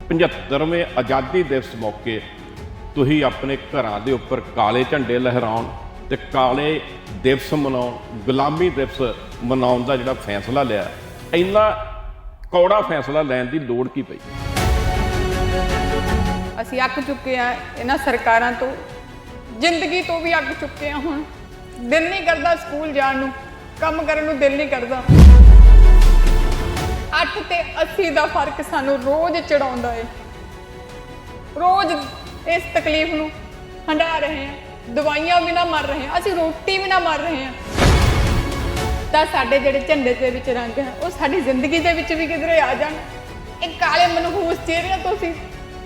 75ਵੇਂ ਆਜ਼ਾਦੀ ਦਿਵਸ ਮੌਕੇ ਤੁਸੀਂ ਆਪਣੇ ਘਰਾਂ ਦੇ ਉੱਪਰ ਕਾਲੇ ਝੰਡੇ ਲਹਿਰਾਉਣ ਤੇ ਕਾਲੇ ਦਿਵਸ ਮਨਾਉਣ, ਗੁਲਾਮੀ ਦਿਵਸ ਮਨਾਉਣ ਦਾ ਜਿਹੜਾ ਫੈਸਲਾ ਲਿਆ, ਇੰਨਾ ਕੌੜਾ ਫੈਸਲਾ ਲੈਣ ਦੀ ਲੋੜ ਕੀ ਪਈ? ਅਸੀਂ ਅੱਕ ਚੁੱਕੇ ਆ ਇਹਨਾਂ ਸਰਕਾਰਾਂ ਤੋਂ, ਜ਼ਿੰਦਗੀ ਤੋਂ ਵੀ ਅੱਕ ਚੁੱਕੇ ਆ। ਹੁਣ ਦਿਲ ਨਹੀਂ ਕਰਦਾ ਸਕੂਲ ਜਾਣ ਨੂੰ, ਕੰਮ ਕਰਨ ਨੂੰ ਦਿਲ ਨਹੀਂ ਕਰਦਾ। 8 ਤੇ 80 ਦਾ ਫਰਕ ਸਾਨੂੰ ਰੋਜ਼ ਚੜਾਉਂਦਾ ਏ। ਰੋਜ਼ ਇਸ ਤਕਲੀਫ ਨੂੰ ਹੰਢਾ ਰਹੇ ਹਾਂ, ਦਵਾਈਆਂ ਬਿਨਾਂ ਮਰ ਰਹੇ ਹਾਂ, ਅਸੀਂ ਰੋਟੀ ਬਿਨਾਂ ਮਰ ਰਹੇ ਹਾਂ। ਤਾਂ ਸਾਡੇ ਜਿਹੜੇ ਝੰਡੇ ਦੇ ਵਿੱਚ ਰੰਗ ਹੈ ਉਹ ਸਾਡੀ ਜ਼ਿੰਦਗੀ ਦੇ ਵਿੱਚ ਵੀ ਕਿਧਰੇ ਆ ਜਾਣ। ਇਹ ਕਾਲੇ ਮਨਹੂਸ ਚਿਹਰਿਆਂ ਤੋਂ ਅਸੀਂ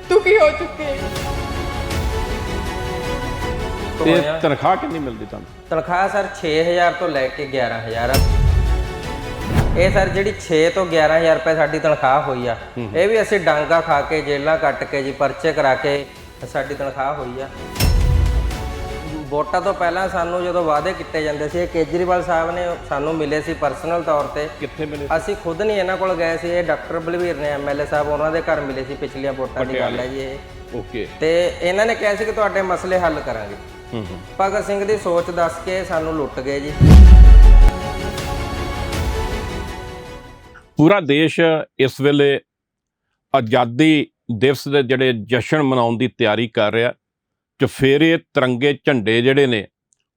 ਦੁਖੀ ਹੋ ਚੁੱਕੇ ਹਾਂ। ਤੇ ਤਨਖਾਹ ਕਿੰਨੀ ਮਿਲਦੀ ਤੁਹਾਨੂੰ? ਤਨਖਾਹ ਸਰ 6000 ਤੋਂ ਲੈ ਕੇ 11000 ਆ। ਇਹ ਸਰ ਜਿਹੜੀ 6 ਤੋਂ 11000 ਰੁਪਏ ਸਾਡੀ ਤਨਖਾਹ ਹੋਈ ਆ, ਇਹ ਵੀ ਅਸੀਂ ਡਾਂਗਾ ਖਾ ਕੇ, ਜੇਲਾਂ ਕੱਟ ਕੇ ਜੀ, ਪਰਚੇ ਕਰਾ ਕੇ ਸਾਡੀ ਤਨਖਾਹ ਹੋਈ ਆ। ਵੋਟਾਂ ਤੋਂ ਪਹਿਲਾਂ ਸਾਨੂੰ ਜਦੋਂ ਵਾਅਦੇ ਕੀਤੇ ਜਾਂਦੇ ਸੀ, ਇਹ ਕੇਜਰੀਵਾਲ ਸਾਹਿਬ ਨੇ ਸਾਨੂੰ ਮਿਲੇ ਸੀ ਪਰਸਨਲ ਤੌਰ ਤੇ। ਕਿੱਥੇ ਮਿਲੇ? ਅਸੀਂ ਖੁਦ ਨਹੀਂ ਇਹਨਾਂ ਕੋਲ ਗਏ ਸੀ, ਇਹ ਡਾਕਟਰ ਬਲਵੀਰ ਨੇ ਐਮਐਲਏ ਸਾਹਿਬ, ਉਹਨਾਂ ਦੇ ਘਰ ਮਿਲੇ ਸੀ। ਪਿਛਲੀਆਂ ਵੋਟਾਂ ਦੀ ਗੱਲ ਹੈ ਜੀ ਇਹ। ਓਕੇ। ਤੇ ਇਹਨਾਂ ਨੇ ਕਿਹਾ ਸੀ ਕਿ ਤੁਹਾਡੇ ਮਸਲੇ ਹੱਲ ਕਰਾਂਗੇ। ਭਗਤ ਸਿੰਘ ਦੀ ਸੋਚ ਦੱਸ ਕੇ ਸਾਨੂੰ ਲੁੱਟ ਗਏ ਜੀ। ਪੂਰਾ ਦੇਸ਼ ਇਸ ਵੇਲੇ ਆਜ਼ਾਦੀ ਦਿਵਸ ਦੇ ਜਿਹੜੇ ਜਸ਼ਨ ਮਨਾਉਣ ਦੀ ਤਿਆਰੀ ਕਰ ਰਿਹਾ। ਚੁਫੇਰੇ ਤਿਰੰਗੇ ਝੰਡੇ ਜਿਹੜੇ ਨੇ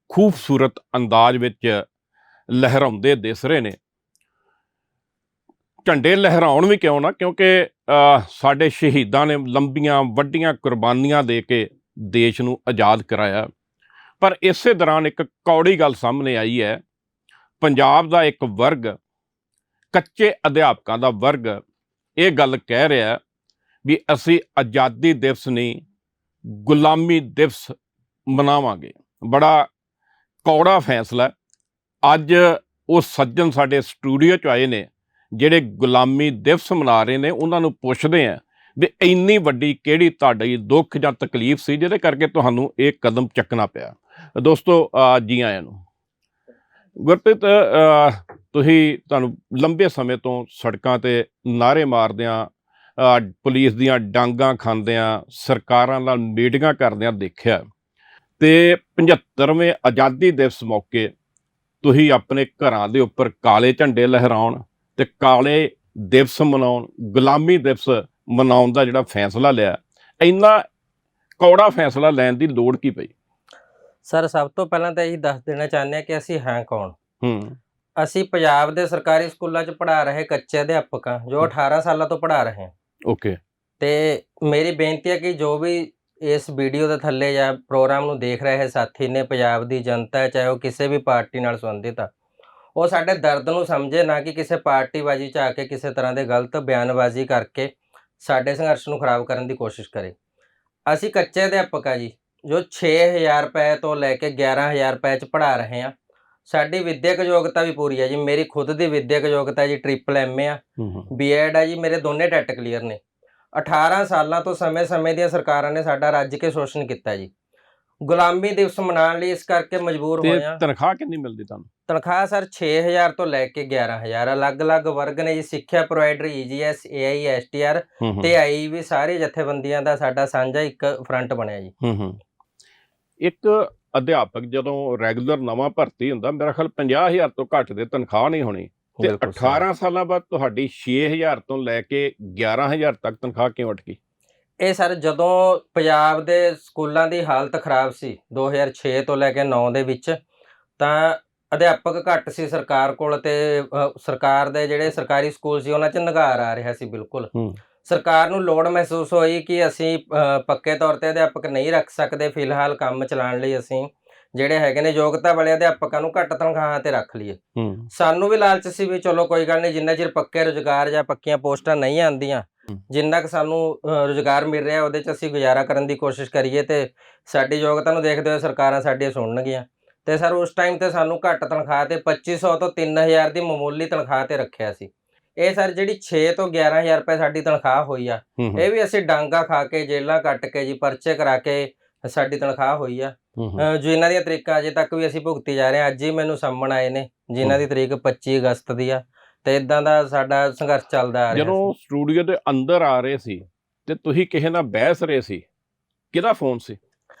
ਖੂਬਸੂਰਤ ਅੰਦਾਜ਼ ਵਿੱਚ ਲਹਿਰਾਉਂਦੇ ਦਿਸ ਰਹੇ ਨੇ। ਝੰਡੇ ਲਹਿਰਾਉਣ ਵੀ ਕਿਉਂ ਨਾ, ਕਿਉਂਕਿ ਸਾਡੇ ਸ਼ਹੀਦਾਂ ਨੇ ਲੰਬੀਆਂ ਵੱਡੀਆਂ ਕੁਰਬਾਨੀਆਂ ਦੇ ਕੇ ਦੇਸ਼ ਨੂੰ ਆਜ਼ਾਦ ਕਰਾਇਆ। ਪਰ ਇਸੇ ਦੌਰਾਨ ਇੱਕ ਕੌੜੀ ਗੱਲ ਸਾਹਮਣੇ ਆਈ ਹੈ। ਪੰਜਾਬ ਦਾ ਇੱਕ ਵਰਗ, ਕੱਚੇ ਅਧਿਆਪਕਾਂ ਦਾ ਵਰਗ, ਇਹ ਗੱਲ ਕਹਿ ਰਿਹਾ ਵੀ ਅਸੀਂ ਆਜ਼ਾਦੀ ਦਿਵਸ ਨਹੀਂ, ਗੁਲਾਮੀ ਦਿਵਸ ਮਨਾਵਾਂਗੇ। ਬੜਾ ਕੌੜਾ ਫੈਸਲਾ। ਅੱਜ ਉਹ ਸੱਜਣ ਸਾਡੇ ਸਟੂਡੀਓ 'ਚ ਆਏ ਨੇ ਜਿਹੜੇ ਗੁਲਾਮੀ ਦਿਵਸ ਮਨਾ ਰਹੇ ਨੇ। ਉਹਨਾਂ ਨੂੰ ਪੁੱਛਦੇ ਆ ਵੀ ਇੰਨੀ ਵੱਡੀ ਕਿਹੜੀ ਤੁਹਾਡੀ ਦੁੱਖ ਜਾਂ ਤਕਲੀਫ ਸੀ ਜਿਹਦੇ ਕਰਕੇ ਤੁਹਾਨੂੰ ਇਹ ਕਦਮ ਚੱਕਣਾ ਪਿਆ। ਦੋਸਤੋ, ਜੀ ਆਇਆਂ ਨੂੰ। ਗੁਰਪ੍ਰੀਤ, ਤੁਹਾਨੂੰ ਲੰਬੇ ਸਮੇਂ ਤੋਂ ਸੜਕਾਂ 'ਤੇ ਨਾਅਰੇ ਮਾਰਦਿਆਂ, ਪੁਲਿਸ ਦੀਆਂ ਡਾਂਗਾਂ ਖਾਂਦਿਆਂ, ਸਰਕਾਰਾਂ ਨਾਲ ਮੀਟਿੰਗਾਂ ਕਰਦਿਆਂ ਦੇਖਿਆ। ਤੇ 75ਵੇਂ ਆਜ਼ਾਦੀ ਦਿਵਸ ਮੌਕੇ ਤੁਸੀਂ ਆਪਣੇ ਘਰਾਂ ਦੇ ਉੱਪਰ ਕਾਲੇ ਝੰਡੇ ਲਹਿਰਾਉਣ ਤੇ ਕਾਲੇ ਦਿਵਸ ਮਨਾਉਣ, ਗੁਲਾਮੀ ਦਿਵਸ ਮਨਾਉਣ ਦਾ ਜਿਹੜਾ ਫੈਸਲਾ ਲਿਆ, ਇੰਨਾ ਕੌੜਾ ਫੈਸਲਾ ਲੈਣ ਦੀ ਲੋੜ ਕੀ ਪਈ? ਸਰ, ਸਭ ਤੋਂ ਪਹਿਲਾਂ ਤਾਂ ਇਹੀ ਦੱਸ ਦੇਣਾ ਚਾਹੁੰਦੇ ਹਾਂ ਕਿ ਅਸੀਂ ਹਾਂ ਕੌਣ। ਅਸੀਂ ਪੰਜਾਬ ਦੇ ਸਰਕਾਰੀ ਸਕੂਲਾਂ 'ਚ ਪੜ੍ਹਾ ਰਹੇ ਕੱਚੇ ਅਧਿਆਪਕ ਹਾਂ, ਜੋ 18 ਸਾਲਾਂ ਤੋਂ ਪੜ੍ਹਾ ਰਹੇ ਹਾਂ। ਓਕੇ। ਤੇ ਮੇਰੀ ਬੇਨਤੀ ਹੈ ਕਿ ਜੋ ਵੀ ਇਸ ਵੀਡੀਓ ਦੇ ਥੱਲੇ ਜਾਂ ਪ੍ਰੋਗਰਾਮ ਨੂੰ ਦੇਖ ਰਹੇ ਸਾਥੀ ਨੇ, ਪੰਜਾਬ ਦੀ ਜਨਤਾ ਹੈ, ਚਾਹੇ ਉਹ ਕਿਸੇ ਵੀ ਪਾਰਟੀ ਨਾਲ ਸੰਬੰਧਿਤ ਆ, ਉਹ ਸਾਡੇ ਦਰਦ ਨੂੰ ਸਮਝੇ, ਨਾ ਕਿ ਕਿਸੇ ਪਾਰਟੀਬਾਜ਼ੀ 'ਚ ਆ ਕੇ ਕਿਸੇ ਤਰ੍ਹਾਂ ਦੇ ਗਲਤ ਬਿਆਨਬਾਜ਼ੀ ਕਰਕੇ ਸਾਡੇ ਸੰਘਰਸ਼ ਨੂੰ ਖਰਾਬ ਕਰਨ ਦੀ ਕੋਸ਼ਿਸ਼ ਕਰੇ। ਅਸੀਂ ਕੱਚੇ ਅਧਿਆਪਕ ਆ ਜੀ, ਜੋ 6000 ਰੁਪਏ ਤੋਂ ਲੈ ਕੇ 11000 ਰੁਪਏ 'ਚ ਪੜ੍ਹਾ ਰਹੇ ਹਾਂ। ਸਾਡੀ ਵਿੱਦਿਅਕ ਯੋਗਤਾ ਵੀ ਪੂਰੀ ਹੈ ਜੀ। ਮੇਰੀ ਖੁਦ ਦੀ ਵਿੱਦਿਅਕ ਯੋਗਤਾ ਜੀ ਟ੍ਰਿਪਲ MA ਆ, BEd ਆ ਜੀ, ਮੇਰੇ ਦੋਨੇ ਟੈਟ ਕਲੀਅਰ ਨੇ। 18 ਸਾਲਾਂ ਤੋਂ ਸਮੇਂ ਦੀਆਂ ਸਰਕਾਰਾਂ ਨੇ ਸਾਡਾ ਰੱਜ ਕੇ ਸ਼ੋਸ਼ਣ ਕੀਤਾ ਜੀ। ਗੁਲਾਮੀ ਦਿਵਸ ਮਨਾਉਣ ਲਈ ਇਸ ਕਰਕੇ ਮਜਬੂਰ ਹੋਏ ਆ। ਤਨਖਾਹ ਕਿੰਨੀ ਮਿਲਦੀ ਤੁਹਾਨੂੰ? ਤਨਖਾਹ ਸਰ 6000 ਤੋਂ ਲੈ ਕੇ 11000। ਅਲੱਗ-ਅਲੱਗ ਵਰਗ ਨੇ ਜੀ, ਸਿੱਖਿਆ ਪ੍ਰੋਵਾਈਡਰ, EGS, AISTR ਤੇ AIEB, ਸਾਰੇ ਜਥੇਬੰਦੀਆਂ ਦਾ ਸਾਡਾ ਸਾਂਝਾ ਇੱਕ ਫਰੰਟ ਬਣਿਆ ਜੀ। ਇੱਕ ਅਧਿਆਪਕ ਜਦੋਂ ਰੈਗੂਲਰ ਨਵਾਂ ਭਰਤੀ ਹੁੰਦਾ, ਮੇਰਾ ਖਿਆਲ 50000 ਤੋਂ ਘੱਟ ਦੇ ਤਨਖਾਹ ਨਹੀਂ ਹੋਣੀ। ਤੇ 18 ਸਾਲਾਂ ਬਾਅਦ ਤੁਹਾਡੀ 6000 ਤੋਂ ਲੈ ਕੇ 11000 ਤੱਕ ਤਨਖਾਹ ਕਿਉਂ ਅਟਕੀ? ਇਹ ਸਰ, ਜਦੋਂ ਪੰਜਾਬ ਦੇ ਸਕੂਲਾਂ ਦੀ ਹਾਲਤ ਖਰਾਬ ਸੀ 2006 ਤੋਂ ਲੈ ਕੇ 9 ਦੇ ਵਿੱਚ, ਤਾਂ ਅਧਿਆਪਕ ਘੱਟ ਸੀ ਸਰਕਾਰ ਕੋਲ, ਤੇ ਸਰਕਾਰ ਦੇ ਜਿਹੜੇ ਸਰਕਾਰੀ ਸਕੂਲ ਸੀ ਉਹਨਾਂ 'ਚ ਨਿਘਾਰ ਆ ਰਿਹਾ ਸੀ। ਬਿਲਕੁਲ ਸਰਕਾਰ ਨੂੰ ਲੋੜ ਮਹਿਸੂਸ ਹੋਈ ਕਿ ਅਸੀਂ ਪੱਕੇ ਤੌਰ ਤੇ ਅਧਿਆਪਕ ਨਹੀਂ ਰੱਖ ਸਕਦੇ, ਫਿਲਹਾਲ ਕੰਮ ਚਲਾਉਣ ਲਈ ਅਸੀਂ ਜਿਹੜੇ ਹੈਗੇ ਨੇ ਯੋਗਤਾ ਵਾਲੇ ਅਧਿਆਪਕਾਂ ਨੂੰ ਘੱਟ ਤਨਖਾਹਾਂ ਤੇ ਰੱਖ ਲਈਏ। ਸਾਨੂੰ ਵੀ ਲਾਲਚ ਸੀ ਵੀ ਚਲੋ ਕੋਈ ਗੱਲ ਨਹੀਂ, ਜਿੰਨਾ ਚਿਰ ਪੱਕੇ ਰੁਜ਼ਗਾਰ ਜਾਂ ਪੱਕੀਆਂ ਪੋਸਟਾਂ ਨਹੀਂ ਆਉਂਦੀਆਂ, ਜਿੰਨਾ ਕੁ ਸਾਨੂੰ ਰੁਜ਼ਗਾਰ ਮਿਲ ਰਿਹਾ ਉਹਦੇ 'ਚ ਅਸੀਂ ਗੁਜ਼ਾਰਾ ਕਰਨ ਦੀ ਕੋਸ਼ਿਸ਼ ਕਰੀਏ, ਤੇ ਸਾਡੀ ਯੋਗਤਾ ਨੂੰ ਦੇਖਦੇ ਹੋਏ ਸਰਕਾਰਾਂ ਸਾਡੀਆਂ ਸੁਣਨਗੀਆਂ। ਤੇ ਸਰ, ਉਸ ਟਾਈਮ ਤੇ ਸਾਨੂੰ ਘੱਟ ਤਨਖਾਹ ਤੇ 2500 ਤੋਂ 3000 ਦੀ ਮਾਮੂਲੀ ਤਨਖਾਹ ਤੇ ਰੱਖਿਆ ਸੀ। ਇਹ ਸਰ, ਜਿਹੜੀ 6 ਤੋਂ 11000 ਰੁਪਏ ਸਾਡੀ ਤਨਖਾਹ ਹੋਈ ਆ, ਇਹ ਵੀ ਅਸੀਂ ਡਾਂਗਾ ਖਾ ਕੇ, ਜੇਲਾਂ ਕੱਟ ਕੇ ਜੀ, ਪਰਚੇ ਕਰਾ ਕੇ ਸਾਡੀ ਤਨਖਾਹ ਹੋਈ ਆ। ਜੋ ਇਹਨਾਂ ਦੀਆਂ ਤਰੀਕਾਂ ਅਜੇ ਤੱਕ ਵੀ ਅਸੀਂ ਭੁਗਤੀ ਜਾ ਰਹੇ ਹਾਂ। ਅੱਜ ਹੀ ਮੈਨੂੰ ਸੰਮਣ ਆਏ ਨੇ ਜਿਨ੍ਹਾਂ ਦੀ ਤਰੀਕ 25 ਅਗਸਤ ਦੀ ਆ। ਤੇ ਇਦਾਂ ਦਾ ਸਾਡਾ ਸੰਘਰਸ਼ ਚੱਲਦਾ ਆ ਰਿਹਾ। ਜਦੋਂ ਸਟੂਡੀਓ ਦੇ ਅੰਦਰ ਆ ਰਹੇ ਸੀ ਤੇ ਤੁਸੀਂ ਕਿਸੇ ਨਾਲ ਬਹਿਸ ਰਹੇ ਸੀ, ਕਿਹਦਾ ਫੋਨ ਸੀ?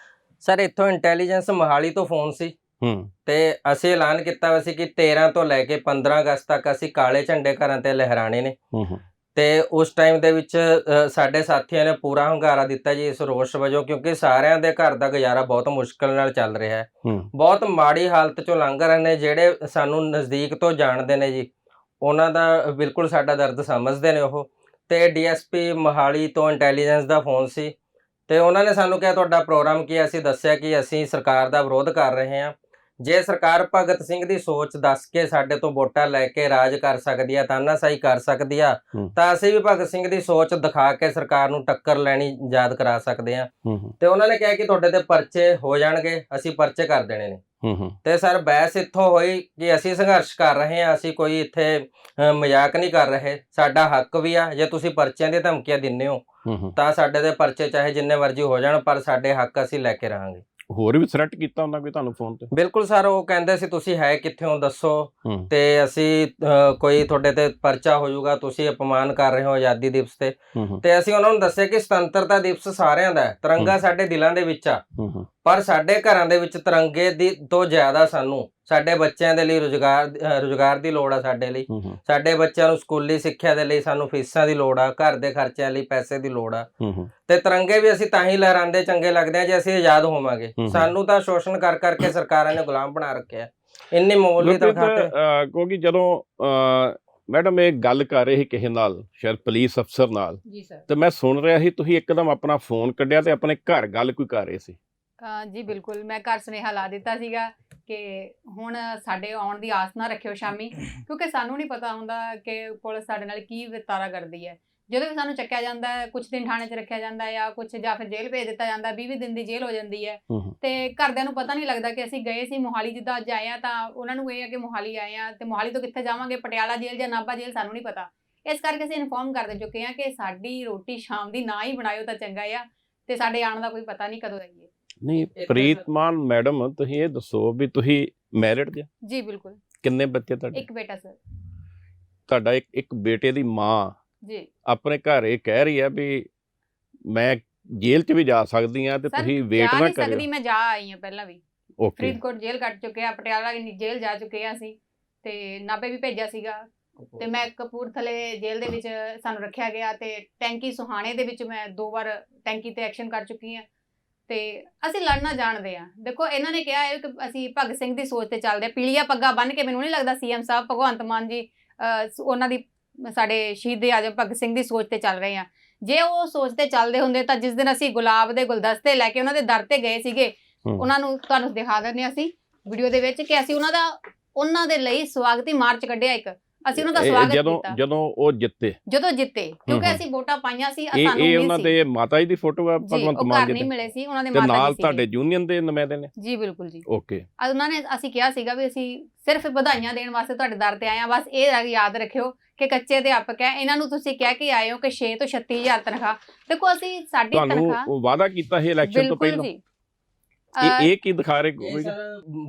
ਸਰ ਇੱਥੋਂ ਇੰਟੈਲੀਜੈਂਸ ਮੋਹਾਲੀ ਤੋਂ ਫੋਨ ਸੀ ਹੂੰ ਤੇ ਅਸੀਂ ਐਲਾਨ ਕੀਤਾ ਹੋਇਆ ਸੀ ਕਿ 13 ਤੋਂ ਲੈ ਕੇ 15 ਅਗਸਤ ਤੱਕ ਅਸੀਂ ਕਾਲੇ ਝੰਡੇ ਘਰਾਂ ਤੇ ਲਹਿਰਾਣੇ ਨੇ। ਹੂੰ ਹੂੰ ਤੇ ਉਸ ਟਾਈਮ ਦੇ ਵਿੱਚ ਸਾਡੇ ਸਾਥੀਆਂ ਨੇ ਪੂਰਾ ਹੁੰਗਾਰਾ ਦਿੱਤਾ ਜੀ ਇਸ ਰੋਸ ਵਜੋਂ, ਕਿਉਂਕਿ ਸਾਰਿਆਂ ਦੇ ਘਰ ਦਾ ਗੁਜ਼ਾਰਾ ਬਹੁਤ ਮੁਸ਼ਕਲ ਨਾਲ ਚੱਲ ਰਿਹਾ ਹੈ। ਹੂੰ ਬਹੁਤ ਮਾੜੀ ਹਾਲਤ ਚੋਂ ਲੰਘ ਰਹੇ ਨੇ। ਜਿਹੜੇ ਸਾਨੂੰ ਨਜ਼ਦੀਕ ਤੋਂ ਜਾਣਦੇ ਨੇ ਜੀ, ਉਹਨਾਂ ਦਾ ਬਿਲਕੁਲ ਸਾਡਾ ਦਰਦ ਸਮਝਦੇ ਨੇ ਉਹ। ਤੇ ਡੀਐਸਪੀ ਮੋਹਾਲੀ ਤੋਂ ਇੰਟੈਲੀਜੈਂਸ ਦਾ ਫੋਨ ਸੀ ਤੇ ਉਹਨਾਂ ਨੇ ਸਾਨੂੰ ਕਿਹਾ ਤੁਹਾਡਾ ਪ੍ਰੋਗਰਾਮ ਕੀ ਹੈ। ਅਸੀਂ ਦੱਸਿਆ ਕਿ ਅਸੀਂ ਸਰਕਾਰ ਦਾ ਵਿਰੋਧ ਕਰ ਰਹੇ ਹਾਂ। ਜੇ ਸਰਕਾਰ ਭਗਤ ਸਿੰਘ ਦੀ ਸੋਚ ਦੱਸ ਕੇ ਸਾਡੇ ਤੋਂ ਵੋਟਾਂ ਲੈ ਕੇ ਰਾਜ ਕਰ ਸਕਦੀ ਆ, ਤਾਨਾਸ਼ਾਹੀ ਕਰ ਸਕਦੀ ਆ, ਹੂੰ। ਤਾਂ ਅਸੀਂ ਵੀ ਭਗਤ ਸਿੰਘ ਦੀ ਸੋਚ ਦਿਖਾ ਕੇ ਸਰਕਾਰ ਨੂੰ ਟੱਕਰ ਲੈਣੀ ਯਾਦ ਕਰਾ ਸਕਦੇ ਆ। ਹੂੰ ਤੇ ਉਹਨਾਂ ਨੇ ਕਿਹਾ ਕਿ ਤੁਹਾਡੇ ਤੇ ਪਰਚੇ ਹੋ ਜਾਣਗੇ, ਅਸੀਂ ਪਰਚੇ ਕਰ ਦੇਣੇ ਨੇ। ਹੂੰ ਤੇ ਸਰ ਬਹਿਸ ਇੱਥੋਂ ਹੋਈ ਕਿ ਅਸੀਂ ਸੰਘਰਸ਼ ਕਰ ਰਹੇ ਹਾਂ, ਅਸੀਂ ਕੋਈ ਇੱਥੇ ਮਜ਼ਾਕ ਨਹੀਂ ਕਰ ਰਹੇ, ਸਾਡਾ ਹੱਕ ਵੀ ਆ। ਜੇ ਤੁਸੀਂ ਪਰਚਿਆਂ ਦੀਆਂ ਧਮਕੀਆਂ ਦਿੰਦੇ ਹੋ ਹੂੰ ਤਾਂ ਸਾਡੇ ਦੇ ਪਰਚੇ ਚਾਹੇ ਜਿੰਨੇ ਮਰਜ਼ੀ ਹੋ ਜਾਣ, ਪਰ ਸਾਡੇ ਹੱਕ ਅਸੀਂ ਲੈ ਕੇ ਰਹਾਂਗੇ। ਹੋਰ ਵੀ ਥ੍ਰੈਟ ਕੀਤਾ ਉਹਨਾਂ ਕੋਈ ਤੁਹਾਨੂੰ ਫੋਨ ਤੇ? ਬਿਲਕੁਲ ਸਰ, ਉਹ ਕਹਿੰਦੇ ਸੀ ਤੁਸੀਂ ਹੈ ਕਿੱਥੋਂ ਦੱਸੋ ਹੂੰ ਤੇ ਅਸੀਂ ਕੋਈ ਤੁਹਾਡੇ ਤੇ ਪਰਚਾ ਹੋ ਜਾਊਗਾ, ਤੁਸੀਂ ਅਪਮਾਨ ਕਰ ਰਹੇ ਹੋ ਆਜ਼ਾਦੀ ਦਿਵਸ ਤੇ। ਹੂੰ ਤੇ ਅਸੀਂ ਉਹਨਾਂ ਨੂੰ ਦੱਸਿਆ ਕਿ ਸੁਤੰਤਰਤਾ ਦਿਵਸ ਸਾਰਿਆਂ ਦਾ ਹੈ, ਤਿਰੰਗਾ ਸਾਡੇ ਦਿਲਾਂ ਦੇ ਵਿੱਚ ਆ, ਹੂੰ ਪਰ ਸਾਡੇ ਘਰਾਂ ਦੇ ਵਿੱਚ ਤਿਰੰਗੇ ਦੀ ਤੋਂ ਜ਼ਿਆਦਾ ਸਾਨੂੰ ਸਾਡੇ ਬੱਚਿਆਂ ਦੇ ਲਈ ਰੁਜ਼ਗਾਰ ਦੀ ਲੋੜ ਆ। ਸਾਡੇ ਲਈ ਹੂੰ ਸਾਡੇ ਬੱਚਿਆਂ ਨੂੰ ਸਕੂਲੀ ਸਿੱਖਿਆ ਦੇ ਲਈ ਸਾਨੂੰ ਫੀਸਾਂ ਦੀ ਲੋੜ ਆ, ਘਰ ਦੇ ਖਰਚਿਆਂ ਲਈ ਪੈਸੇ ਦੀ ਲੋੜ ਆ। ਹੂੰ ਤੇ ਤਿਰੰਗੇ ਵੀ ਅਸੀਂ ਤਾਂ ਹੀ ਲਹਿਰਾਉਂਦੇ ਚੰਗੇ ਲੱਗਦੇ ਆ ਜੇ ਅਸੀਂ ਆਜ਼ਾਦ ਹੋਵਾਂਗੇ। ਸਾਨੂੰ ਤਾਂ ਸ਼ੋਸ਼ਣ ਕਰ ਕਰਕੇ ਸਰਕਾਰਾਂ ਨੇ ਗੁਲਾਮ ਬਣਾ ਰੱਖਿਆ ਇੰਨੀ ਮਾਮੂਲੀ ਤਨਖਾਹ ਤੇ। ਕਿਉਂਕਿ ਜਦੋਂ ਮੈਡਮ ਇਹ ਗੱਲ ਕਰ ਰਹੇ ਸੀ ਕਿਸੇ ਨਾਲ, ਸ਼ਾਇਦ ਪੁਲਿਸ ਅਫਸਰ ਨਾਲ, ਜੀ ਸਰ। ਤੇ ਮੈਂ ਸੁਣ ਰਿਹਾ ਸੀ ਤੁਸੀਂ ਇੱਕਦਮ ਆਪਣਾ ਫੋਨ ਕੱਢਿਆ ਤੇ ਆਪਣੇ ਘਰ ਗੱਲ ਕੋਈ ਕਰ ਰਹੇ ਸੀ। ਜੀ ਬਿਲਕੁਲ, ਮੈਂ ਘਰ ਸੁਨੇਹਾ ਲਾ ਦਿੱਤਾ ਸੀਗਾ ਕਿ ਹੁਣ ਸਾਡੇ ਆਉਣ ਦੀ ਆਸ ਨਾ ਰੱਖਿਓ ਸ਼ਾਮੀ, ਕਿਉਂਕਿ ਸਾਨੂੰ ਨਹੀਂ ਪਤਾ ਹੁੰਦਾ ਕਿ ਪੁਲਿਸ ਸਾਡੇ ਨਾਲ ਕੀ ਵਰਤਾਰਾ ਕਰਦੀ ਹੈ। ਜਦੋਂ ਵੀ ਸਾਨੂੰ ਚੱਕਿਆ ਜਾਂਦਾ ਹੈ, ਕੁਝ ਦਿਨ ਥਾਣੇ 'ਚ ਰੱਖਿਆ ਜਾਂਦਾ ਜਾਂ ਕੁਝ, ਜਾਂ ਫਿਰ ਜੇਲ੍ਹ ਭੇਜ ਦਿੱਤਾ ਜਾਂਦਾ, 20 ਦਿਨ ਦੀ ਜੇਲ੍ਹ ਹੋ ਜਾਂਦੀ ਹੈ। ਤੇ ਘਰਦਿਆਂ ਨੂੰ ਪਤਾ ਨਹੀਂ ਲੱਗਦਾ ਕਿ ਅਸੀਂ ਗਏ ਸੀ ਮੋਹਾਲੀ, ਜਿੱਦਾਂ ਅੱਜ ਆਏ ਆ ਤਾਂ ਉਹਨਾਂ ਨੂੰ ਇਹ ਹੈ ਕਿ ਮੋਹਾਲੀ ਆਏ ਆ, ਤੇ ਮੋਹਾਲੀ ਤੋਂ ਕਿੱਥੇ ਜਾਵਾਂਗੇ, ਪਟਿਆਲਾ ਜੇਲ੍ਹ ਜਾਂ ਨਾਭਾ ਜੇਲ੍ਹ, ਸਾਨੂੰ ਨਹੀਂ ਪਤਾ। ਇਸ ਕਰਕੇ ਅਸੀਂ ਇਨਫੋਰਮ ਕਰ ਦੇ ਚੁੱਕੇ ਹਾਂ ਕਿ ਸਾਡੀ ਰੋਟੀ ਸ਼ਾਮ ਦੀ ਨਾ ਹੀ ਬਣਾਇਓ ਤਾਂ ਚੰਗਾ ਆ, ਤੇ ਸਾਡੇ ਆਉਣ ਦਾ ਕੋਈ ਪਤਾ ਨਹੀਂ ਕਦੋਂ ਆਈਏ। ਨਹੀਂ ਪ੍ਰੀਤਮਾਨ ਮੈਡਮ, ਤੁਸੀਂ ਇਹ ਦੱਸੋ ਵੀ ਤੁਸੀਂ ਮੈਰਿਡ ਜੇ? ਜੀ ਬਿਲਕੁਲ। ਕਿੰਨੇ ਬੱਚੇ ਤੁਹਾਡੇ? ਇੱਕ ਬੇਟਾ ਸਰ। ਤੁਹਾਡਾ ਇੱਕ ਬੇਟੇ ਦੀ ਮਾਂ ਜੀ ਆਪਣੇ ਘਰ ਇਹ ਕਹਿ ਰਹੀ ਆ ਵੀ ਮੈਂ ਜੇਲ੍ਹ 'ਚ ਵੀ ਜਾ ਸਕਦੀ ਆ ਤੇ ਤੁਸੀਂ ਵੇਟ ਨਾ ਕਰਿਓ। ਸਕਦੀ, ਮੈਂ ਜਾ ਆਈ ਹਾਂ ਪਹਿਲਾਂ ਵੀ। ਓਕੇ। ਫਰੀਦਕੋਟ ਜੇਲ੍ਹ ਕੱਟ ਚੁੱਕੇ ਆ, ਪਟਿਆਲਾ ਜੇਲ੍ਹ ਜਾ ਚੁੱਕੇ ਆ ਅਸੀਂ, ਤੇ ਨਾਭੇ ਵੀ ਭੇਜਿਆ ਸੀਗਾ, ਤੇ ਮੈਂ ਕਪੂਰਥਲੇ ਜੇਲ੍ਹ ਦੇ ਵਿੱਚ ਸਾਨੂੰ ਰੱਖਿਆ ਗਿਆ, ਤੇ ਟੈਂਕੀ ਸੁਹਾਣੇ ਦੇ ਵਿੱਚ ਮੈਂ 2 ਵਾਰ ਟੈਂਕੀ ਤੇ ਐਕਸ਼ਨ ਕਰ ਚੁੱਕੀ ਹਾਂ। ਤੇ ਅਸੀਂ ਲੜਨਾ ਜਾਣਦੇ ਆ। ਦੇਖੋ ਇਹਨਾਂ ਨੇ ਕਿਹਾ ਹੈ ਕਿ ਅਸੀਂ ਭਗਤ ਸਿੰਘ ਦੀ ਸੋਚ ਤੇ ਚੱਲਦੇ ਆ, ਪੀਲੀਆਂ ਪੱਗਾਂ ਬੰਨ੍ਹ ਕੇ। ਮੈਨੂੰ ਨਹੀਂ ਲੱਗਦਾ ਸੀਐਮ ਸਾਹਿਬ ਭਗਵੰਤ ਮਾਨ ਜੀ ਉਹਨਾਂ ਦੀ, ਸਾਡੇ ਸ਼ਹੀਦ ਆਜ਼ਮ ਭਗਤ ਸਿੰਘ ਦੀ ਸੋਚ ਤੇ ਚੱਲ ਰਹੇ ਆ। ਜੇ ਉਹ ਸੋਚ ਤੇ ਚੱਲਦੇ ਹੁੰਦੇ ਤਾਂ ਜਿਸ ਦਿਨ ਅਸੀਂ ਗੁਲਾਬ ਦੇ ਗੁਲਦਸਤੇ ਲੈ ਕੇ ਉਹਨਾਂ ਦੇ ਦਰ ਤੇ ਗਏ ਸੀਗੇ, ਉਹਨਾਂ ਨੂੰ ਤੁਹਾਨੂੰ ਦਿਖਾ ਦਿੰਦੇ ਹਾਂ ਅਸੀਂ ਵੀਡੀਓ ਦੇ ਵਿੱਚ ਕਿ ਅਸੀਂ ਉਹਨਾਂ ਦੇ ਲਈ ਸਵਾਗਤੀ ਮਾਰਚ ਕੱਢਿਆ ਇੱਕ, ਅਸੀਂ ਉਹਨਾਂ ਦਾ ਸਵਾਗਤ ਕੀਤਾ ਜਦੋਂ ਉਹ ਜਿੱਤੇ, ਕਿਉਂਕਿ ਅਸੀਂ ਵੋਟਾਂ ਪਾਈਆਂ ਸੀ। ਸਾਨੂੰ ਇਹ ਉਹਨਾਂ ਦੇ ਮਾਤਾ ਜੀ ਦੀ ਫੋਟੋ ਆ ਭਗਵੰਤ ਮਾਨ ਜੀ ਨਹੀਂ ਮਿਲੇ ਸੀ, ਉਹਨਾਂ ਦੇ ਤੇ ਮਾਤਾ ਜੀ ਨਾਲ ਸੀ। ਤੁਹਾਡੇ ਯੂਨੀਅਨ ਦੇ ਨੁਮਾਇੰਦੇ ਨੇ? ਜੀ ਬਿਲਕੁਲ ਜੀ। ਓਕੇ। ਉਹਨਾਂ ਨੇ, ਅਸੀਂ ਕਿਹਾ ਸੀਗਾ ਵੀ ਅਸੀਂ ਸਿਰਫ ਵਧਾਈਆਂ ਦੇਣ ਵਾਸਤੇ ਤੁਹਾਡੇ ਦਰ ਤੇ ਆਏ ਆ। ਬਸ ਇਹ ਯਾਦ ਰੱਖਿਓ ਕਿ ਕੱਚੇ ਅਧਿਆਪਕ ਹੈ, ਇਹਨਾਂ ਨੂੰ ਤੁਸੀਂ ਕਹਿ ਕੇ ਆਏ ਹੋ ਕਿ 6 ਤੋਂ 36000 ਤਨਖਾਹ। ਦੇਖੋ ਅਸੀਂ ਸਾਡੀ ਤਨਖਾਹ, ਤੁਹਾਨੂੰ ਵਾਅਦਾ ਕੀਤਾ ਸੀ ਇਲੈਕਸ਼ਨ ਤੋਂ ਪਹਿਲਾਂ, ਇਹ ਕੀ ਦਿਖਾ ਰਹੇ?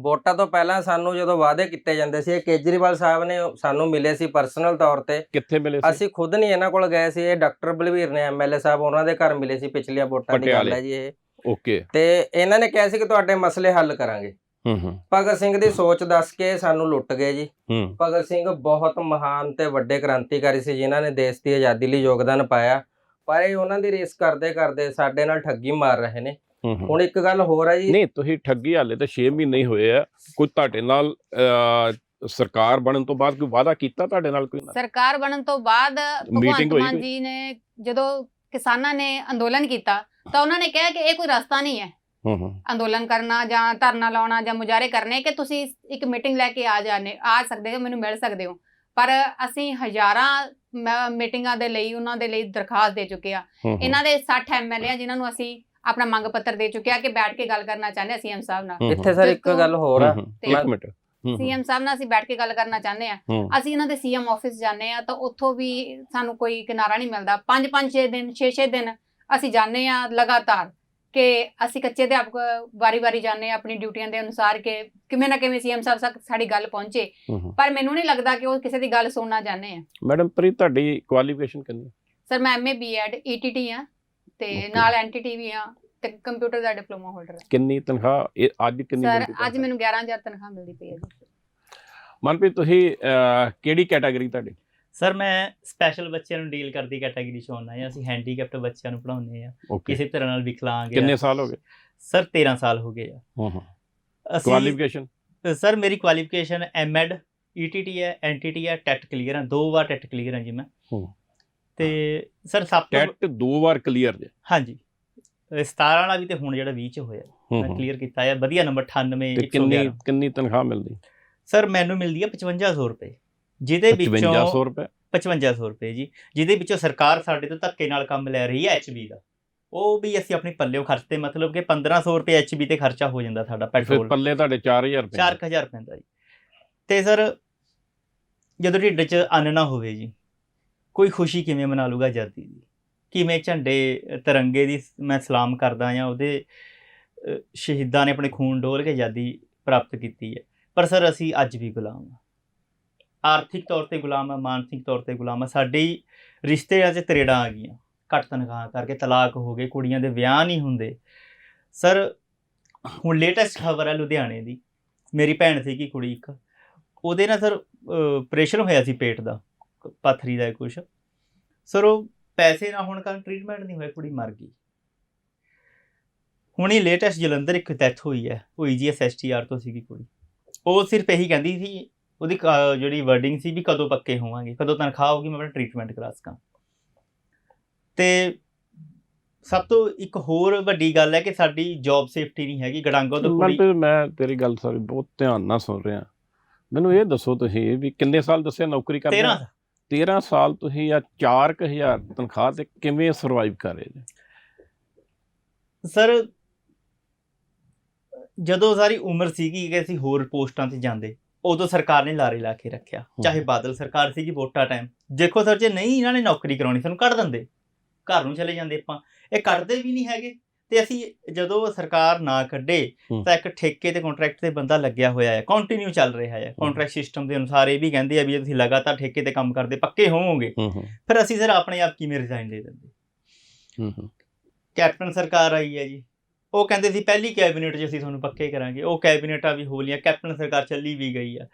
ਵੋਟਾਂ ਤੋਂ ਪਹਿਲਾਂ ਸਾਨੂੰ ਜਦੋਂ ਵਾਅਦੇ ਕੀਤੇ ਜਾਂਦੇ ਸੀ, ਕੇਜਰੀਵਾਲ ਸਾਹਿਬ ਨੇ ਸਾਨੂੰ ਮਿਲੇ ਸੀ ਪਰਸਨਲ ਤੌਰ ਤੇ। ਕਿੱਥੇ ਮਿਲੇ ਸੀ? ਅਸੀਂ ਖੁਦ ਨਹੀਂ ਇਹਨਾਂ ਕੋਲ ਗਏ ਸੀ, ਇਹ ਡਾਕਟਰ ਬਲਵੀਰ ਨੇ ਐਮਐਲਏ ਸਾਹਿਬ, ਉਹਨਾਂ ਦੇ ਘਰ ਮਿਲੇ ਸੀ। ਪਿਛਲੀਆਂ ਵੋਟਾਂ ਦੀ ਗੱਲ ਹੈ ਜੀ ਇਹ। ਓਕੇ। ਤੇ ਇਹਨਾਂ ਨੇ ਕਿਹਾ ਸੀ ਕਿ ਤੁਹਾਡੇ ਮਸਲੇ ਹੱਲ ਕਰਾਂਗੇ। ਭਗਤ ਸਿੰਘ ਦੀ ਸੋਚ ਦੱਸ ਕੇ ਸਾਨੂੰ ਲੁੱਟ ਗਏ ਜੀ। ਭਗਤ ਸਿੰਘ ਬਹੁਤ ਮਹਾਨ ਤੇ ਵੱਡੇ ਕ੍ਰਾਂਤੀਕਾਰੀ ਸੀ, ਜਿਨ੍ਹਾਂ ਨੇ ਦੇਸ਼ ਦੀ ਆਜ਼ਾਦੀ ਲਈ ਯੋਗਦਾਨ ਪਾਇਆ, ਪਰ ਇਹ ਉਹਨਾਂ ਦੀ ਰੀਸ ਕਰਦੇ ਕਰਦੇ ਸਾਡੇ ਨਾਲ ਠੱਗੀ ਮਾਰ ਰਹੇ ਨੇ। ਹੁਣ ਇੱਕ ਗੱਲ ਹੋਰ ਹੈ ਜੀ। ਨਹੀਂ, ਤੁਸੀਂ ਠੱਗੀ ਹਾਲੇ ਤਾਂ 6 ਮਹੀਨੇ ਹੀ ਹੋਏ ਆ, ਕੋਈ ਤੁਹਾਡੇ ਨਾਲ ਸਰਕਾਰ ਬਣਨ ਤੋਂ ਬਾਅਦ ਕੋਈ ਵਾਅਦਾ ਕੀਤਾ ਤੁਹਾਡੇ ਨਾਲ? ਕੋਈ ਸਰਕਾਰ ਬਣਨ ਤੋਂ ਬਾਅਦ ਭਗਵੰਤ ਮਾਨ ਜੀ ਨੇ ਜਦੋਂ ਕਿਸਾਨਾਂ ਨੇ ਅੰਦੋਲਨ ਕੀਤਾ ਤਾਂ ਉਹਨਾਂ ਨੇ ਕਿਹਾ ਕਿ ਇਹ ਕੋਈ ਰਸਤਾ ਨਹੀਂ ਹੈ ਅੰਦੋਲਨ ਕਰਨਾ ਜਾਂ ਧਰਨਾ ਲਾਉਣਾ ਜਾਂ ਮੁਜ਼ਾਹਰੇ ਕਰਨੇ, ਕਿ ਤੁਸੀਂ ਇੱਕ ਮੀਟਿੰਗ ਲੈ ਕੇ ਆ ਸਕਦੇ ਹੋ, ਮੈਨੂੰ ਮਿਲ ਸਕਦੇ ਹੋ। ਪਰ ਅਸੀਂ ਹਜ਼ਾਰਾਂ ਮੀਟਿੰਗਾਂ ਦੇ ਲਈ ਉਹਨਾਂ ਦੇ ਲਈ ਦਰਖਾਸਤ ਦੇ ਚੁੱਕੇ ਆ। ਇਹਨਾਂ ਦੇ 60 ਐਮਐਲਏ ਆ ਜਿਨ੍ਹਾਂ ਨੂੰ ਅਸੀਂ ਆਪਣਾ ਮੰਗ ਪੱਤਰ ਦੇ ਚੁੱਕੇ ਆ ਕਿ ਬੈਠ ਕੇ ਗੱਲ ਕਰਨਾ ਚਾਹੁੰਦੇ ਆ ਸੀਐਮ ਸਾਹਿਬ ਨਾਲ। ਇੱਥੇ ਸਰ ਇੱਕ ਗੱਲ ਹੋਰ ਆ, ਇੱਕ ਮਿੰਟ, ਸੀਐਮ ਸਾਹਿਬ ਨਾਲ ਅਸੀਂ ਬੈਠ ਕੇ ਗੱਲ ਕਰਨਾ ਚਾਹੁੰਦੇ ਆ। ਅਸੀਂ ਇਹਨਾਂ ਦੇ ਸੀਐਮ ਆਫਿਸ ਜਾਂਦੇ ਆ ਤਾਂ ਉੱਥੋਂ ਵੀ ਸਾਨੂੰ ਕੋਈ ਕਿਨਾਰਾ ਨਹੀਂ ਮਿਲਦਾ। 5-5 ਦਿਨ 6 ਦਿਨ ਅਸੀਂ ਜਾਂਦੇ ਆ ਲਗਾਤਾਰ, ਕਿ ਅਸੀਂ ਕੱਚੇ ਅਧਿਆਪਕ ਵਾਰੀ ਜਾਂਦੇ ਆ ਆਪਣੀ ਡਿਊਟੀਆਂ ਦੇ ਅਨੁਸਾਰ ਕਿ ਕਿਵੇਂ ਨਾ ਕਿਵੇਂ ਸੀਐਮ ਸਾਹਿਬ ਤੱਕ ਸਾਡੀ ਗੱਲ ਪਹੁੰਚੇ। ਪਰ ਮੈਨੂੰ ਨਹੀਂ ਲੱਗਦਾ ਕਿ ਉਹ ਕਿਸੇ ਦੀ ਗੱਲ ਸੁਣਨਾ ਚਾਹੁੰਦੇ ਆ। ਮੈਡਮ ਪ੍ਰੀਤ, ਤੁਹਾਡੀ ਕੁਆਲੀਫਿਕੇਸ਼ਨ ਕਿੰਨੀ? ਸਰ ਮੈਂ MA BEd ETT ਆ, ਤੇ Okay. ਨਾਲ ਐਨਟੀਟੀ ਵੀ ਆ ਤੇ ਕੰਪਿਊਟਰ ਦਾ ਡਿਪਲੋਮਾ ਹੋਲਡਰ। ਕਿੰਨੀ ਤਨਖਾਹ ਇਹ ਅੱਜ ਕਿੰਨੀ ਸਰ ਮਿਲਦੀ ਅੱਜ ਮੈਨੂੰ 11,000 ਤਨਖਾਹ ਮਿਲਦੀ ਪਈ ਹੈ ਜੀ। ਮਨਪ੍ਰੀਤ ਤੁਸੀਂ ਕਿਹੜੀ ਕੈਟਾਗਰੀ ਤੁਹਾਡੀ? ਸਰ ਮੈਂ ਸਪੈਸ਼ਲ ਬੱਚਿਆਂ ਨੂੰ ਡੀਲ ਕਰਦੀ ਕੈਟਾਗਰੀ 'ਚ ਆਉਂਦਾ ਹਾਂ। ਅਸੀਂ ਹੈਂਡੀਕੈਪਟ ਬੱਚਿਆਂ ਨੂੰ ਪੜ੍ਹਾਉਂਦੇ ਹਾਂ, ਓਕੇ, ਕਿਸੇ ਤਰ੍ਹਾਂ ਨਾਲ ਵਿਕਲਾਂਗ ਕਿੰਨੇ ਆ। ਸਾਲ ਹੋ ਗਏ? ਸਰ 13 ਸਾਲ ਹੋ ਗਏ ਆ। ਹਾਂ ਅਸੀਂ ਕੁਆਲੀਫਿਕੇਸ਼ਨ? ਸਰ ਮੇਰੀ ਕੁਆਲੀਫਿਕੇਸ਼ਨ ਐਮਐਡ, ਈਟੀਟੀ ਹੈ, ਐਨਟੀਟੀ ਹੈ, ਟੈਟ ਕਲੀਅਰ ਹੈ, 2 ਵਾਰ ਟੈਟ ਕਲੀਅਰ ਹੈ ਜੀ ਮੈਂ। ਤੇ ਸਰ ਸਭ ਤੋਂ ਟੈਟ 2 ਵਾਰ ਕਲੀਅਰ ਜੇ? ਹਾਂਜੀ 17 ਵਾਲਾ ਵੀ ਤੇ ਹੁਣ ਜਿਹੜਾ 20 ਚ ਹੋਇਆ ਮੈਂ ਕਲੀਅਰ ਕੀਤਾ ਹੈ। ਵਧੀਆ ਨੰਬਰ 98 ਤੇ 111। ਕਿੰਨੀ ਤਨਖਾਹ ਮਿਲਦੀ? ਸਰ ਮੈਨੂੰ ਮਿਲਦੀ ਹੈ 5500 ਰੁਪਏ, ਜਿਹਦੇ ਵਿੱਚੋਂ 5500 ਰੁਪਏ 5500 ਰੁਪਏ ਜੀ, ਜਿਹਦੇ ਵਿੱਚੋਂ ਸਰਕਾਰ ਸਾਡੇ ਤੋਂ ਧੱਕੇ ਨਾਲ ਕੰਮ ਲੈ ਰਹੀ ਹੈ ਐਚਬੀ ਦਾ। ਉਹ ਵੀ ਅਸੀਂ ਆਪਣੀ ਪੱਲਿਓਂ ਖਰਚਦੇ, ਮਤਲਬ ਕਿ 1500 ਰੁਪਏ ਐਚਬੀ ਤੇ ਖਰਚਾ ਹੋ ਜਾਂਦਾ ਸਾਡਾ ਫਿਰ ਪੈਟਰੋਲ। ਪੱਲੇ ਤੁਹਾਡੇ 4000 ਰੁਪਏ? 4000 ਪੈਂਦਾ ਜੀ। ਤੇ ਸਰ ਜਦੋਂ ਢਿੱਡ 'ਚ ਅੰਨ ਨਾ ਹੋਵੇ ਜੀ, ਕੋਈ ਖੁਸ਼ੀ ਕਿਵੇਂ ਮਨਾ ਲੂਗਾ ਆਜ਼ਾਦੀ ਦੀ? ਕਿਵੇਂ ਝੰਡੇ ਤਿਰੰਗੇ ਦੀ ਮੈਂ ਸਲਾਮ ਕਰਦਾ ਜਾਂ ਉਹਦੇ ਸ਼ਹੀਦਾਂ ਨੇ ਆਪਣੇ ਖੂਨ ਡੋਲ ਕੇ ਆਜ਼ਾਦੀ ਪ੍ਰਾਪਤ ਕੀਤੀ ਹੈ। ਪਰ ਸਰ ਅਸੀਂ ਅੱਜ ਵੀ ਗੁਲਾਮ ਹਾਂ, ਆਰਥਿਕ ਤੌਰ ਤੇ ਗੁਲਾਮ ਹਾਂ, ਮਾਨਸਿਕ ਤੌਰ ਤੇ ਗੁਲਾਮ ਹਾਂ। ਸਾਡੀ ਰਿਸ਼ਤਿਆਂ 'ਚ ਤਰੇੜਾਂ ਆ ਗਈਆਂ, ਘੱਟ ਤਨਖਾਹ ਕਰਕੇ ਤਲਾਕ ਹੋ ਗਏ, ਕੁੜੀਆਂ ਦੇ ਵਿਆਹ ਨਹੀਂ ਹੁੰਦੇ। ਸਰ ਹੁਣ ਲੇਟੈਸਟ ਖਬਰ ਹੈ ਲੁਧਿਆਣੇ ਦੀ, ਮੇਰੀ ਭੈਣ ਸੀਗੀ ਕੁੜੀ ਇੱਕ, ਉਹਦੇ ਨਾਲ ਸਰ ਆਪਰੇਸ਼ਨ ਹੋਇਆ ਸੀ ਪੇਟ ਦਾ, ਪੱਥਰੀ ਦਾ ਕੁਛ। ਸਰ ਉਹ ਪੈਸੇ ਨਾ ਹੋਣ ਕਾਰਨ ਟ੍ਰੀਟਮੈਂਟ ਨਹੀਂ ਹੋਇਆ, ਕੁੜੀ ਮਰ ਗਈ। ਹੁਣ ਇਹ ਲੇਟੈਸਟ ਜਲੰਧਰ ਇੱਕ ਡੈਥ ਹੋਈ ਹੈ, ਉਹ EGS STR ਤੋਂ ਸੀਗੀ ਕੁੜੀ। ਉਹ ਸਿਰਫ ਇਹੀ ਕਹਿੰਦੀ ਸੀ, ਉਹਦੀ ਜਿਹੜੀ ਵਰਡਿੰਗ ਸੀ ਵੀ ਕਦੋਂ ਪੱਕੇ ਹੋਵਾਂਗੇ, ਕਦੋਂ ਤਨਖਾਹ ਹੋਊਗੀ, ਮੈਂ ਆਪਣਾ ਟ੍ਰੀਟਮੈਂਟ ਕਰਾ ਸਕਾਂ। ਤੇ ਸਭ ਤੋਂ ਇੱਕ ਹੋਰ ਵੱਡੀ ਗੱਲ ਹੈ ਕਿ ਸਾਡੀ ਜੌਬ ਸੇਫਟੀ ਨਹੀਂ ਹੈਗੀ। ਗੜਾਂਗੋ ਤੋਂ ਕੁੜੀ। ਮੈਂ ਤੇਰੀ ਗੱਲ ਸਾਰੀ ਬਹੁਤ ਧਿਆਨ ਨਾਲ ਸੁਣ ਰਿਹਾ। ਮੈਨੂੰ ਇਹ ਦੱਸੋ ਤੁਸੀਂ ਵੀ ਕਿੰਨੇ ਸਾਲ ਦੱਸਿਆ ਨੌਕਰੀ ਕਰਦੇ? 13 ਸਾਲ ਤੁਸੀਂ ਆ 4000 ਤਨਖਾਹ ਤੇ ਕਿਵੇਂ ਸਰਵਾਈਵ ਕਰ ਰਹੇ ਨੇ? ਸਰ ਜਦੋਂ ਸਾਰੀ ਉਮਰ ਸੀਗੀ ਕਿ ਅਸੀਂ ਹੋਰ ਪੋਸਟਾਂ ਤੇ ਜਾਂਦੇ, ਉਦੋਂ ਸਰਕਾਰ ਨੇ ਲਾਰੇ ਲਾ ਕੇ ਰੱਖਿਆ, ਚਾਹੇ ਬਾਦਲ ਸਰਕਾਰ ਸੀਗੀ ਵੋਟਾਂ ਟਾਈਮ। ਦੇਖੋ ਸਰ ਜੇ ਨਹੀਂ ਇਹਨਾਂ ਨੇ ਨੌਕਰੀ ਕਰਾਉਣੀ ਸਾਨੂੰ ਕੱਢ ਦਿੰਦੇ, ਘਰ ਨੂੰ ਚਲੇ ਜਾਂਦੇ। ਆਪਾਂ ਇਹ ਕੱਢਦੇ ਵੀ ਨਹੀਂ ਹੈਗੇ। ਤੇ ਅਸੀਂ ਜਦੋਂ ਸਰਕਾਰ ਨਾ ਕੱਢੇ ਤਾਂ ਇੱਕ ਠੇਕੇ ਤੇ ਕੰਟਰੈਕਟ ਤੇ ਬੰਦਾ ਲੱਗਿਆ ਹੋਇਆ ਹੈ, ਕੰਟੀਨਿਊ ਚੱਲ ਰਿਹਾ ਹੈ ਕੰਟਰੈਕਟ ਸਿਸਟਮ ਦੇ ਅਨੁਸਾਰ। ਇਹ ਵੀ ਕਹਿੰਦੇ ਆ ਵੀ ਜੇ ਤੁਸੀਂ ਲਗਾਤਾਰ ਠੇਕੇ ਤੇ ਕੰਮ ਕਰਦੇ ਪੱਕੇ ਹੋਵੋਗੇ। ਫਿਰ ਅਸੀਂ ਸਰ ਆਪਣੇ ਆਪ ਕਿਵੇਂ ਰਿਜ਼ਾਈਨ ਦੇ ਦਿੰਦੇ? ਕੈਪਟਨ ਸਰਕਾਰ ਆਈ ਹੈ ਜੀ, ਉਹ ਕਹਿੰਦੇ ਸੀ ਪਹਿਲੀ ਕੈਬਨਿਟ 'ਚ ਅਸੀਂ ਤੁਹਾਨੂੰ ਪੱਕੇ ਕਰਾਂਗੇ। ਉਹ ਕੈਬਨਿਟਾਂ ਵੀ ਹੋ ਲਈਆਂ, ਕੈਪਟਨ ਸਰਕਾਰ ਚੱਲੀ ਵੀ ਗਈ ਆ।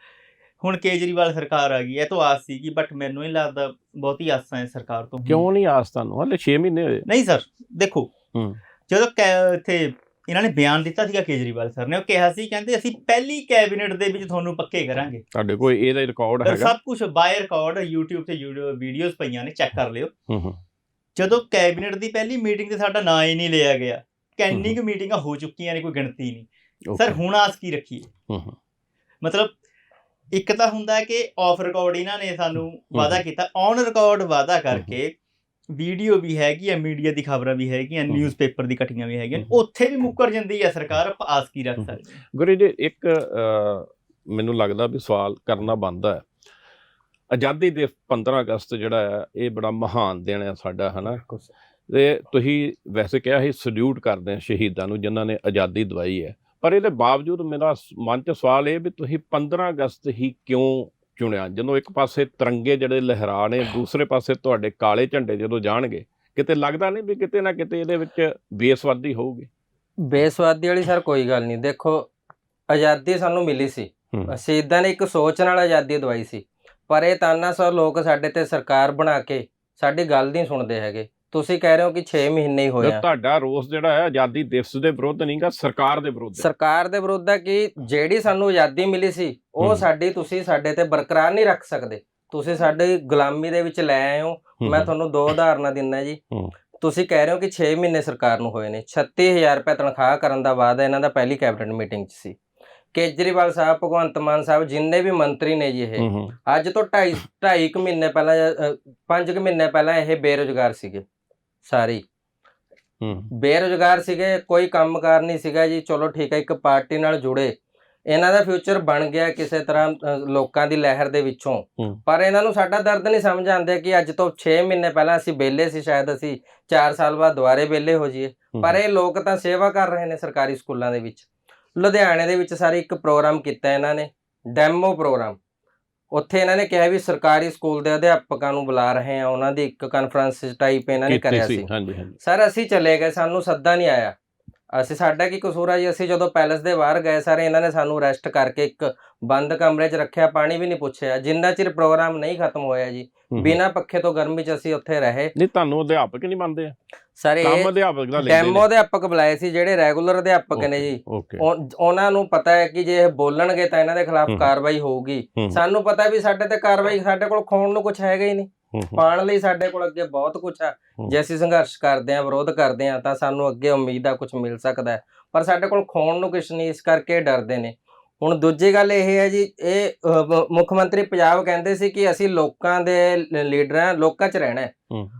ਹੁਣ ਕੇਜਰੀਵਾਲ ਸਰਕਾਰ ਆ ਗਈ, ਇਹ ਤੋਂ ਆਸ ਸੀਗੀ, ਬਟ ਮੈਨੂੰ ਨਹੀਂ ਲੱਗਦਾ ਬਹੁਤੀ ਆਸਾਂ ਹੈ ਸਰਕਾਰ ਤੋਂ। ਕਿਉਂ ਨਹੀਂ ਆਸ ਤੁਹਾਨੂੰ? ਹਲੇ 6 ਮਹੀਨੇ ਹੋਏ। ਨਹੀਂ ਸਰ ਦੇਖੋ, ਜਦੋਂ ਇੱਥੇ ਇਹਨਾਂ ਨੇ ਬਿਆਨ ਦਿੱਤਾ ਸੀਗਾ ਕੇਜਰੀਵਾਲ ਸਰ ਨੇ, ਉਹ ਕਿਹਾ ਸੀ, ਕਹਿੰਦੇ ਅਸੀਂ ਪਹਿਲੀ ਕੈਬਨਿਟ ਦੇ ਵਿੱਚ ਤੁਹਾਨੂੰ ਪੱਕੇ ਕਰਾਂਗੇ। ਤੁਹਾਡੇ ਕੋਲ ਇਹਦਾ ਰਿਕਾਰਡ ਹੈਗਾ? ਸਭ ਕੁਝ ਬਾਏ ਰਿਕਾਰਡ YouTube ਤੇ ਵੀਡੀਓਜ਼ ਪਈਆਂ ਨੇ, ਚੈੱਕ ਕਰ ਲਿਓ। ਜਦੋਂ ਕੈਬਨਿਟ ਦੀ ਪਹਿਲੀ ਮੀਟਿੰਗ ਤੇ ਸਾਡਾ ਨਾਂ ਹੀ ਨਹੀਂ ਲਿਆ ਗਿਆ, ਕਿੰਨੀ ਕੁ ਮੀਟਿੰਗਾਂ ਹੋ ਚੁੱਕੀਆਂ ਨੇ, ਕੋਈ ਗਿਣਤੀ ਨਹੀਂ। ਸਰ ਹੁਣ ਆਸ ਕੀ ਰੱਖੀਏ? ਮਤਲਬ ਇੱਕ ਤਾਂ ਹੁੰਦਾ ਹੈ ਕਿ ਆਫ ਰਿਕਾਰਡ ਇਹਨਾਂ ਨੇ ਸਾਨੂੰ ਵਾਅਦਾ ਕੀਤਾ, ਔਨ ਰਿਕਾਰਡ ਵਾਅਦਾ ਕਰਕੇ ਵੀਡੀਓ ਵੀ ਹੈਗੀ ਆ, ਮੀਡੀਆ ਦੀ ਖਬਰਾਂ ਵੀ ਹੈਗੀਆਂ, ਨਿਊਜ਼ਪੇਪਰ ਦੀ ਕਟੀਆਂ ਵੀ ਹੈਗੀਆਂ, ਉੱਥੇ ਵੀ ਮੁੱਕਰ ਜਾਂਦੀ ਹੈ ਸਰਕਾਰ। ਆਪਾਂ ਆਸ ਕੀ ਰੱਖ ਸਕਦੇ? ਗੁਰੂ ਜੀ ਇੱਕ ਮੈਨੂੰ ਲੱਗਦਾ ਵੀ ਸਵਾਲ ਕਰਨਾ ਬਣਦਾ ਹੈ। ਆਜ਼ਾਦੀ ਦੇ 15 ਅਗਸਤ ਜਿਹੜਾ ਹੈ ਇਹ ਬੜਾ ਮਹਾਨ ਦਿਨ ਹੈ ਸਾਡਾ, ਹੈ ਨਾ? ਤੇ ਤੁਸੀਂ ਵੈਸੇ ਕਿਹਾ ਸੀ ਸਲੂਟ ਕਰਦੇ ਆ ਸ਼ਹੀਦਾਂ ਨੂੰ ਜਿਨ੍ਹਾਂ ਨੇ ਆਜ਼ਾਦੀ ਦਵਾਈ ਹੈ, ਪਰ ਇਹਦੇ ਬਾਵਜੂਦ ਮੇਰਾ ਮਨ 'ਚ ਸਵਾਲ ਇਹ ਵੀ ਤੁਸੀਂ 15 ਅਗਸਤ ਹੀ ਕਿਉਂ ਚੁਣਿਆ? ਜਦੋਂ ਇੱਕ ਪਾਸੇ ਤਿਰੰਗੇ ਜਿਹੜੇ ਲਹਿਰਾ ਨੇ, ਦੂਸਰੇ ਪਾਸੇ ਤੁਹਾਡੇ ਕਾਲੇ ਝੰਡੇ ਜਦੋਂ ਜਾਣਗੇ, ਕਿਤੇ ਲੱਗਦਾ ਨਹੀਂ ਵੀ ਕਿਤੇ ਨਾ ਕਿਤੇ ਇਹਦੇ ਵਿੱਚ ਬੇਸਵਾਦੀ ਹੋਊਗੀ? ਬੇਸਵਾਦੀ ਵਾਲੀ ਸਰ ਕੋਈ ਗੱਲ ਨਹੀਂ। ਦੇਖੋ ਆਜ਼ਾਦੀ ਸਾਨੂੰ ਮਿਲੀ ਸੀ, ਸ਼ਹੀਦਾਂ ਨੇ ਇੱਕ ਸੋਚ ਨਾਲ ਆਜ਼ਾਦੀ ਦਵਾਈ ਸੀ, ਪਰ ਇਹ ਤਾਨਾਸ਼ਾਹ ਲੋਕ ਸਾਡੇ ਤੇ ਸਰਕਾਰ ਬਣਾ ਕੇ ਸਾਡੀ ਗੱਲ ਨਹੀਂ ਸੁਣਦੇ ਹੈਗੇ। ਤੁਸੀਂ ਕਹਿ ਰਹੇ ਹੋ ਕਿ 6 ਮਹੀਨੇ ਹੀ ਹੋਇਆ। ਤੁਹਾਡਾ ਰੋਸ ਜਿਹੜਾ ਹੈ ਆਜ਼ਾਦੀ ਦਿਵਸ ਦੇ ਵਿਰੁੱਧ ਨਹੀਂਗਾ, ਸਰਕਾਰ ਦੇ ਵਿਰੁੱਧ। ਸਰਕਾਰ ਦੇ ਵਿਰੁੱਧ ਹੈ ਕਿ ਜਿਹੜੀ ਸਾਨੂੰ ਆਜ਼ਾਦੀ ਮਿਲੀ ਸੀ ਉਹ ਸਾਡੀ ਤੁਸੀਂ ਸਾਡੇ ਤੇ ਬਰਕਰਾਰ ਨਹੀਂ ਰੱਖ ਸਕਦੇ। ਤੁਸੀਂ ਸਾਡੀ ਗੁਲਾਮੀ ਦੇ ਵਿੱਚ ਲੈ ਆਏ ਹੋ। ਮੈਂ ਤੁਹਾਨੂੰ 2 ਉਦਾਹਰਨਾਂ ਦਿੰਦਾ ਜੀ। ਤੁਸੀਂ ਕਹਿ ਰਹੇ ਹੋ ਕਿ 6 ਮਹੀਨੇ ਸਰਕਾਰ ਨੂੰ ਹੋਏ ਨੇ, 36000 ਰੁਪਏ ਤਨਖਾਹ ਕਰਨ ਦਾ ਵਾਅਦਾ ਇਹਨਾਂ ਦਾ ਪਹਿਲੀ ਕੈਬਨਿਟ ਮੀਟਿੰਗ 'ਚ ਸੀ। ਕੇਜਰੀਵਾਲ ਸਾਹਿਬ, ਭਗਵੰਤ ਮਾਨ ਸਾਹਿਬ, ਜਿੰਨੇ ਵੀ ਮੰਤਰੀ ਨੇ ਜੀ, ਇਹ ਅੱਜ ਤੋਂ 2.5 ਮਹੀਨੇ ਪਹਿਲਾਂ, 5 ਮਹੀਨੇ ਪਹਿਲਾਂ ਇਹ ਬੇਰੁਜ਼ਗਾਰ ਸੀਗੇ, ਸਾਰੇ ਬੇਰੁਜ਼ਗਾਰ ਸੀਗੇ, ਕੋਈ ਕੰਮਕਾਰ ਨਹੀਂ ਸੀਗਾ ਜੀ। ਚਲੋ ਠੀਕ ਹੈ, ਇੱਕ ਪਾਰਟੀ ਨਾਲ ਜੁੜੇ, ਇਹਨਾਂ ਦਾ ਫਿਊਚਰ ਬਣ ਗਿਆ ਕਿਸੇ ਤਰ੍ਹਾਂ ਲੋਕਾਂ ਦੀ ਲਹਿਰ ਦੇ ਵਿੱਚੋਂ। ਪਰ ਇਹਨਾਂ ਨੂੰ ਸਾਡਾ ਦਰਦ ਨਹੀਂ ਸਮਝ ਆਉਂਦਾ ਕਿ ਅੱਜ ਤੋਂ 6 ਮਹੀਨੇ ਪਹਿਲਾਂ ਅਸੀਂ ਵਿਹਲੇ ਸੀ, ਸ਼ਾਇਦ ਅਸੀਂ 4 ਸਾਲ ਬਾਅਦ ਦੁਬਾਰੇ ਵਿਹਲੇ ਹੋ ਜਾਈਏ। ਪਰ ਇਹ ਲੋਕ ਤਾਂ ਸੇਵਾ ਕਰ ਰਹੇ ਨੇ ਸਰਕਾਰੀ ਸਕੂਲਾਂ ਦੇ ਵਿੱਚ। ਲੁਧਿਆਣੇ ਦੇ ਵਿੱਚ ਸਾਰੇ ਇੱਕ ਪ੍ਰੋਗਰਾਮ ਕੀਤਾ ਇਹਨਾਂ ਨੇ, ਡੈਮੋ ਪ੍ਰੋਗਰਾਮ। ਉੱਥੇ ਇਹਨਾਂ ਨੇ ਕਿਹਾ ਵੀ ਸਰਕਾਰੀ ਸਕੂਲ ਦੇ ਅਧਿਆਪਕਾਂ ਨੂੰ ਬੁਲਾ ਰਹੇ ਆ, ਉਹਨਾਂ ਦੀ ਇੱਕ ਕਾਨਫਰੰਸ ਟਾਈਪ ਇਹਨਾਂ ਨੇ ਕੀਤੀ ਕਰਿਆ ਸੀ, ਸੀ। ਹਾਂਜੀ ਹਾਂਜੀ। ਸਰ ਅਸੀਂ ਚਲੇ ਗਏ, ਸਾਨੂੰ ਸੱਦਾ ਨਹੀਂ ਆਇਆ। ਸਾਡਾ ਕੀ ਕਸੂਰ ਆ ਜੀ? ਅਸੀਂ ਜਦੋਂ ਪੈਲਸ ਦੇ ਬਾਹਰ ਗਏ ਸਰ, ਇਹਨਾਂ ਨੇ ਸਾਨੂੰ ਅਰੈਸਟ ਕਰਕੇ ਇੱਕ ਬੰਦ ਕਮਰੇ 'ਚ ਰੱਖਿਆ, ਪਾਣੀ ਵੀ ਨਹੀਂ ਪੁੱਛਿਆ, ਜਿੰਨਾ ਚਿਰ ਪ੍ਰੋਗਰਾਮ ਨਹੀਂ ਖਤਮ ਹੋਇਆ ਜੀ। ਬਿਨਾਂ ਪੱਖੇ ਤੋਂ ਗਰਮੀ 'ਚ ਅਸੀਂ ਉੱਥੇ ਰਹੇ। ਨਹੀਂ, ਤੁਹਾਨੂੰ ਅਧਿਆਪਕ ਨਹੀਂ ਮੰਨਦੇ ਆ? ਸਰ ਕੰਮ ਇਹ ਅਧਿਆਪਕ ਦਾ ਲੈਂਦੇ ਡੈਮੋ ਅਧਿਆਪਕ ਬੁਲਾਏ ਸੀ, ਜਿਹੜੇ ਰੈਗੂਲਰ ਅਧਿਆਪਕ ਨੇ ਜੀ। ਓਕੇ। ਉਹਨਾਂ ਨੂੰ ਪਤਾ ਹੈ ਕਿ ਜੇ ਇਹ ਬੋਲਣਗੇ ਤਾਂ ਇਹਨਾਂ ਦੇ ਖਿਲਾਫ ਕਾਰਵਾਈ ਹੋਊਗੀ। ਸਾਨੂੰ ਪਤਾ ਵੀ ਸਾਡੇ ਤੇ ਕਾਰਵਾਈ, ਸਾਡੇ ਕੋਲ ਖਾਣ ਨੂੰ ਕੁਝ ਹੈਗਾ ਹੀ ਨਹੀਂ, ਪਾਣ ਲਈ ਸਾਡੇ ਕੋਲ ਅੱਗੇ ਬਹੁਤ ਕੁਝ ਆ। ਜੇ ਅਸੀਂ ਸੰਘਰਸ਼ ਕਰਦੇ ਹਾਂ, ਵਿਰੋਧ ਕਰਦੇ ਹਾਂ, ਤਾਂ ਸਾਨੂੰ ਅੱਗੇ ਉਮੀਦ ਆ ਕੁਝ ਮਿਲ ਸਕਦਾ ਹੈ, ਪਰ ਸਾਡੇ ਕੋਲ ਖਾਣ ਨੂੰ ਕੁਝ ਨਹੀਂ, ਇਸ ਕਰਕੇ ਡਰਦੇ ਨੇ। ਹੁਣ ਦੂਜੀ ਗੱਲ ਇਹ ਹੈ ਜੀ, ਇਹ ਮੁੱਖ ਮੰਤਰੀ ਪੰਜਾਬ ਕਹਿੰਦੇ ਸੀ ਕਿ ਅਸੀਂ ਲੋਕਾਂ ਦੇ ਲੀਡਰ ਹਾਂ, ਲੋਕਾਂ 'ਚ ਰਹਿਣਾ ਹੈ।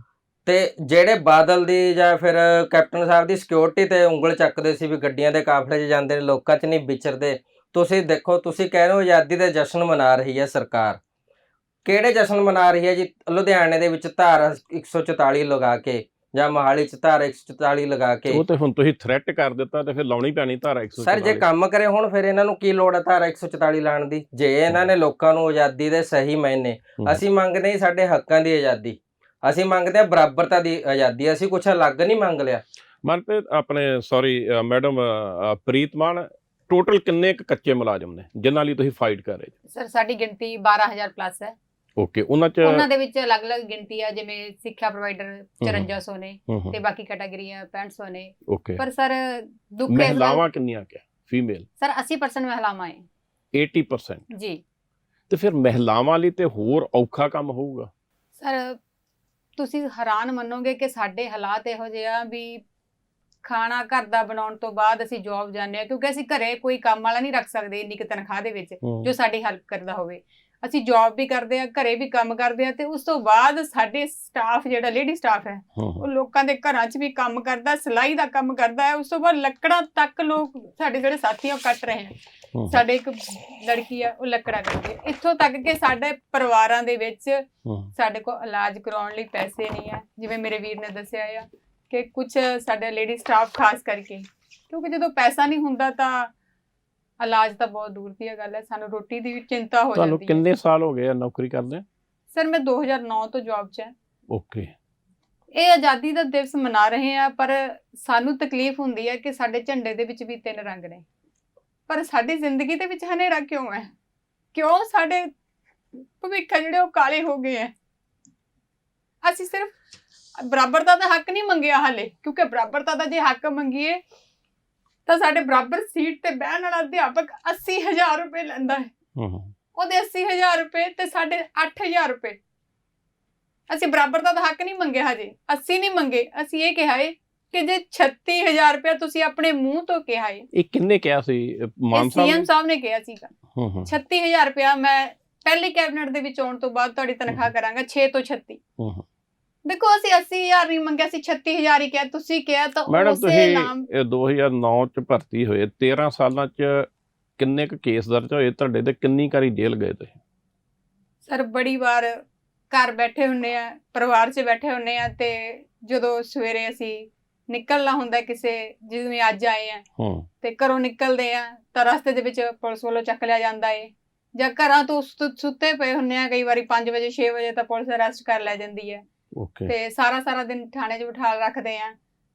ਤੇ ਜਿਹੜੇ ਬਾਦਲ ਦੀ ਜਾਂ ਫਿਰ ਕੈਪਟਨ ਸਾਹਿਬ ਦੀ ਸਿਕਿਉਰਿਟੀ ਤੇ ਉਂਗਲ ਚੱਕਦੇ ਸੀ ਵੀ ਗੱਡੀਆਂ ਦੇ ਕਾਫਲੇ 'ਚ ਜਾਂਦੇ ਨੇ, ਲੋਕਾਂ 'ਚ ਨਹੀਂ ਵਿਚਰਦੇ। ਤੁਸੀਂ ਦੇਖੋ, ਤੁਸੀਂ ਕਹਿ ਰਹੇ ਹੋ ਆਜ਼ਾਦੀ ਦੇ ਜਸ਼ਨ ਮਨਾ ਰਹੀ ਹੈ ਸਰਕਾਰ, ਕਿਹੜੇ ਜਸ਼ਨ ਮਨਾ ਰਹੀ ਹੈ ਜੀ? ਲੁਧਿਆਣੇ ਦੇ ਵਿੱਚ ਧਾਰਾ 144 ਲਗਾ ਕੇ, ਜਾਂ ਮੋਹਾਲੀ 'ਚ ਧਾਰਾ 144 ਲਗਾ ਕੇ। ਉਹ ਤੇ ਹੁਣ ਤੁਸੀਂ ਥ੍ਰੈਟ ਕਰ ਦਿੱਤਾ ਤੇ ਫਿਰ ਲਾਉਣੀ ਪੈਣੀ ਧਾਰਾ 144। ਸਰ ਜੇ ਕੰਮ ਕਰੇ ਹੁਣ, ਫਿਰ ਇਹਨਾਂ ਨੂੰ ਕੀ ਲੋੜ ਹੈ ਧਾਰਾ 144 ਲਾਉਣ ਦੀ? ਜੇ ਇਹਨਾਂ ਨੇ ਲੋਕਾਂ ਨੂੰ ਆਜ਼ਾਦੀ ਦੇ ਸਹੀ ਮਾਇਨੇ, ਅਸੀਂ ਮੰਗਦੇ ਹਾਂ ਸਾਡੇ ਹੱਕਾਂ ਦੀ ਆਜ਼ਾਦੀ, ਅਸੀਂ ਮੰਗਦੇ ਹਾਂ ਬਰਾਬਰਤਾ ਦੀ ਆਜ਼ਾਦੀ, ਅਸੀਂ ਕੁਛ ਅਲੱਗ ਨਹੀਂ ਮੰਗ ਲਿਆ। ਮਨਪ੍ਰੀਤ, ਆਪਣੇ ਸੌਰੀ ਮੈਡਮ ਪ੍ਰੀਤ ਮਾਨ, ਟੋਟਲ ਕਿੰਨੇ ਕੁ ਕੱਚੇ ਮੁਲਾਜ਼ਮ ਨੇ ਜਿਨ੍ਹਾਂ ਲਈ ਤੁਸੀਂ ਫਾਈਟ ਕਰ ਰਹੇ? ਸਰ ਸਾਡੀ ਗਿਣਤੀ 12000 ਪਲੱਸ ਹੈ। ਓਕੇ। ਉਹਨਾਂ ਦੇ ਵਿੱਚ ਅਲੱਗ-ਅਲੱਗ ਗਿਣਤੀ ਆ, ਜਿਵੇਂ ਸਿੱਖਿਆ ਪ੍ਰੋਵਾਈਡਰ 5400 ਨੇ ਤੇ ਬਾਕੀ ਕੈਟਾਗਰੀਆਂ 6500 ਨੇ। ਓਕੇ। ਪਰ ਸਰ ਦੁੱਖ ਮਹਿਲਾਵਾਂ ਕਿੰਨੀਆਂ ਕਿ ਫੀਮੇਲ? ਸਰ 80% ਮਹਿਲਾਵਾਂ ਹੈ। 80% ਜੀ। ਤੇ ਫਿਰ ਮਹਿਲਾਵਾਂ ਲਈ ਤੇ ਹੋਰ ਔਖਾ ਕੰਮ ਹੋਊਗਾ। ਸਰ ਤੁਸੀਂ ਹੈਰਾਨ ਮੰਨੋਗੇ ਕਿ ਸਾਡੇ ਹਾਲਾਤ ਇਹੋ ਜਿਹੇ ਆ ਵੀ ਖਾਣਾ ਘਰ ਦਾ ਬਣਾਉਣ ਤੋਂ ਬਾਅਦ ਅਸੀਂ ਜੌਬ ਜਾਂਦੇ ਆ, ਕਿਉਂਕਿ ਅਸੀਂ ਘਰੇ ਕੋਈ ਕੰਮ ਵਾਲਾ ਨਹੀਂ ਰੱਖ ਸਕਦੇ ਇੰਨੀ ਕੁ ਤਨਖਾਹ ਦੇ ਵਿੱਚ ਜੋ ਸਾਡੀ ਹੈਲਪ ਕਰਦਾ ਹੋਵੇ। ਅਸੀਂ ਜੌਬ ਵੀ ਕਰਦੇ ਆ, ਘਰੇ ਵੀ ਕੰਮ ਕਰਦੇ ਆ, ਤੇ ਉਸ ਤੋਂ ਬਾਅਦ ਸਾਡੇ ਸਟਾਫ ਜਿਹੜਾ ਲੇਡੀ ਸਟਾਫ ਹੈ ਉਹ ਲੋਕਾਂ ਦੇ ਘਰਾਂ 'ਚ ਵੀ ਕੰਮ ਕਰਦਾ, ਸਿਲਾਈ ਦਾ ਕੰਮ ਕਰਦਾ ਹੈ। ਉਸ ਤੋਂ ਬਾਅਦ ਲੱਕੜਾਂ ਤੱਕ ਲੋਕ ਸਾਡੇ ਜਿਹੜੇ ਸਾਥੀ ਆ ਉਹ ਕੱਟ ਰਹੇ ਆ। ਸਾਡੇ ਇੱਕ ਲੜਕੀ ਆ, ਉਹ ਲੱਕੜਾਂ ਕੱਟਦੀ, ਇੱਥੋਂ ਤੱਕ ਕਿ ਸਾਡੇ ਪਰਿਵਾਰਾਂ ਦੇ ਵਿੱਚ ਸਾਡੇ ਕੋਲ ਇਲਾਜ ਕਰਾਉਣ ਲਈ ਪੈਸੇ ਨਹੀਂ ਆ। ਜਿਵੇਂ ਮੇਰੇ ਵੀਰ ਨੇ ਦੱਸਿਆ ਆ ਕਿ ਕੁਝ ਸਾਡੇ ਲੇਡੀ ਸਟਾਫ ਖਾਸ ਕਰਕੇ, ਕਿਉਂਕਿ ਜਦੋਂ ਪੈਸਾ ਨਹੀਂ ਹੁੰਦਾ ਤਾਂ ਇਲਾਜ ਤਾਂ ਬਹੁਤ ਦੂਰ ਦੀ ਗੱਲ ਹੈ, ਸਾਨੂੰ ਰੋਟੀ ਦੀ ਵੀ ਚਿੰਤਾ ਹੋ ਜਾਂਦੀ ਹੈ। ਤੁਹਾਨੂੰ ਕਿੰਨੇ ਸਾਲ ਹੋ ਗਏ ਆ ਨੌਕਰੀ ਕਰਦੇ? ਸਰ ਮੈਂ 2009 ਤੋਂ ਜੌਬ 'ਚ ਹਾਂ। ਓਕੇ। ਇਹ ਆਜ਼ਾਦੀ ਦਾ ਦਿਵਸ ਮਨਾ ਰਹੇ ਆ, ਪਰ ਸਾਨੂੰ ਤਕਲੀਫ ਹੁੰਦੀ ਹੈ ਕਿ ਸਾਡੇ ਝੰਡੇ ਦੇ ਵਿੱਚ ਵੀ 3 ਰੰਗ ਨੇ, ਪਰ ਸਾਡੀ ਜ਼ਿੰਦਗੀ ਦੇ ਵਿੱਚ ਹਨੇਰਾ ਕਿਉਂ ਹੈ? ਕਿਉਂ ਸਾਡੇ ਭਵਿੱਖ ਜਿਹੜੇ ਉਹ ਕਾਲੇ ਹੋ ਗਏ ਆ? ਅਸੀਂ ਸਿਰਫ ਬਰਾਬਰਤਾ ਦਾ ਹੱਕ ਨਹੀਂ ਮੰਗਿਆ ਹਾਲੇ, ਕਿਉਂਕਿ ਬਰਾਬਰਤਾ ਦਾ ਜੇ ਹੱਕ ਮੰਗੀਏ ਤਾਂ ਸਾਡੇ ਬਰਾਬਰ ਸੀਟ ਤੇ ਬਹਿਣ ਵਾਲਾ ਅਧਿਆਪਕ 80000 ਰੁਪਏ ਲੈਂਦਾ ਹੈ, ਉਹਦੇ 80000 ਰੁਪਏ ਤੇ ਸਾਡੇ 8000 ਰੁਪਏ। ਅਸੀਂ ਬਰਾਬਰਤਾ ਦਾ ਹੱਕ ਨਹੀਂ ਮੰਗਿਆ ਹਜੇ, ਅਸੀਂ ਨਹੀਂ ਮੰਗੇ। ਅਸੀਂ ਇਹ ਕਿਹਾ ਹੈ ਕਿ ਜੇ 36000 ਰੁਪਏ ਤੁਸੀਂ ਆਪਣੇ ਮੂੰਹ ਤੋਂ ਕਿਹਾ ਹੈ। ਇਹ ਕਿੰਨੇ ਕਿਹਾ ਸੀ? ਮਾਨ ਸਾਹਿਬ ਸੀਐਮ ਸਾਹਿਬ ਨੇ ਕਿਹਾ ਸੀਗਾ 36000 ਰੁਪਇਆ ਮੈਂ ਪਹਿਲੀ ਕੈਬਨਿਟ ਦੇ ਵਿੱਚ ਆਉਣ ਤੋਂ ਬਾਅਦ ਤੁਹਾਡੀ ਤਨਖਾਹ ਕਰਾਂਗਾ 6 ਤੋਂ 36। ਦੇਖੋ ਅਸੀਂ 80000 ਨਹੀਂ ਮੰਗਿਆ, ਅਸੀਂ 36000 ਹੀ ਕਿਹਾ, ਤੁਸੀਂ ਕਿਹਾ ਤਾਂ ਮੈਡਮ ਉਸੇ ਨਾਮ। ਤੁਸੀਂ 2009 ਚ ਭਰਤੀ ਹੋਏ, 13 ਸਾਲਾਂ ਚ ਕਿੰਨੇ ਕੁ ਕੇਸ ਦਰਜ ਹੋਏ ਤੁਹਾਡੇ ਤੇ? ਕਿੰਨੀ ਵਾਰੀ ਜੇਲ੍ਹ ਗਏ ਤੁਸੀਂ? ਸਰ ਬੜੀ ਵਾਰ ਘਰ ਬੈਠੇ ਹੁੰਨੇ ਆ, ਪਰਿਵਾਰ 'ਚ ਬੈਠੇ ਹੁੰਨੇ ਆ, ਤੇ ਜਦੋਂ ਸਵੇਰੇ ਅਸੀਂ ਨਿਕਲਣਾ ਹੁੰਦਾ ਕਿਸੇ, ਜਿਵੇਂ ਅੱਜ ਆਏ ਆ ਤੇ ਘਰੋਂ ਨਿਕਲਦੇ ਆ ਤਾਂ ਰਸਤੇ ਦੇ ਵਿੱਚ ਪੁਲਿਸ ਵੱਲੋਂ ਚੱਕ ਲਿਆ ਜਾਂਦਾ ਏ, ਜਾਂ ਘਰਾਂ ਤੋਂ ਸੁੱਤੇ ਪਏ ਹੁੰਨੇ ਆ, ਕਈ ਵਾਰੀ 5 ਵਜੇ 6 ਵਜੇ ਤਾਂ ਪੁਲਿਸ ਅਰੈਸਟ ਕਰ ਲੈ ਜਾਂਦੀ ਹੈ। ਤੇ ਸਾਰਾ ਦਿਨ ਥਾਣੇ 'ਚ ਬਿਠਾ ਰੱਖਦੇ ਆ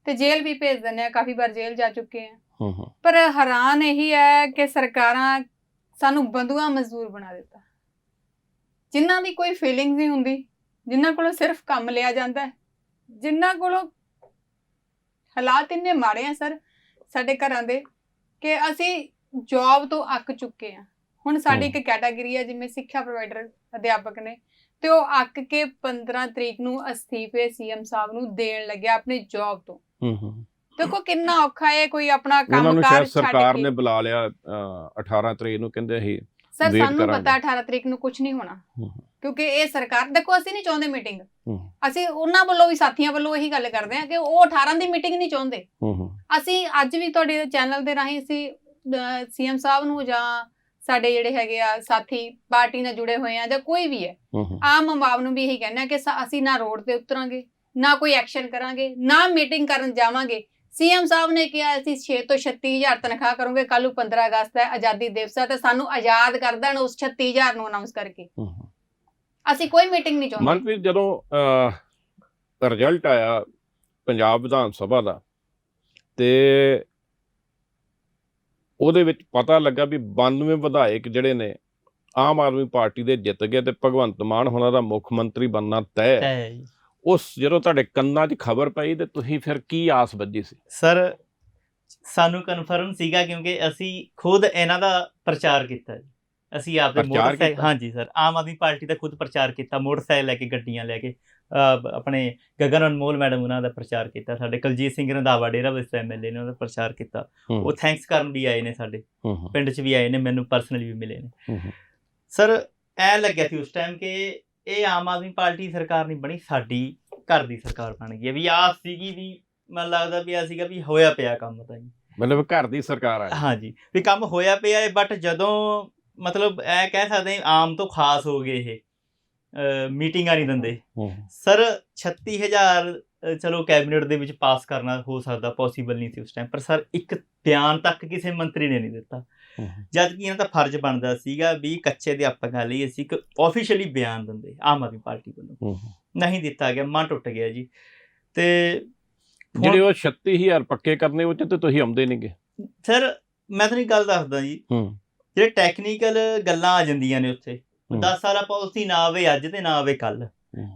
ਤੇ ਜੇਲ੍ਹ ਵੀ ਭੇਜ ਦਿੰਦੇ ਆ, ਕਾਫੀ ਵਾਰ ਜੇਲ੍ਹ ਜਾ ਚੁੱਕੇ ਆ। ਪਰ ਹੈਰਾਨ ਇਹੀ ਹੈ ਕਿ ਸਰਕਾਰਾਂ ਸਾਨੂੰ ਬੰਦੂਆ ਮਜ਼ਦੂਰ ਬਣਾ ਦਿੱਤਾ, ਜਿਨ੍ਹਾਂ ਦੀ ਕੋਈ ਫੀਲਿੰਗ ਨਹੀਂ ਹੁੰਦੀ, ਜਿਨ੍ਹਾਂ ਕੋਲੋਂ ਸਿਰਫ ਕੰਮ ਲਿਆ ਜਾਂਦਾ ਹੈ, ਜਿਨ੍ਹਾਂ ਕੋਲੋਂ ਹਾਲਾਤ ਇੰਨੇ ਮਾੜੇ ਆ ਸਰ ਸਾਡੇ ਘਰਾਂ ਦੇ ਕਿ ਅਸੀਂ ਜੌਬ ਤੋਂ ਅੱਕ ਚੁੱਕੇ ਆ। ਹੁਣ ਸਾਡੀ ਇੱਕ ਕੈਟਾਗਰੀ ਹੈ ਜਿਵੇਂ ਸਿੱਖਿਆ ਪ੍ਰੋਵਾਈਡਰ ਅਧਿਆਪਕ ਨੇ, ਤੇ ਉਹ ਅੱਕ ਕੇ 15 ਤਰੀਕ ਨੂੰ ਅਸਤੀਫੇ ਸੀਐਮ ਸਾਹਿਬ ਨੂੰ ਦੇਣ ਲੱਗਿਆ ਆਪਣੀ ਜੌਬ ਤੋਂ। ਦੇਖੋ ਕਿੰਨਾ ਔਖਾ ਹੈ, ਕੋਈ ਆਪਣਾ ਕੰਮ ਕਾਰ ਸਰਕਾਰ ਨੇ ਬੁਲਾ ਲਿਆ 18 ਤਰੀਕ ਨੂੰ, ਕਹਿੰਦੇ ਅਸੀਂ ਸਰ ਸਾਨੂੰ ਪਤਾ 18 ਤਰੀਕ ਨੂੰ ਕੁਝ ਨਹੀਂ ਹੋਣਾ, ਕਿਉਂਕਿ ਇਹ ਸਰਕਾਰ, ਦੇਖੋ ਅਸੀਂ ਨਹੀਂ ਚਾਹੁੰਦੇ ਮੀਟਿੰਗ, ਅਸੀਂ ਉਹਨਾਂ ਵੱਲੋਂ ਵੀ ਸਾਥੀਆਂ ਵੱਲੋਂ ਇਹੀ ਗੱਲ ਕਰਦੇ ਹਾਂ ਕਿ ਉਹ 18 ਦੀ ਮੀਟਿੰਗ ਨਹੀਂ ਚਾਹੁੰਦੇ। ਅਸੀਂ ਅੱਜ ਵੀ ਤੁਹਾਡੇ ਚੈਨਲ ਦੇ ਰਾਹੀਂ ਅਸੀਂ ਸੀਐਮ ਸਾਹਿਬ ਨੂੰ ਜਾਂ ਸਾਡੇ ਜਿਹੜੇ ਹੈਗੇ ਆ ਸਾਥੀ ਪਾਰਟੀ ਨਾਲ ਜੁੜੇ ਹੋਏ ਆ ਜਾਂ ਕੋਈ ਵੀ ਹੈ, ਆਮ ਆਵਾਮ ਨੂੰ ਵੀ ਇਹੀ ਕਹਿੰਦੇ ਆ ਕਿ ਅਸੀਂ ਨਾ ਰੋਡ ਤੇ ਉਤਰਾਂਗੇ, ਨਾ ਕੋਈ ਐਕਸ਼ਨ ਕਰਾਂਗੇ, ਨਾ ਮੀਟਿੰਗ ਕਰਨ ਜਾਵਾਂਗੇ ਸੀਐਮ ਸਾਹਿਬ ਨੇ ਕਿਹਾ ਅਸੀਂ 6 ਤੋਂ 36000 ਤਨਖਾਹ ਕਰੋਗੇ, ਕੱਲ ਨੂੰ 15 ਅਗਸਤ ਹੈ, ਆਜ਼ਾਦੀ ਦਿਵਸ ਹੈ, ਤੇ ਸਾਨੂੰ ਆਜ਼ਾਦ ਕਰ ਦੇਣ ਉਸ 36000 ਨੂੰ ਅਨਾਉਂਸ ਕਰਕੇ। ਅਸੀਂ ਕੋਈ ਮੀਟਿੰਗ ਨਹੀਂ ਚਾਹੁੰਦੇ। ਮਨਪ੍ਰੀਤ, ਜਦੋਂ ਰਿਜ਼ਲਟ ਆਇਆ ਪੰਜਾਬ ਵਿਧਾਨ ਸਭਾ ਦਾ ਤੇ ਉਹਦੇ ਵਿੱਚ ਪਤਾ ਲੱਗਾ ਵੀ 92 ਵਿਧਾਇਕ ਜਿਹੜੇ ਨੇ ਆਮ ਆਦਮੀ ਪਾਰਟੀ ਦੇ ਜਿੱਤ ਗਏ ਤੇ ਭਗਵੰਤ ਮਾਨ ਹੋਣਾ ਦਾ ਮੁੱਖ ਮੰਤਰੀ ਬਣਨਾ ਤੈਅ ਹੈ। ਉਸ ਜਦੋਂ ਤੁਹਾਡੇ ਕੰਨਾਂ 'ਚ ਖਬਰ ਪਈ ਤੇ ਤੁਸੀਂ ਫਿਰ ਕੀ ਆਸ ਬੱਝੀ ਸੀ? ਸਰ ਸਾਨੂੰ ਕਨਫਰਮ ਸੀਗਾ ਕਿਉਂਕਿ ਅਸੀਂ ਖੁਦ ਇਹਨਾਂ ਦਾ ਪ੍ਰਚਾਰ ਕੀਤਾ ਜੀ। ਅਸੀਂ ਆਪਦੇ ਪ੍ਰਚਾਰ ਮੋਟਰਸਾਈਕਲ, ਕੀਤਾ? ਹਾਂਜੀ ਸਰ, ਆਮ ਆਦਮੀ ਪਾਰਟੀ ਦਾ ਖੁਦ ਪ੍ਰਚਾਰ ਕੀਤਾ, ਮੋਟਰਸਾਈਕਲ ਲੈ ਕੇ, ਗੱਡੀਆਂ ਲੈ ਕੇ। ਆਪਣੇ ਗਗਨ ਅਨਮੋਲ ਮੈਡਮ ਉਹਨਾਂ ਦਾ ਪ੍ਰਚਾਰ ਕੀਤਾ, ਸਾਡੇ ਕੁਲਜੀਤ ਸਿੰਘ ਰੰਧਾਵਾ ਡੇਰਾ ਬਸੀ ਐਮਐਲਏ ਨੇ ਉਹਦਾ ਪ੍ਰਚਾਰ ਕੀਤਾ। ਉਹ ਥੈਂਕਸ ਕਰਨ ਵੀ ਆਏ ਨੇ, ਸਾਡੇ ਪਿੰਡ 'ਚ ਵੀ ਆਏ ਨੇ, ਮੈਨੂੰ ਪਰਸਨਲੀ ਵੀ ਮਿਲੇ ਨੇ। ਸਰ ਐ ਲੱਗਿਆ ਸੀ ਉਸ ਟਾਈਮ ਕਿ ਇਹ ਆਮ ਆਦਮੀ ਪਾਰਟੀ ਸਰਕਾਰ ਨਹੀਂ ਬਣੀ, ਸਾਡੀ ਘਰ ਦੀ ਸਰਕਾਰ ਬਣ ਗਈ ਹੈ। ਵੀ ਆਸ ਸੀਗੀ, ਵੀ ਮੈਨੂੰ ਲੱਗਦਾ ਵੀ ਆ ਸੀਗਾ ਵੀ ਹੋਇਆ ਪਿਆ ਕੰਮ ਤਾਂ ਜੀ, ਮਤਲਬ ਘਰ ਦੀ ਸਰਕਾਰ ਆ। ਹਾਂਜੀ, ਵੀ ਕੰਮ ਹੋਇਆ ਪਿਆ ਹੈ। ਬਟ ਜਦੋਂ ਮਤਲਬ ਐ ਕਹਿ ਸਕਦੇ ਆਮ ਤੋਂ ਖਾਸ ਹੋ ਗਏ ਇਹ, ਮੀਟਿੰਗਾਂ ਨਹੀਂ ਦਿੰਦੇ ਸਰ। 36000 ਚਲੋ ਕੈਬਨਿਟ ਦੇ ਵਿੱਚ ਪਾਸ ਕਰਨਾ ਹੋ ਸਕਦਾ, ਪੋਸੀਬਲ ਨਹੀਂ ਸੀ ਉਸ ਟਾਈਮ, ਪਰ ਸਰ ਇੱਕ ਬਿਆਨ ਤੱਕ ਕਿਸੇ ਮੰਤਰੀ ਨੇ ਨਹੀਂ ਦਿੱਤਾ, ਜਦ ਕਿ ਇਹਨਾਂ ਦਾ ਫਰਜ਼ ਬਣਦਾ ਸੀਗਾ ਵੀ ਕੱਚੇ ਅਧਿਆਪਕਾਂ ਲਈ ਅਸੀਂ ਇੱਕ ਆਫੀਸ਼ੀਅਲੀ ਬਿਆਨ ਦਿੰਦੇ ਆਮ ਆਦਮੀ ਪਾਰਟੀ ਵੱਲੋਂ। ਨਹੀਂ ਦਿੱਤਾ ਗਿਆ, ਮਨ ਟੁੱਟ ਗਿਆ ਜੀ। ਤੇ ਜਿਹੜੇ ਉਹ 36000 ਪੱਕੇ ਕਰਨੇ ਉਹ 'ਚ ਤੇ ਤੁਸੀਂ ਆਉਂਦੇ ਨਹੀਂਗੇ ਸਰ। ਮੈਂ ਤੁਹਾਨੂੰ ਇੱਕ ਗੱਲ ਦੱਸਦਾ ਜੀ, ਜਿਹੜੇ ਟੈਕਨੀਕਲ ਗੱਲਾਂ ਆ ਜਾਂਦੀਆਂ ਨੇ ਉੱਥੇ, 10 ਸਾਲਾ ਪਾਲਿਸੀ ਨਾ ਆਵੇ ਅੱਜ ਤੇ ਨਾ ਆਵੇ ਕੱਲ,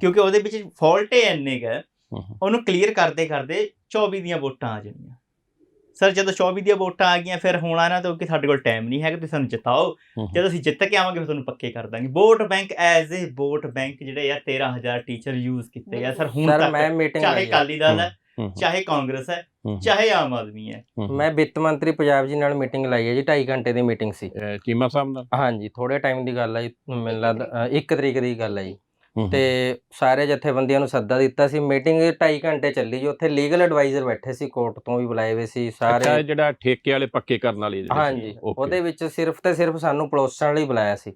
ਕਿਉਂਕਿ ਉਹਦੇ ਵਿੱਚ ਫਾਲਟ ਇੰਨੇ ਕੁ ਹੈ, ਉਹਨੂੰ ਕਲੀਅਰ ਕਰਦੇ ਕਰਦੇ 24 ਦੀਆਂ ਵੋਟਾਂ ਆ ਜਾਣੀਆਂ ਸਰ। ਜਦੋਂ 24 ਦੀਆਂ ਵੋਟਾਂ ਆ ਗਈਆਂ ਫਿਰ ਹੋਣਾ ਨਾ ਤਾਂ ਕਿ ਸਾਡੇ ਕੋਲ ਟਾਈਮ ਨਹੀਂ ਹੈਗਾ, ਤੁਸੀਂ ਸਾਨੂੰ ਜਿਤਾਓ, ਜਦੋਂ ਅਸੀਂ ਜਿੱਤ ਕੇ ਆਵਾਂਗੇ ਫਿਰ ਤੁਹਾਨੂੰ ਪੱਕੇ ਕਰ ਦਾਂਗੇ। Vote bank as a vote bank ਜਿਹੜੇ ਆ 13000 ਟੀਚਰ ਯੂਜ਼ ਕੀਤੇ ਆ ਸਰ ਹੁਣ ਤੱਕ, ਚਾਹੇ ਅਕਾਲੀ ਦਲ ਹੈ, ਚਾਹੇ ਕਾਂਗਰਸ ਹੈ, ਚਾਹੇ ਆਮ ਆਦਮੀ ਹੈ। ਮੈਂ ਵਿੱਤ ਮੰਤਰੀ ਪੰਜਾਬ ਜੀ ਨਾਲ ਮੀਟਿੰਗ ਲਾਈ ਹੈ ਜੀ, 2.5 ਘੰਟੇ ਦੀ ਮੀਟਿੰਗ ਸੀ ਚੀਮਾ ਸਾਹਿਬ ਨਾਲ। ਹਾਂਜੀ, ਥੋੜੇ ਟਾਈਮ ਦੀ ਗੱਲ ਹੈ ਜੀ, ਮੈਨੂੰ ਲੱਗਦਾ 1 ਤਰੀਕ ਦੀ ਗੱਲ ਹੈ ਜੀ। ਤੇ ਸਾਰੇ ਜਥੇਬੰਦੀਆਂ ਨੂੰ ਸੱਦਾ ਦਿੱਤਾ ਸੀ। ਮੀਟਿੰਗ 2.5 ਘੰਟੇ ਚੱਲੀ ਜੀ। ਉੱਥੇ ਲੀਗਲ ਐਡਵਾਈਜ਼ਰ ਬੈਠੇ ਸੀ, ਕੋਰਟ ਤੋਂ ਵੀ ਬੁਲਾਏ ਹੋਏ ਸੀ ਸਾਰੇ। ਜਿਹੜਾ ਠੇਕੇ ਵਾਲੇ ਪੱਕੇ ਕਰਨ ਵਾਲੇ, ਹਾਂਜੀ, ਉਹਦੇ ਵਿੱਚ ਸਿਰਫ ਤੇ ਸਿਰਫ ਸਾਨੂੰ ਪਲੋਸਣ ਲਈ ਬੁਲਾਇਆ ਸੀ।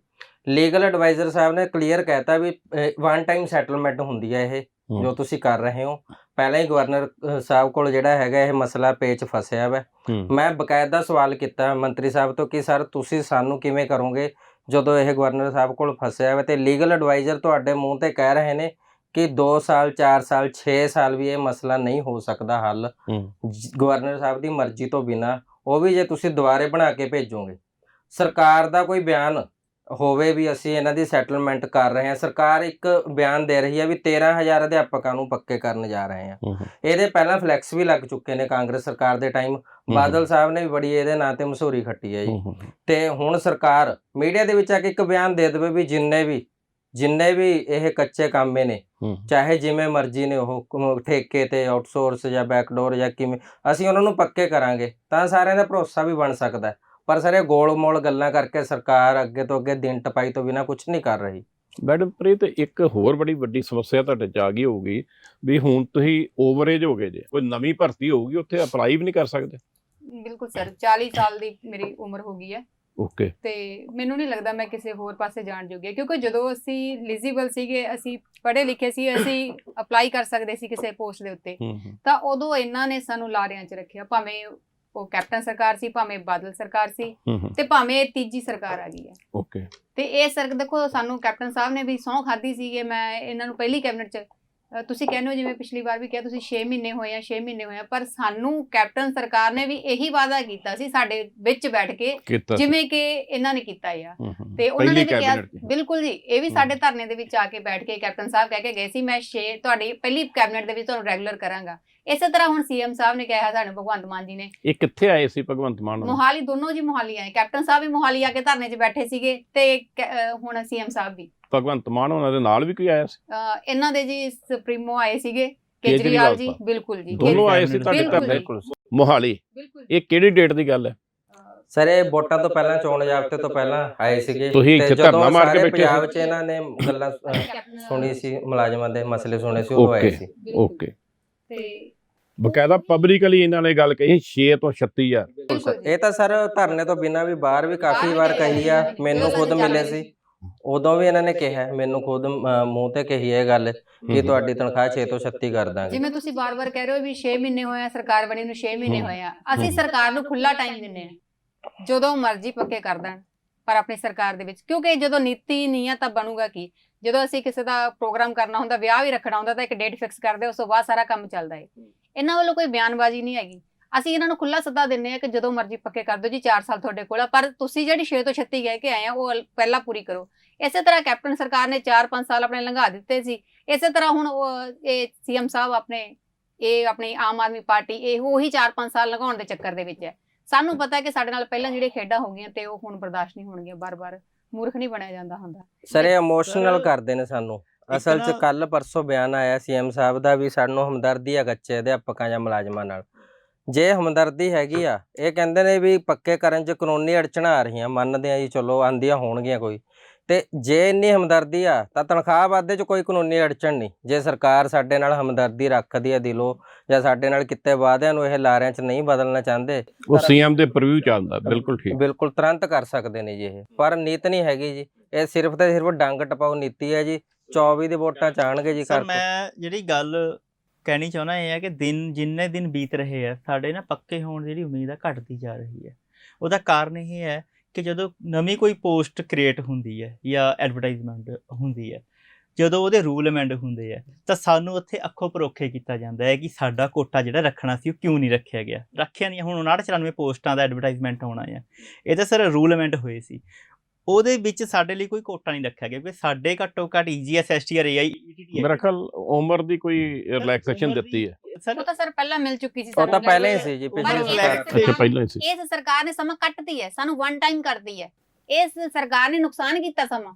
ਲੀਗਲ ਐਡਵਾਈਜ਼ਰ ਸਾਹਿਬ ਨੇ ਕਲੀਅਰ ਕਹਿਤਾ ਵੀ 1 ਟਾਈਮ ਸੈਟਲਮੈਂਟ ਹੁੰਦੀ ਹੈ ਇਹ ਜੋ ਤੁਸੀਂ ਕਰ ਰਹੇ ਹੋ। ਪਹਿਲਾਂ ਹੀ ਗਵਰਨਰ ਸਾਹਿਬ ਕੋਲ ਜਿਹੜਾ ਹੈਗਾ ਇਹ ਮਸਲਾ ਪੇਚ ਫਸਿਆ ਵਾ। ਮੈਂ ਬਕਾਇਦਾ ਸਵਾਲ ਕੀਤਾ ਮੰਤਰੀ ਸਾਹਿਬ ਤੋਂ ਕਿ ਸਰ ਤੁਸੀਂ ਸਾਨੂੰ ਕਿਵੇਂ ਕਰੋਗੇ ਜਦੋਂ ਇਹ ਗਵਰਨਰ ਸਾਹਿਬ ਕੋਲ ਫਸਿਆ ਵਾ, ਤੇ ਲੀਗਲ ਐਡਵਾਈਜ਼ਰ ਤੁਹਾਡੇ ਮੂੰਹ ਤੇ ਕਹਿ ਰਹੇ ਨੇ ਕਿ 2 ਸਾਲ 4 ਸਾਲ 6 ਸਾਲ ਵੀ ਇਹ ਮਸਲਾ ਨਹੀਂ ਹੋ ਸਕਦਾ ਹੱਲ ਗਵਰਨਰ ਸਾਹਿਬ ਦੀ ਮਰਜ਼ੀ ਤੋਂ ਬਿਨਾਂ, ਉਹ ਵੀ ਜੇ ਤੁਸੀਂ ਦੁਬਾਰੇ ਬਣਾ ਕੇ ਭੇਜੋਗੇ। ਸਰਕਾਰ ਦਾ ਕੋਈ ਬਿਆਨ ਹੋਵੇ ਵੀ ਅਸੀਂ ਇਹਨਾਂ ਦੀ ਸੈਟਲਮੈਂਟ ਕਰ ਰਹੇ ਹਾਂ। ਸਰਕਾਰ ਇੱਕ ਬਿਆਨ ਦੇ ਰਹੀ ਹੈ ਵੀ 13000 ਅਧਿਆਪਕਾਂ ਨੂੰ ਪੱਕੇ ਕਰਨ ਜਾ ਰਹੇ ਹਾਂ। ਇਹਦੇ ਪਹਿਲਾਂ ਫਲੈਕਸ ਵੀ ਲੱਗ ਚੁੱਕੇ ਨੇ ਕਾਂਗਰਸ ਸਰਕਾਰ ਦੇ ਟਾਈਮ, ਬਾਦਲ ਸਾਹਿਬ ਨੇ ਵੀ ਬੜੀ ਇਹਦੇ ਨਾਂ ਤੇ ਮਸ਼ਹੂਰੀ ਖੱਟੀ ਹੈ ਜੀ। ਤੇ ਹੁਣ ਸਰਕਾਰ ਮੀਡੀਆ ਦੇ ਵਿੱਚ ਆ ਕੇ ਇੱਕ ਬਿਆਨ ਦੇ ਦੇਵੇ ਵੀ ਜਿੰਨੇ ਵੀ ਇਹ ਕੱਚੇ ਕਾਮੇ ਨੇ, ਚਾਹੇ ਜਿਵੇਂ ਮਰਜ਼ੀ ਨੇ, ਉਹ ਠੇਕੇ ਤੇ ਆਊਟਸੋਰਸ ਜਾਂ ਬੈਕਡੋਰ ਜਾਂ ਕਿਵੇਂ, ਅਸੀਂ ਉਹਨਾਂ ਨੂੰ ਪੱਕੇ ਕਰਾਂਗੇ, ਤਾਂ ਸਾਰਿਆਂ ਦਾ ਭਰੋਸਾ ਵੀ ਬਣ ਸਕਦਾ। ਪਰ ਸਰ ਇਹ ਗੋਲ-ਮੋਲ ਗੱਲਾਂ ਕਰਕੇ ਸਰਕਾਰ ਅੱਗੇ ਤੋਂ ਅੱਗੇ ਦਿਨ ਟਪਾਈ ਤੋਂ ਬਿਨਾਂ ਕੁਝ ਨਹੀਂ ਕਰ ਰਹੀ। ਮੈਡਮ ਪ੍ਰੀਤ, ਇੱਕ ਹੋਰ ਬੜੀ ਵੱਡੀ ਸਮੱਸਿਆ ਤੁਹਾਡੇ 'ਚ ਆ ਗਈ ਹੋਊਗੀ ਵੀ ਹੁਣ ਤੁਸੀਂ ਓਵਰਏਜ ਹੋ ਗਏ ਜੇ, ਕੋਈ ਨਵੀਂ ਭਰਤੀ ਹੋਊਗੀ ਉੱਥੇ ਅਪਲਾਈ ਵੀ ਨਹੀਂ ਕਰ ਸਕਦੇ। ਬਿਲਕੁਲ ਸਰ, 40 ਸਾਲ ਦੀ ਮੇਰੀ ਉਮਰ ਹੋ ਗਈ ਹੈ। ਓਕੇ। ਤੇ ਮੈਨੂੰ ਨਹੀਂ ਲੱਗਦਾ ਮੈਂ ਕਿਸੇ ਹੋਰ ਪਾਸੇ ਜਾਣ ਜੋਗੀ, ਕਿਉਂਕਿ ਜਦੋਂ ਅਸੀਂ ਐਲੀਜੀਬਲ ਸੀਗੇ, ਅਸੀਂ ਪੜ੍ਹੇ ਲਿਖੇ ਸੀ, ਅਸੀਂ ਅਪਲਾਈ ਕਰ ਸਕਦੇ ਸੀ ਕਿਸੇ ਪੋਸਟ ਦੇ ਉੱਤੇ, ਤਾਂ ਉਦੋਂ ਇਹਨਾਂ ਨੇ ਸਾਨੂੰ ਲਾਰਿਆਂ 'ਚ ਰੱਖਿਆ, ਭਾਵੇਂ ਉਹ ਕੈਪਟਨ ਸਰਕਾਰ ਸੀ, ਭਾਵੇਂ ਬਾਦਲ ਸਰਕਾਰ ਸੀ, ਤੇ ਭਾਵੇਂ ਤੀਜੀ ਸਰਕਾਰ ਆ ਗਈ ਹੈ। ਓਕੇ। ਤੇ ਇਹ ਸਰ ਦੇਖੋ, ਸਾਨੂੰ ਕੈਪਟਨ ਸਾਹਿਬ ਨੇ ਵੀ ਸਹੁੰ ਖਾਧੀ ਸੀਗੇ, ਮੈਂ ਇਹਨਾਂ ਨੂੰ ਪਹਿਲੀ ਕੈਬਨਿਟ 'ਚ, ਤੁਸੀਂ ਕਹਿੰਦੇ ਹੋ ਜਿਵੇਂ ਪਿਛਲੀ ਵਾਰ ਵੀ ਕਿਹਾ ਤੁਸੀਂ 6 ਮਹੀਨੇ ਹੋਏ ਆ, 6 ਮਹੀਨੇ ਹੋਏ ਆ, ਪਰ ਸਾਨੂੰ ਕੈਪਟਨ ਸਰਕਾਰ ਨੇ ਵੀ ਇਹੀ ਵਾਅਦਾ ਕੀਤਾ ਸੀ ਸਾਡੇ ਵਿੱਚ ਬੈਠ ਕੇ, ਜਿਵੇਂ ਕਿ ਇਹਨਾਂ ਨੇ ਕੀਤਾ ਆ। ਤੇ ਉਹਨਾਂ ਨੇ ਵੀ ਕਿਹਾ, ਬਿਲਕੁਲ ਜੀ, ਇਹ ਵੀ ਸਾਡੇ ਧਰਨੇ ਦੇ ਵਿੱਚ ਆ ਕੇ ਬੈਠ ਕੇ ਕੈਪਟਨ ਸਾਹਿਬ ਕਹਿ ਕੇ ਗਏ ਸੀ ਮੈਂ ਤੁਹਾਡੀ ਪਹਿਲੀ ਕੈਬਨਿਟ ਦੇ ਵਿੱਚ ਤੁਹਾਨੂੰ ਰੈਗੂਲਰ ਕਰਾਂਗਾ। ਇਸੇ ਤਰ੍ਹਾਂ ਹੁਣ ਸੀਐਮ ਸਾਹਿਬ ਨੇ ਕਿਹਾ ਸਾਨੂੰ, ਭਗਵੰਤ ਮਾਨ ਜੀ ਨੇ। ਇਹ ਕਿੱਥੇ ਆਏ ਸੀ ਭਗਵੰਤ ਮਾਨ? ਮੋਹਾਲੀ, ਦੋਨੋਂ ਜੀ ਮੋਹਾਲੀ ਆਏ। ਕੈਪਟਨ ਸਾਹਿਬ ਵੀ ਮੋਹਾਲੀ ਆ ਕੇ ਧਰਨੇ 'ਚ ਬੈਠੇ ਸੀਗੇ, ਤੇ ਹੁਣ ਸੀਐਮ ਸਾਹਿਬ ਵੀ। ਭਗਵੰਤ ਮਾਨ ਉਹਨਾਂ ਦੇ ਨਾਲ ਵੀ ਕੋਈ ਆਇਆ ਸੀ? ਇਹਨਾਂ ਦੇ ਜੀ ਸੁਪਰੀਮੋ ਆਏ ਸੀਗੇ, ਕੇਜਰੀਵਾਲ ਜੀ। ਬਿਲਕੁਲ ਜੀ, ਦੋਨੋਂ ਆਏ ਸੀ ਤੁਹਾਡੇ ਧਰਨੇ ਮੋਹਾਲੀ। ਇਹ ਕਿਹੜੀ ਡੇਟ ਦੀ ਗੱਲ ਹੈ ਸਰ? ਇਹ ਵੋਟਾਂ ਤੋਂ ਪਹਿਲਾਂ, ਚੋਣ ਜਾਬਤੇ ਤੋਂ ਪਹਿਲਾਂ ਆਏ ਸੀਗੇ। ਤੁਸੀਂ ਇੱਥੇ ਧਰਨਾ ਮਾਰ ਕੇ ਬੈਠੇ ਸੀ? ਪੰਜਾਬ 'ਚ ਇਹਨਾਂ ਨੇ ਗੱਲਾਂ ਸੁਣੀ ਸੀ, ਮੁਲਾਜ਼ਮਾਂ ਦੇ ਮਸਲੇ ਸੁਣੇ ਸੀ, ਉਹ ਆਏ ਸੀ। ਓਕੇ। ਤੇ ਬਕਾਇਦਾ ਪਬਲਿਕਲੀ ਇਹਨਾਂ ਨੇ ਗੱਲ ਕਹੀ 6 ਤੋਂ 36000। ਇਹ ਤਾਂ ਸਰ ਧਰਨੇ ਤੋਂ ਬਿਨਾਂ ਵੀ ਬਾਹਰ ਵੀ ਕਾਫੀ ਵਾਰ ਕਹੀ ਆ, ਮੈਨੂੰ ਖੁਦ ਮਿਲੇ ਸੀ, ਉਦੋਂ ਵੀ ਇਹਨਾਂ ਨੇ ਕਿਹਾ, ਮੈਨੂੰ ਖੁਦ ਮੂੰਹ ਤੇ ਕਹੀ ਇਹ ਗੱਲ ਕਿ ਤੁਹਾਡੀ ਤਨਖਾਹ 6 ਤੋਂ 36 ਕਰ ਦਾਂਗੇ। ਜਿਵੇਂ ਤੁਸੀਂ ਬਾਰ-ਬਾਰ ਕਹਿ ਰਹੇ ਹੋ ਵੀ 6 ਮਹੀਨੇ ਹੋਏ ਆ ਸਰਕਾਰ ਬਣੀ ਨੂੰ, 6 ਮਹੀਨੇ ਹੋਏ ਆ, ਅਸੀਂ ਸਰਕਾਰ ਨੂੰ ਖੁੱਲਾ ਟਾਈਮ ਦਿੰਨੇ ਆ, ਜਦੋਂ ਮਰਜ਼ੀ ਪੱਕੇ ਕਰ ਦੇਣ, ਪਰ ਆਪਣੀ ਸਰਕਾਰ ਦੇ ਵਿੱਚ, ਕਿਉਂਕਿ ਜਦੋਂ ਨੀਤੀ ਨਹੀਂ ਆ ਤਾਂ ਬਣੂਗਾ ਕੀ। ਜਦੋਂ ਅਸੀਂ ਕਿਸੇ ਦਾ ਪ੍ਰੋਗਰਾਮ ਕਰਨਾ ਹੁੰਦਾ, ਵਿਆਹ ਵੀ ਰੱਖਣਾ ਹੁੰਦਾ ਤਾਂ ਇੱਕ ਡੇਟ ਫਿਕਸ ਕਰਦੇ, ਉਸ ਤੋਂ ਬਾਅਦ ਸਾਰਾ ਕੰਮ ਚੱਲਦਾ ਹੈ। ਇਹਨਾਂ ਵੱਲੋਂ ਕੋਈ ਬਿਆਨਬਾਜ਼ੀ ਨਹੀਂ ਹੈਗੀ, ਅਸੀਂ ਇਹਨਾਂ ਨੂੰ ਖੁੱਲਾ ਸੱਦਾ ਦਿੰਨੇ ਆ ਕਿ ਜਦੋਂ ਮਰਜ਼ੀ ਪੱਕੇ ਕਰ ਦਿਓ ਜੀ, 4 ਸਾਲ ਤੁਹਾਡੇ ਕੋਲ ਆ, ਪਰ ਤੁਸੀਂ ਜਿਹੜੀ 6 ਤੋਂ 36 ਕਹਿ ਕੇ ਆਏ ਆ ਉਹ ਪਹਿਲਾਂ ਪੂਰੀ ਕਰੋ। ਇਸੇ ਤਰ੍ਹਾਂ ਕੈਪਟਨ ਸਰਕਾਰ ਨੇ 4-5 ਸਾਲ ਆਪਣੇ ਲੰਘਾ ਦਿੱਤੇ ਸੀ, ਇਸੇ ਤਰ੍ਹਾਂ ਹੁਣ ਇਹ ਸੀਐਮ ਸਾਹਿਬ ਆਪਣੀ ਆਮ ਆਦਮੀ ਪਾਰਟੀ ਇਹ ਉਹੀ 4-5 ਸਾਲ ਲਗਾਉਣ ਦੇ ਚੱਕਰ ਦੇ ਵਿੱਚ ਹੈ। ਸਾਨੂੰ ਪਤਾ ਕਿ ਸਾਡੇ ਨਾਲ ਪਹਿਲਾਂ ਜਿਹੜੀਆਂ ਖੇਡਾਂ ਹੋ ਗਈਆਂ ਤੇ ਉਹ ਹੁਣ ਬਰਦਾਸ਼ਤ ਨਹੀਂ ਹੋਣਗੀਆਂ, ਬਾਰ-ਬਾਰ ਮੂਰਖ ਨਹੀਂ ਬਣਿਆ ਜਾਂਦਾ ਹੁੰਦਾ। ਸਰ ਇਹ ਇਮੋਸ਼ਨਲ ਕਰਦੇ ਨੇ ਸਾਨੂੰ। ਅਸਲ 'ਚ ਕੱਲ ਪਰਸੋਂ ਬਿਆਨ ਆਇਆ ਸੀਐਮ ਸਾਹਿਬ ਦਾ ਵੀ ਸਾਨੂੰ ਹਮਦਰਦੀ ਆ ਕੱਚੇ ਅਧਿਆਪਕਾਂ ਜਾਂ ਮੁਲਾਜ਼ਮਾਂ ਨਾਲ। ਜੇ ਹਮਦਰਦੀ ਹੈਗੀ ਆ, ਇਹ ਕਹਿੰਦੇ ਨੇ ਵੀ ਪੱਕੇ ਕਰਨ 'ਚ ਕਾਨੂੰਨੀ ਅੜਚਣਾਂ ਆ ਰਹੀਆਂ, ਮੰਨਦੇ ਆ ਜੀ, ਚਲੋ ਆਂਦੀਆਂ ਹੋਣਗੀਆਂ ਕੋਈ, ਤੇ ਜੇ ਇੰਨੀ ਹਮਦਰਦੀ ਆ ਤਾਂ ਤਨਖਾਹ ਵਾਧੇ 'ਚ ਕੋਈ ਕਾਨੂੰਨੀ ਅੜਚਣ ਨਹੀਂ। ਜੇ ਸਰਕਾਰ ਸਾਡੇ ਨਾਲ ਹਮਦਰਦੀ ਰੱਖਦੀ ਹੈ ਦਿਲੋਂ, ਜਾਂ ਸਾਡੇ ਨਾਲ ਕਿਤੇ ਵਾਅਦਿਆਂ ਨੂੰ ਇਹ ਲਾਰਿਆਂ 'ਚ ਨਹੀਂ ਬਦਲਣਾ ਚਾਹੁੰਦੇ, ਉਹ ਸੀਐਮ ਦੇ ਪ੍ਰੀਵਿਊ ਚੱਲਦਾ। ਬਿਲਕੁਲ ਠੀਕ, ਬਿਲਕੁਲ ਤੁਰੰਤ ਕਰ ਸਕਦੇ ਨੇ ਜੀ ਇਹ, ਪਰ ਨੀਤ ਨਹੀਂ ਹੈਗੀ ਜੀ, ਇਹ ਸਿਰਫ ਤੇ ਸਿਰਫ ਡੰਗ ਟਪਾਓ ਨੀਤੀ ਹੈ ਜੀ। 24 ਦੀ ਵੋਟਾਂ ਚਾਹਣਗੇ ਜੀ। ਸਰ ਮੈਂ ਜਿਹੜੀ ਗੱਲ ਕਹਿਣੀ ਚਾਹੁੰਦਾ ਇਹ ਹੈ ਕਿ ਜਿੰਨੇ ਦਿਨ ਬੀਤ ਰਹੇ ਆ, ਸਾਡੇ ਨਾ ਪੱਕੇ ਹੋਣ ਦੀ ਜਿਹੜੀ ਉਮੀਦ ਆ ਘਟਦੀ ਜਾ ਰਹੀ ਹੈ। ਉਹਦਾ ਕਾਰਨ ਇਹ ਹੈ ਕਿ ਜਦੋਂ ਨਵੀਂ ਕੋਈ ਪੋਸਟ ਕ੍ਰੀਏਟ ਹੁੰਦੀ ਹੈ ਜਾਂ ਐਡਵਰਟਾਈਜ਼ਮੈਂਟ ਹੁੰਦੀ ਹੈ, ਜਦੋਂ ਉਹਦੇ ਰੂਲ ਅਮੈਂਡ ਹੁੰਦੇ ਆ, ਤਾਂ ਸਾਨੂੰ ਉੱਥੇ ਅੱਖੋਂ ਪਰੋਖੇ ਕੀਤਾ ਜਾਂਦਾ ਹੈ ਕਿ ਸਾਡਾ ਕੋਟਾ ਜਿਹੜਾ ਰੱਖਣਾ ਸੀ ਉਹ ਕਿਉਂ ਨਹੀਂ ਰੱਖਿਆ ਗਿਆ। ਰੱਖਿਆ ਨਹੀਂ। ਹੁਣ 59-94 ਪੋਸਟਾਂ ਦਾ ਐਡਵਰਟਾਈਜ਼ਮੈਂਟ ਆਉਣਾ ਆ, ਇਹ ਤਾਂ ਸਰ ਰੂਲ ਅਮੈਂਡ ਹੋਏ ਸੀ, ਉਹਦੇ ਵਿੱਚ ਸਾਡੇ ਲਈ ਕੋਈ ਕੋਟਾ ਨਹੀਂ ਰੱਖਿਆ ਗਿਆ, ਕਿਉਂਕਿ ਸਾਡੇ ਘੱਟੋ ਘੱਟ EGS ST RAI ਮੇਰਾ ਖਿਆਲ ਉਮਰ ਦੀ ਕੋਈ ਰਿਲੈਕਸੇਸ਼ਨ ਦਿੱਤੀ ਹੈ। ਉਹ ਤਾਂ ਸਰ ਪਹਿਲਾਂ ਮਿਲ ਚੁੱਕੀ ਸੀ, ਉਹ ਤਾਂ ਪਹਿਲਾਂ ਹੀ ਸੀ ਜੀ, ਪਿਛਲੀ ਸਰਕਾਰ। ਅੱਛਾ ਪਹਿਲਾਂ ਹੀ ਸੀ। ਇਸ ਸਰਕਾਰ ਨੇ ਸਮਾਂ ਕੱਟਦੀ ਹੈ, ਸਾਨੂੰ ਵਨ ਟਾਈਮ ਕਰਦੀ ਹੈ। ਇਸ ਸਰਕਾਰ ਨੇ ਨੁਕਸਾਨ ਕੀਤਾ ਸਮਾਂ।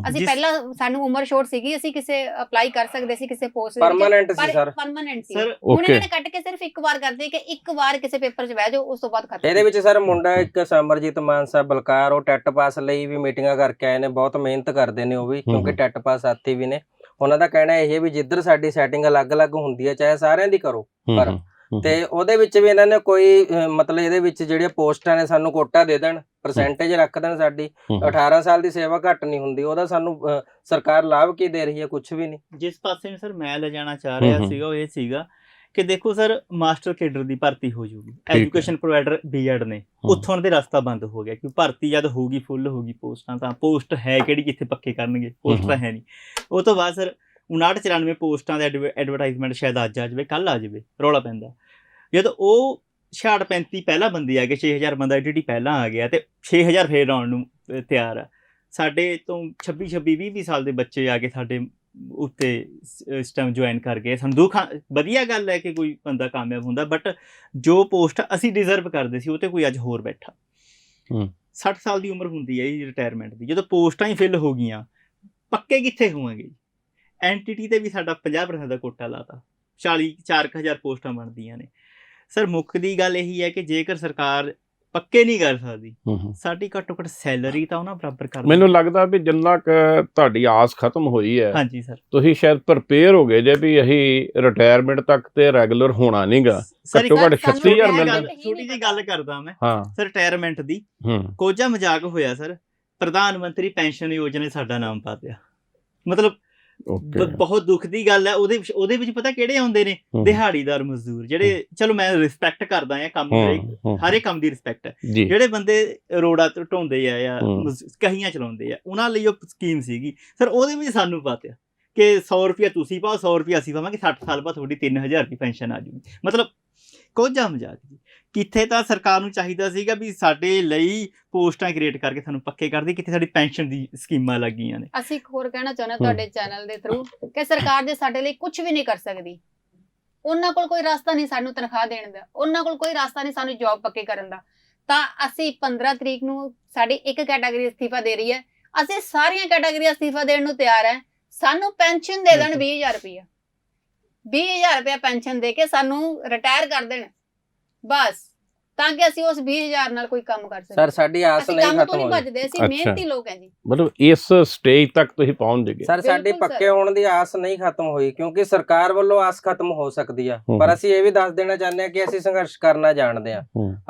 ਅਸੀਂ ਪਹਿਲਾਂ ਸਾਨੂੰ ਉਮਰ ਛੋਟ ਸੀਗੀ, ਅਸੀਂ ਕਿਸੇ ਅਪਲਾਈ ਕਰ ਸਕਦੇ ਸੀ ਕਿਸੇ ਪੋਸਟ ਪਰਮਾਨੈਂਟ ਸੀ ਸਰ, ਪਰਮਾਨੈਂਟ ਸੀ। ਹੁਣ ਇਹਨਾਂ ਨੇ ਕੱਟ ਕੇ ਸਿਰਫ ਇੱਕ ਵਾਰ ਕਰਦੇ ਕਿ ਇੱਕ ਵਾਰ ਕਿਸੇ ਪੇਪਰ 'ਚ ਬਹਿ ਜਾਓ, ਉਸ ਤੋਂ ਬਾਅਦ ਖਤਮ। ਇਹਦੇ ਵਿੱਚ ਸਰ ਮੁੰਡਾ ਇੱਕ ਸਮਰਜੀਤ ਮਾਨ ਸਾਹਿਬ ਬਲਕਾਰ, ਉਹ ਟੈਟ ਪਾਸ ਲਈ ਵੀ ਮੀਟਿੰਗਾਂ ਕਰਕੇ ਆਏ ਨੇ, ਬਹੁਤ ਮਿਹਨਤ ਕਰਦੇ ਨੇ ਉਹ ਵੀ, ਕਿਉਂਕਿ ਟੈਟ ਪਾਸ ਸਾਥੀ ਵੀ ਨੇ। ਉਹਨਾਂ ਦਾ ਕਹਿਣਾ ਇਹ ਵੀ ਜਿੱਧਰ ਸਾਡੀ ਸੈਟਿੰਗ ਅਲੱਗ-ਅਲੱਗ ਹੁੰਦੀ ਹੈ, ਚਾਹੇ ਸਾਰਿਆਂ ਦੀ ਕਰੋ, ਪਰ ਤੇ ਉਹਦੇ ਵਿੱਚ ਵੀ ਇਹਨਾਂ ਨੇ ਕੋਈ ਮਤਲਬ ਇਹਦੇ ਵਿੱਚ ਜਿਹੜੀਆਂ ਪੋਸਟਾਂ ਨੇ ਸਾਨੂੰ ਕੋਟਾ ਦੇ ਦੇਣ, ਪਰਸੈਂਟੇਜ ਰੱਖ ਦੇਣ ਸਾਡੀ। 18 ਸਾਲ ਦੀ ਸੇਵਾ ਘੱਟ ਨਹੀਂ ਹੁੰਦੀ, ਉਹਦਾ ਸਾਨੂੰ ਸਰਕਾਰ ਲਾਭ ਕੀ ਦੇ ਰਹੀ ਹੈ? ਕੁਝ ਵੀ ਨਹੀਂ। ਜਿਸ ਪਾਸੇ ਨੂੰ ਸਰ ਮੈਂ ਲਿਜਾਣਾ ਚਾਹ ਰਿਹਾ ਸੀਗਾ ਉਹ ਇਹ ਸੀਗਾ ਕਿ ਦੇਖੋ ਸਰ, ਮਾਸਟਰ ਕੇਡਰ ਦੀ ਭਰਤੀ ਹੋ ਜੂਗੀ, ਐਜੂਕੇਸ਼ਨ ਪ੍ਰੋਵਾਈਡਰ ਬੀਐਡ ਨੇ, ਉੱਥੋਂ ਦੇ ਰਸਤਾ ਬੰਦ ਹੋ ਗਿਆ ਕਿ ਭਰਤੀ ਜਦ ਹੋਊਗੀ, ਫੁੱਲ ਹੋਗੀ ਪੋਸਟਾਂ, ਤਾਂ ਪੋਸਟ ਹੈ ਕਿਹੜੀ ਕਿੱਥੇ ਪੱਕੇ ਕਰਨਗੇ? ਪੋਸਟ ਤਾਂ ਹੈ ਨਹੀਂ। ਉਹ ਤੋਂ ਬਾਅਦ ਸਰ 59-94 ਪੋਸਟਾਂ ਦਾ ਐਡਵਰਟਾਈਜ਼ਮੈਂਟ ਸ਼ਾਇਦ ਅੱਜ ਆ ਜਾਵੇ, ਕੱਲ ਆ ਜਾਵੇ, ਰੌਲਾ ਪੈਂਦਾ। ਜਦੋਂ ਉਹ 66-35 ਪਹਿਲਾਂ ਬੰਦੇ ਆ ਗਏ, 6000 ਬੰਦਾ ETT ਪਹਿਲਾਂ ਆ ਗਿਆ, ਤੇ 6000 ਫੇਰ ਆਉਣ ਨੂੰ ਤਿਆਰ ਆ। ਸਾਡੇ ਤੋਂ 26-20 ਸਾਲ ਦੇ ਬੱਚੇ ਆ ਕੇ ਸਾਡੇ ਉੱਤੇ ਇਸ ਟਾਈਮ ਜੁਆਇਨ ਕਰ ਗਏ। ਸਾਨੂੰ ਦੁੱਖ, ਵਧੀਆ ਗੱਲ ਹੈ ਕਿ ਕੋਈ ਬੰਦਾ ਕਾਮਯਾਬ ਹੁੰਦਾ, ਬਟ ਜੋ ਪੋਸਟ ਅਸੀਂ ਡਿਜ਼ਰਵ ਕਰਦੇ ਸੀ ਉਹ ਤੇ ਕੋਈ ਅੱਜ ਹੋਰ ਬੈਠਾ। 60 ਸਾਲ ਦੀ ਉਮਰ ਹੁੰਦੀ ਹੈ ਜੀ ਰਿਟਾਇਰਮੈਂਟ ਦੀ, ਜਦੋਂ ਪੋਸਟਾਂ ਹੀ ਫਿਲ ਹੋ ਗਈਆਂ, ਪੱਕੇ ਕਿੱਥੇ ਹੋਵਾਂਗੇ? ਐਨਟੀਟੀ ਤੇ ਵੀ ਸਾਡਾ 50% ਦਾ ਕੋਟਾ ਲਾਤਾ, 4,000 ਪੋਸਟਾਂ ਬਣਦੀਆਂ ਨੇ। ਸਰ ਮੁੱਖ ਦੀ ਗੱਲ ਇਹੀ ਹੈ ਕਿ ਜੇਕਰ ਸਰਕਾਰ ਪੱਕੇ ਨਹੀਂ ਕਰ ਸਕਦੀ, ਸਾਡੀ ਘੱਟੋ ਘੱਟ ਸੈਲਰੀ ਤਾਂ ਉਹਨਾਂ ਬਰਾਬਰ ਕਰ। ਮੈਨੂੰ ਲੱਗਦਾ ਵੀ ਜਿੰਨਾ ਕੁ ਤੁਹਾਡੀ ਆਸ ਖਤਮ ਹੋਈ ਹੈ, ਹਾਂਜੀ ਸਰ, ਤੁਸੀਂ ਸ਼ਾਇਦ ਪ੍ਰਪੇਅਰ ਹੋ ਗਏ ਜੇ ਵੀ ਅਸੀਂ ਰਿਟਾਇਰਮੈਂਟ ਤੱਕ ਤੇ ਰੈਗੂਲਰ ਹੋਣਾ ਨਹੀਂਗਾ। ਘੱਟੋ ਘੱਟ 36,000 ਮਿਲਦਾ। ਛੋਟੀ ਜਿਹੀ ਗੱਲ ਕਰਦਾ ਮੈਂ ਸਰ ਰਿਟਾਇਰਮੈਂਟ ਦੀ। ਕੋਝਾ ਮਜ਼ਾਕ ਹੋਇਆ ਸਰ, ਪ੍ਰਧਾਨ ਮੰਤਰੀ ਪੈਨਸ਼ਨ ਯੋਜਨਾ ਸਾਡਾ ਨਾਮ ਪਾ ਦਿਆ। ਮਤਲਬ ਬਹੁਤ ਦੁੱਖ ਦੀ ਗੱਲ ਹੈ। ਉਹਦੇ ਵਿੱਚ ਪਤਾ ਕਿਹੜੇ ਆਉਂਦੇ ਨੇ? ਦਿਹਾੜੀਦਾਰ ਮਜ਼ਦੂਰ, ਜਿਹੜੇ, ਚਲੋ ਮੈਂ ਰਿਸਪੈਕਟ ਕਰਦਾ ਆ ਕੰਮ, ਹਰ ਇੱਕ ਕੰਮ ਦੀ ਰਿਸਪੈਕਟ ਹੈ। ਜਿਹੜੇ ਬੰਦੇ ਰੋੜਾ ਢੋਂਦੇ ਆ ਜਾਂ ਕਹੀਆਂ ਚਲਾਉਂਦੇ ਆ, ਉਹਨਾਂ ਲਈ ਉਹ ਸਕੀਮ ਸੀਗੀ ਸਰ। ਉਹਦੇ ਵਿੱਚ ਸਾਨੂੰ ਪਾਤਿਆ ਕਿ 100 ਰੁਪਇਆ ਤੁਸੀਂ ਪਾਓ, 100 ਰੁਪਇਆ ਅਸੀਂ ਪਾਵਾਂਗੇ, 60 ਸਾਲ ਬਾਅਦ ਤੁਹਾਡੀ 3000 ਰੁਪਏ ਪੈਨਸ਼ਨ ਆ ਜੂਗੀ। ਮਤਲਬ ਕੋਝਾ ਮਜ਼ਾਕ ਜੀ। ਕਿੱਥੇ ਤਾਂ ਸਰਕਾਰ ਨੂੰ ਚਾਹੀਦਾ ਸੀਗਾ ਵੀ ਸਾਡੇ ਲਈ ਪੋਸਟਾਂ ਕ੍ਰੀਏਟ ਕਰਕੇ ਸਾਨੂੰ ਪੱਕੇ ਕਰਦੇ, ਕਿੱਥੇ ਸਾਡੀ ਪੈਨਸ਼ਨ ਦੀ ਸਕੀਮਾਂ ਲੱਗੀਆਂ ਨੇ। ਅਸੀਂ ਇੱਕ ਹੋਰ ਕਹਿਣਾ ਚਾਹੁੰਦੇ ਤੁਹਾਡੇ ਚੈਨਲ ਦੇ ਥਰੂ ਕਿ ਸਰਕਾਰ ਜੇ ਸਾਡੇ ਲਈ ਕੁਝ ਵੀ ਨਹੀਂ ਕਰ ਸਕਦੀ, ਉਹਨਾਂ ਕੋਲ ਕੋਈ ਰਸਤਾ ਨਹੀਂ ਸਾਨੂੰ ਤਨਖਾਹ ਦੇਣ ਦਾ, ਉਹਨਾਂ ਕੋਲ ਕੋਈ ਰਸਤਾ ਨਹੀਂ ਸਾਨੂੰ ਜੌਬ ਪੱਕੇ ਕਰਨ ਦਾ, ਤਾਂ ਅਸੀਂ 15 ਤਰੀਕ ਨੂੰ ਸਾਡੀ ਇੱਕ ਕੈਟਾਗਰੀ ਅਸਤੀਫਾ ਦੇ ਰਹੀ ਹੈ, ਅਸੀਂ ਸਾਰੀਆਂ ਕੈਟਾਗਰੀਆਂ ਅਸਤੀਫਾ ਦੇਣ ਨੂੰ ਤਿਆਰ ਹੈ। ਸਾਨੂੰ ਪੈਨਸ਼ਨ ਦੇ ਦੇਣ 20,000 ਰੁਪਇਆ, 20,000 ਰੁਪਇਆ ਪੈਨਸ਼ਨ ਦੇ ਕੇ ਸਾਨੂੰ ਰਿਟਾਇਰ ਕਰ ਦੇਣ ਬਸ, ਤਾਂ ਕਿ ਅਸੀਂ ਉਸ 20,000 ਨਾਲ ਕੋਈ ਕੰਮ ਕਰ ਸਕੀਏ। ਸਰ ਸਾਡੀ ਆਸ ਨਹੀਂ ਖਤਮ ਹੋਈ। ਭੱਜਦੇ, ਅਸੀਂ ਮਿਹਨਤੀ ਲੋਕ ਹਾਂ ਜੀ। ਮਤਲਬ ਇਸ ਸਟੇਜ ਤੱਕ ਤੁਸੀਂ ਪਹੁੰਚ ਜਗੇ। ਸਰ ਸਾਡੀ ਪੱਕੇ ਹੋਣ ਦੀ ਆਸ ਨਹੀਂ ਖਤਮ ਹੋਈ, ਕਿਉਂਕਿ ਸਰਕਾਰ ਵੱਲੋਂ ਆਸ ਖਤਮ ਹੋ ਸਕਦੀ ਆ, ਪਰ ਅਸੀਂ ਇਹ ਵੀ ਦੱਸ ਦੇਣਾ ਚਾਹੁੰਦੇ ਹਾਂ ਕਿ ਅਸੀਂ ਸੰਘਰਸ਼ ਕਰਨਾ ਜਾਣਦੇ ਹਾਂ,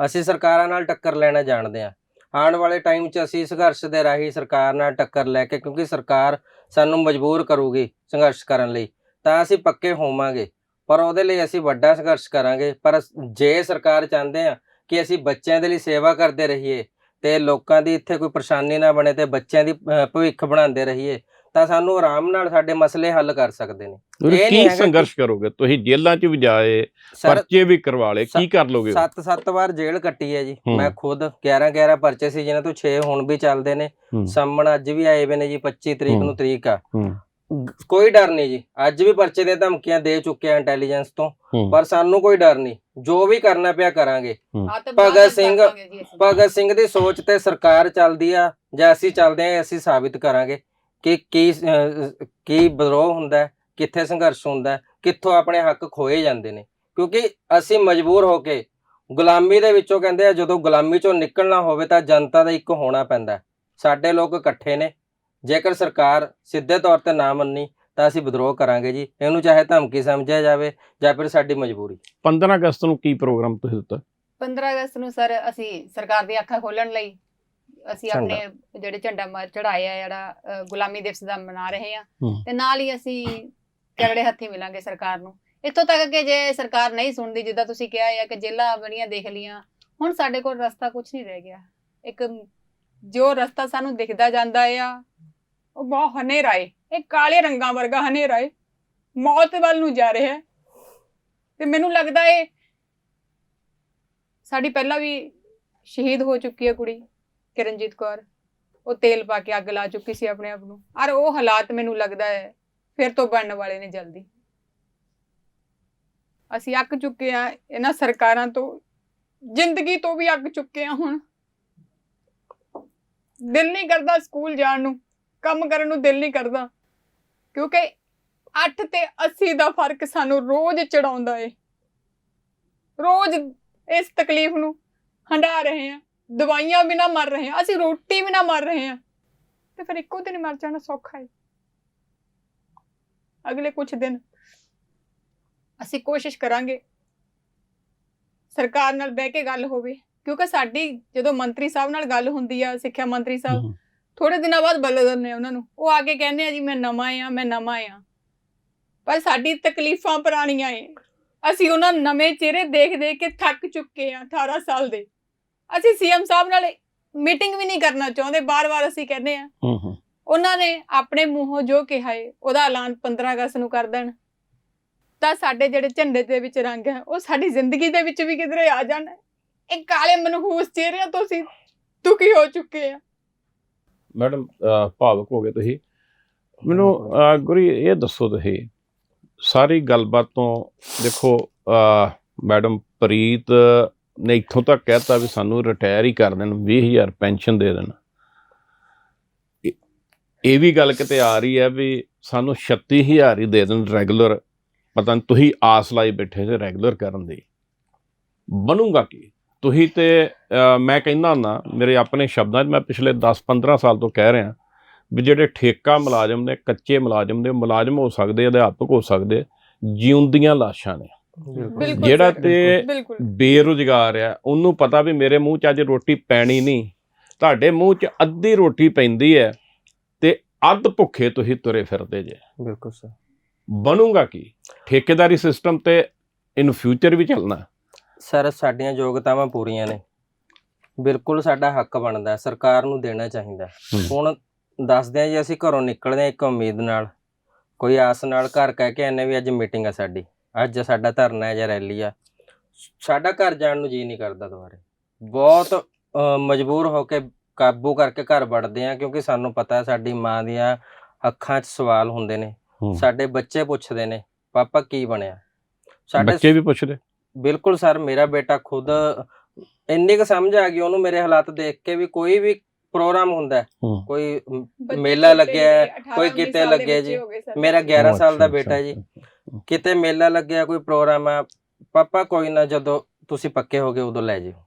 ਅਸੀਂ ਸਰਕਾਰਾਂ ਨਾਲ ਟੱਕਰ ਲੈਣਾ ਜਾਣਦੇ ਹਾਂ। ਆਉਣ ਵਾਲੇ ਟਾਈਮ 'ਚ ਅਸੀਂ ਸੰਘਰਸ਼ ਦੇ ਰਾਹੀਂ ਸਰਕਾਰ ਨਾਲ ਟੱਕਰ ਲੈ ਕੇ, ਕਿਉਂਕਿ ਸਰਕਾਰ ਸਾਨੂੰ ਮਜਬੂਰ ਕਰੂਗੀ ਸੰਘਰਸ਼ ਕਰਨ ਲਈ, ਤਾਂ ਅਸੀਂ ਪੱਕੇ ਹੋਵਾਂਗੇ। ਪਰ ਉਹਦੇ ਲਈ ਅਸੀਂ ਵੱਡਾ ਸੰਘਰਸ਼ ਕਰਾਂਗੇ। ਪਰ ਜੇ ਸਰਕਾਰ ਚਾਹੁੰਦੇ ਆ ਕਿ ਅਸੀਂ ਬੱਚਿਆਂ ਦੇ ਲਈ ਸੇਵਾ ਕਰਦੇ ਰਹੀਏ ਤੇ ਲੋਕਾਂ ਦੀ ਇੱਥੇ ਕੋਈ ਪਰੇਸ਼ਾਨੀ ਨਾ ਬਣੇ ਤੇ ਬੱਚਿਆਂ ਦੀ ਭਵਿੱਖ ਬਣਾਉਂਦੇ ਰਹੀਏ, ਤਾਂ ਸਾਨੂੰ ਆਰਾਮ ਨਾਲ ਸਾਡੇ ਮਸਲੇ ਹੱਲ ਕਰ ਸਕਦੇ ਨੇ। ਤੁਸੀਂ ਇਹ ਕੀ ਨਹੀਂ ਹੈਗਾ ਸੰਘਰਸ਼ ਕਰੋਗੇ? ਤੁਸੀਂ ਜੇਲ੍ਹਾਂ 'ਚ ਵੀ ਜਾਏ, ਸਰ ਪਰਚੇ ਵੀ ਕਰਵਾ ਲਏ, ਕੀ ਕਰ ਲੋਗੇ? 7 ਵਾਰ ਜੇਲ੍ਹ ਕੱਟੀ ਹੈ ਜੀ ਹੂੰ। ਮੈਂ ਖੁਦ। 11 ਪਰਚੇ ਸੀ, ਜਿਨ੍ਹਾਂ ਤੋਂ 6 ਹੁਣ ਵੀ ਚੱਲਦੇ ਨੇ। ਹੂੰ। ਸੰਮਣ ਅੱਜ ਵੀ ਆਏ ਵੇ ਨੇ ਜੀ, 25 ਤਰੀਕ ਨੂੰ ਤਰੀਕ ਆ। ਹੂੰ। ਕੋਈ ਡਰ ਨਹੀਂ ਜੀ, ਅੱਜ ਵੀ ਪਰਚੇ ਦੀਆਂ ਧਮਕੀਆਂ ਦੇ ਚੁੱਕੇ ਆ ਇੰਟੈਲੀਜੈਂਸ ਤੋਂ, ਹੂੰ। ਪਰ ਸਾਨੂੰ ਕੋਈ ਡਰ ਨਹੀਂ। ਜੋ ਵੀ ਕਰਨਾ ਪਿਆ ਕਰਾਂਗੇ। ਭਗਤ ਭਗਤ ਸਿੰਘ ਦੀ ਸੋਚ ਤੇ ਸਰਕਾਰ ਚੱਲਦੀ ਆ ਜਾਂ ਅਸੀਂ ਚੱਲਦੇ ਆ, ਅਸੀਂ ਸਾਬਿਤ ਕਰਾਂਗੇ ਕਿ ਕੀ ਵਿਦਰੋਹ ਹੁੰਦਾ ਹੈ, ਕਿੱਥੇ ਸੰਘਰਸ਼ ਹੁੰਦਾ ਹੈ, ਕਿੱਥੋਂ ਆਪਣੇ ਹੱਕ ਖੋਏ ਜਾਂਦੇ ਨੇ। ਕਿਉਂਕਿ ਅਸੀਂ ਮਜਬੂਰ ਹੋ ਕੇ ਗੁਲਾਮੀ ਦੇ ਵਿੱਚੋਂ, ਕਹਿੰਦੇ ਆ ਜਦੋਂ ਗੁਲਾਮੀ ਚੋਂ ਨਿਕਲਣਾ ਹੋਵੇ ਤਾਂ ਜਨਤਾ ਦਾ ਇੱਕ ਹੋਣਾ ਪੈਂਦਾ। ਸਾਡੇ ਲੋਕ ਇਕੱਠੇ ਨੇ। ਜੇਕਰ ਸਰਕਾਰ ਸਿੱਧੇ ਤੌਰ ਤੇ ਨਾ ਮੰਨੀ ਤਾਂ ਅਸੀਂ ਵਿਦਰੋਹ ਕਰਾਂਗੇ ਜੀ। ਇਹਨੂੰ ਚਾਹੇ ਧਮਕੀ ਸਮਝਿਆ ਜਾਵੇ ਜਾਂ ਫਿਰ ਸਾਡੀ ਮਜਬੂਰੀ। 15 ਅਗਸਤ ਨੂੰ ਕੀ ਪ੍ਰੋਗਰਾਮ ਤੁਸੀਂ ਦਿੱਤਾ? 15 ਅਗਸਤ ਨੂੰ ਸਰ ਅਸੀਂ ਸਰਕਾਰ ਦੀਆਂ ਅੱਖਾਂ ਖੋਲਣ ਲਈ ਅਸੀਂ ਆਪਣੇ ਜਿਹੜੇ ਝੰਡਾ ਚੜਾਏ ਆ, ਜਿਹੜਾ ਗੁਲਾਮੀ ਦਿਵਸ ਦਾ ਮਨਾ ਰਹੇ ਆ, ਤੇ ਨਾਲ ਹੀ ਅਸੀਂ ਕਰੜੇ ਹੱਥੀ ਮਿਲਾਂਗੇ ਸਰਕਾਰ ਨੂੰ। ਇੱਥੋਂ ਤੱਕ ਕਿ ਜੇ ਸਰਕਾਰ ਨਹੀਂ ਸੁਣਦੀ, ਜਿੱਦਾਂ ਤੁਸੀਂ ਕਿਹਾ ਹੈ ਕਿ ਜੇਲ੍ਹਾਂ ਬਣੀਆਂ ਦੇਖ ਲੀਆਂ, ਹੁਣ ਸਾਡੇ ਕੋਲ ਰਸਤਾ ਕੁਝ ਨਹੀਂ ਰਹਿ ਗਿਆ। ਇੱਕ ਜੋ ਰਸਤਾ ਸਾਨੂੰ ਦਿਖਦਾ ਜਾਂਦਾ ਆ ਉਹ ਬਹੁਤ ਹਨੇਰਾ ਏ, ਇਹ ਕਾਲੇ ਰੰਗਾਂ ਵਰਗਾ ਹਨੇਰਾ ਏ, ਮੌਤ ਵੱਲ ਨੂੰ ਜਾ ਰਿਹਾ ਹੈ। ਤੇ ਮੈਨੂੰ ਲੱਗਦਾ ਏ ਸਾਡੀ ਪਹਿਲਾਂ ਵੀ ਸ਼ਹੀਦ ਹੋ ਚੁੱਕੀ ਹੈ ਕੁੜੀ ਕਿਰਨਜੀਤ ਕੌਰ, ਉਹ ਤੇਲ ਪਾ ਕੇ ਅੱਗ ਲਾ ਚੁੱਕੀ ਸੀ ਆਪਣੇ ਆਪ ਨੂੰ, ਔਰ ਉਹ ਹਾਲਾਤ ਮੈਨੂੰ ਲੱਗਦਾ ਹੈ ਫਿਰ ਤੋਂ ਬਣਨ ਵਾਲੇ ਨੇ ਜਲਦੀ। ਅਸੀਂ ਅੱਕ ਚੁੱਕੇ ਆ ਇਹਨਾਂ ਸਰਕਾਰਾਂ ਤੋਂ, ਜ਼ਿੰਦਗੀ ਤੋਂ ਵੀ ਅੱਕ ਚੁੱਕੇ ਆ। ਹੁਣ ਦਿਲ ਨਹੀਂ ਕਰਦਾ ਸਕੂਲ ਜਾਣ ਨੂੰ, ਕੰਮ ਕਰਨ ਨੂੰ ਦਿਲ ਨਹੀਂ ਕਰਦਾ, ਕਿਉਂਕਿ 8 ਤੇ 80 ਦਾ ਫਰਕ ਸਾਨੂੰ ਰੋਜ਼ ਚੜਾਉਂਦਾ ਏ। ਰੋਜ਼ ਇਸ ਤਕਲੀਫ ਨੂੰ ਹੰਢਾ ਰਹੇ ਆ, ਦਵਾਈਆਂ ਬਿਨਾ ਮਰ ਰਹੇ ਆ, ਅਸੀਂ ਰੋਟੀ ਬਿਨਾ ਮਰ ਰਹੇ ਆ, ਤੇ ਫਿਰ ਇੱਕੋ ਦਿਨ ਮਰ ਜਾਣਾ ਸੌਖਾ ਹੈ। ਅਗਲੇ ਕੁਝ ਦਿਨ ਅਸੀਂ ਕੋਸ਼ਿਸ਼ ਕਰਾਂਗੇ ਸਰਕਾਰ ਨਾਲ ਬਹਿ ਕੇ ਗੱਲ ਹੋਵੇ, ਕਿਉਂਕਿ ਸਾਡੀ ਜਦੋਂ ਮੰਤਰੀ ਸਾਹਿਬ ਨਾਲ ਗੱਲ ਹੁੰਦੀ ਆ, ਸਿੱਖਿਆ ਮੰਤਰੀ ਸਾਹਿਬ ਥੋੜੇ ਦਿਨਾਂ ਬਾਅਦ ਬਦਲ ਦਿੰਦੇ ਆ ਉਹਨਾਂ ਨੂੰ, ਉਹ ਆ ਕੇ ਕਹਿੰਦੇ ਆ ਜੀ ਮੈਂ ਨਵਾਂ ਆ। ਪਰ ਸਾਡੀ ਤਕਲੀਫਾਂ ਪੁਰਾਣੀਆਂ ਏ, ਅਸੀਂ ਉਹਨਾਂ ਨਵੇਂ ਚਿਹਰੇ ਦੇਖ ਦੇਖ ਕੇ ਥੱਕ ਚੁੱਕੇ ਆ। 18 ਸਾਲ ਦੇ ਅਸੀਂ ਸੀਐਮ ਸਾਹਿਬ ਨਾਲ ਮੀਟਿੰਗ ਵੀ ਨਹੀਂ ਕਰਨਾ ਚਾਹੁੰਦੇ, ਬਾਰ-ਬਾਰ ਅਸੀਂ ਕਹਿੰਦੇ ਆ। ਉਹਨਾਂ ਨੇ ਆਪਣੇ ਮੂੰਹੋਂ ਜੋ ਕਿਹਾ ਏ ਉਹਦਾ ਐਲਾਨ 15 ਅਗਸਤ ਨੂੰ ਕਰ ਦੇਣ, ਤਾਂ ਸਾਡੇ ਜਿਹੜੇ ਝੰਡੇ ਦੇ ਵਿੱਚ ਰੰਗ ਹੈ ਉਹ ਸਾਡੀ ਜ਼ਿੰਦਗੀ ਦੇ ਵਿੱਚ ਵੀ ਕਿਧਰੇ ਆ ਜਾਣ। ਇਹ ਕਾਲੇ ਮਨਹੂਸ ਚਿਹਰਿਆਂ ਤੋਂ ਅਸੀਂ ਦੁਖੀ ਹੋ ਚੁੱਕੇ ਆ। ਮੈਡਮ ਭਾਵੁਕ ਹੋ ਗਏ ਤੁਸੀਂ। ਮੈਨੂੰ ਗੁਰੀ ਇਹ ਦੱਸੋ, ਤੁਸੀਂ ਸਾਰੀ ਗੱਲਬਾਤ ਤੋਂ ਦੇਖੋ, ਮੈਡਮ ਪ੍ਰੀਤ ਨੇ ਇੱਥੋਂ ਤੱਕ ਕਹਿਤਾ ਵੀ ਸਾਨੂੰ ਰਿਟਾਇਰ ਹੀ ਕਰ ਦੇਣ, 20,000 ਪੈਨਸ਼ਨ ਦੇ ਦੇਣ। ਇਹ ਵੀ ਗੱਲ ਕਿਤੇ ਆ ਰਹੀ ਹੈ ਵੀ ਸਾਨੂੰ 36,000 ਹੀ ਦੇ ਦੇਣ ਰੈਗੂਲਰ। ਪਤਾ ਨਹੀਂ ਤੁਸੀਂ ਆਸ ਲਾਈ ਬੈਠੇ ਜੇ ਰੈਗੂਲਰ ਕਰਨ ਦੀ, ਬਣੂਗਾ ਕੀ? ਤੁਸੀਂ ਤੇ ਮੈਂ ਕਹਿੰਦਾ ਹੁੰਦਾ, ਮੇਰੇ ਆਪਣੇ ਸ਼ਬਦਾਂ 'ਚ ਮੈਂ ਪਿਛਲੇ 10-15 ਸਾਲ ਤੋਂ ਕਹਿ ਰਿਹਾ ਵੀ ਜਿਹੜੇ ਠੇਕਾ ਮੁਲਾਜ਼ਮ ਨੇ, ਕੱਚੇ ਮੁਲਾਜ਼ਮ ਨੇ, ਮੁਲਾਜ਼ਮ ਹੋ ਸਕਦੇ, ਅਧਿਆਪਕ ਹੋ ਸਕਦੇ, ਜਿਉਂਦੀਆਂ ਲਾਸ਼ਾਂ ਨੇ। ਜਿਹੜਾ ਤੇ ਬੇਰੁਜ਼ਗਾਰ ਆ, ਉਹਨੂੰ ਪਤਾ ਵੀ ਮੇਰੇ ਮੂੰਹ 'ਚ ਅੱਜ ਰੋਟੀ ਪੈਣੀ ਨਹੀਂ, ਤੁਹਾਡੇ ਮੂੰਹ 'ਚ ਅੱਧੀ ਰੋਟੀ ਪੈਂਦੀ ਹੈ ਤੇ ਅੱਧ ਭੁੱਖੇ ਤੁਸੀਂ ਤੁਰੇ ਫਿਰਦੇ ਜੇ। ਬਿਲਕੁਲ ਸਰ। ਬਣੂਗਾ ਕੀ? ਠੇਕੇਦਾਰੀ ਸਿਸਟਮ ਤੇ ਇਨ ਫਿਊਚਰ ਵੀ ਚੱਲਣਾ। ਸਰ ਸਾਡੀਆਂ ਯੋਗਤਾਵਾਂ ਪੂਰੀਆਂ ਨੇ, ਬਿਲਕੁਲ ਸਾਡਾ ਹੱਕ ਬਣਦਾ, ਸਰਕਾਰ ਨੂੰ ਦੇਣਾ ਚਾਹੀਦਾ। ਹੁਣ ਦੱਸਦੇ ਆ ਜੀ, ਅਸੀਂ ਘਰੋਂ ਨਿਕਲਦੇ ਆ ਇੱਕ ਉਮੀਦ ਨਾਲ, ਕੋਈ ਆਸ ਨਾਲ, ਘਰ ਕਹਿ ਕੇ ਆਨੇ ਵੀ ਅੱਜ ਮੀਟਿੰਗ ਆ ਸਾਡੀ, ਅੱਜ ਸਾਡਾ ਧਰਨਾ ਹੈ ਜਾਂ ਰੈਲੀ ਆ, ਸਾਡਾ ਘਰ ਜਾਣ ਨੂੰ ਜੀ ਨਹੀਂ ਕਰਦਾ ਦੁਬਾਰੇ। ਬਹੁਤ ਮਜਬੂਰ ਹੋ ਕੇ ਕਾਬੂ ਕਰਕੇ ਘਰ ਵੜਦੇ ਆ, ਕਿਉਂਕਿ ਸਾਨੂੰ ਪਤਾ ਸਾਡੀ ਮਾਂ ਦੀਆਂ ਅੱਖਾਂ 'ਚ ਸਵਾਲ ਹੁੰਦੇ ਨੇ। ਸਾਡੇ ਬੱਚੇ ਪੁੱਛਦੇ ਨੇ ਪਾਪਾ ਕੀ ਬਣਿਆ, ਸਾਡੇ ਬੱਚੇ ਵੀ ਪੁੱਛਦੇ। ਬਿਲਕੁਲ ਸਰ, ਮੇਰਾ ਬੇਟਾ ਖੁਦ ਇੰਨੀ ਕੁ ਸਮਝ ਆ ਗਈ ਉਹਨੂੰ ਮੇਰੇ ਹਾਲਾਤ ਦੇਖ ਕੇ ਵੀ ਕੋਈ ਵੀ ਪ੍ਰੋਗਰਾਮ ਹੁੰਦਾ, ਕੋਈ ਮੇਲਾ ਲੱਗਿਆ, ਕੋਈ ਕਿਤੇ ਲੱਗਿਆ ਜੀ, ਮੇਰਾ 11 ਸਾਲ ਦਾ ਬੇਟਾ ਜੀ, ਕਿਤੇ ਮੇਲਾ ਲੱਗਿਆ, ਕੋਈ ਪ੍ਰੋਗਰਾਮ ਆ, ਪਾਪਾ ਕੋਈ ਨਾ ਜਦੋਂ ਤੁਸੀਂ ਪੱਕੇ ਹੋ ਗਏ ਉਦੋਂ ਲੈ ਜਿਓ।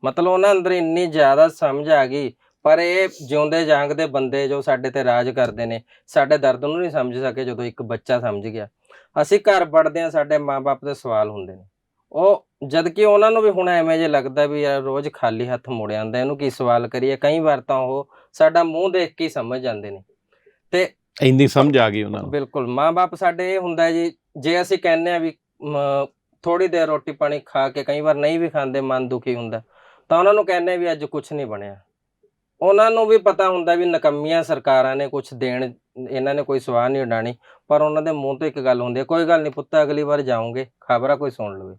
ਮਤਲਬ ਉਹਨਾਂ ਅੰਦਰ ਇੰਨੀ ਜ਼ਿਆਦਾ ਸਮਝ ਆ ਗਈ। ਪਰ ਇਹ ਜਿਉਂਦੇ ਜਾਗਦੇ ਬੰਦੇ ਜੋ ਸਾਡੇ ਤੇ ਰਾਜ ਕਰਦੇ ਨੇ, ਸਾਡੇ ਦਰਦ ਨੂੰ ਨਹੀਂ ਸਮਝ ਸਕੇ। ਜਦੋਂ ਇੱਕ ਬੱਚਾ ਸਮਝ ਗਿਆ, ਅਸੀਂ ਘਰ ਵੜਦੇ ਹਾਂ, ਸਾਡੇ ਮਾਂ-ਬਾਪ ਦੇ ਸਵਾਲ ਹੁੰਦੇ ਨੇ, ਉਹ ਜਦ ਕਿ ਉਹਨਾਂ ਨੂੰ ਵੀ ਹੁਣ ਐਵੇਂ ਜੇ ਲੱਗਦਾ ਵੀ ਯਾਰ ਰੋਜ਼ ਖਾਲੀ ਹੱਥ ਮੁੜ ਆਉਂਦਾ, ਇਹਨੂੰ ਕੀ ਸਵਾਲ ਕਰੀਏ। ਕਈ ਵਾਰ ਤਾਂ ਉਹ ਸਾਡਾ ਮੂੰਹ ਦੇਖ ਕੇ ਹੀ ਸਮਝ ਜਾਂਦੇ ਨੇ। ਤੇ ਇੰਨੀ ਸਮਝ ਆ ਗਈ ਉਹਨਾਂ ਨੂੰ। ਬਿਲਕੁਲ ਮਾਂ-ਬਾਪ ਸਾਡੇ ਇਹ ਹੁੰਦਾ ਜੀ, ਜੇ ਅਸੀਂ ਕਹਿੰਦੇ ਆ ਵੀ ਥੋੜੀ ਦੇਰ ਰੋਟੀ ਪਾਣੀ ਖਾ ਕੇ, ਕਈ ਵਾਰ ਨਹੀਂ ਵੀ ਖਾਂਦੇ, ਮਨ ਦੁਖੀ ਹੁੰਦਾ, ਤਾਂ ਉਹਨਾਂ ਨੂੰ ਕਹਿੰਦੇ ਵੀ ਅੱਜ ਕੁਝ ਨਹੀਂ ਬਣਿਆ। ਉਹਨਾਂ ਨੂੰ ਵੀ ਪਤਾ ਹੁੰਦਾ ਵੀ ਨਕੰਮੀਆਂ ਸਰਕਾਰਾਂ ਨੇ, ਕੁਝ ਦੇਣ ਇਹਨਾਂ ਨੇ ਕੋਈ ਸਵਾਹ ਨਹੀਂ ਉਡਾਣੀ, ਪਰ ਉਹਨਾਂ ਦੇ ਮੂੰਹ ਤੋਂ ਇੱਕ ਗੱਲ ਹੁੰਦੀ ਹੈ, ਕੋਈ ਗੱਲ ਨਹੀਂ ਪੁੱਤ, ਅਗਲੀ ਵਾਰ ਜਾਓਗੇ, ਖਬਰ ਆ ਕੋਈ ਸੁਣ ਲਵੇ।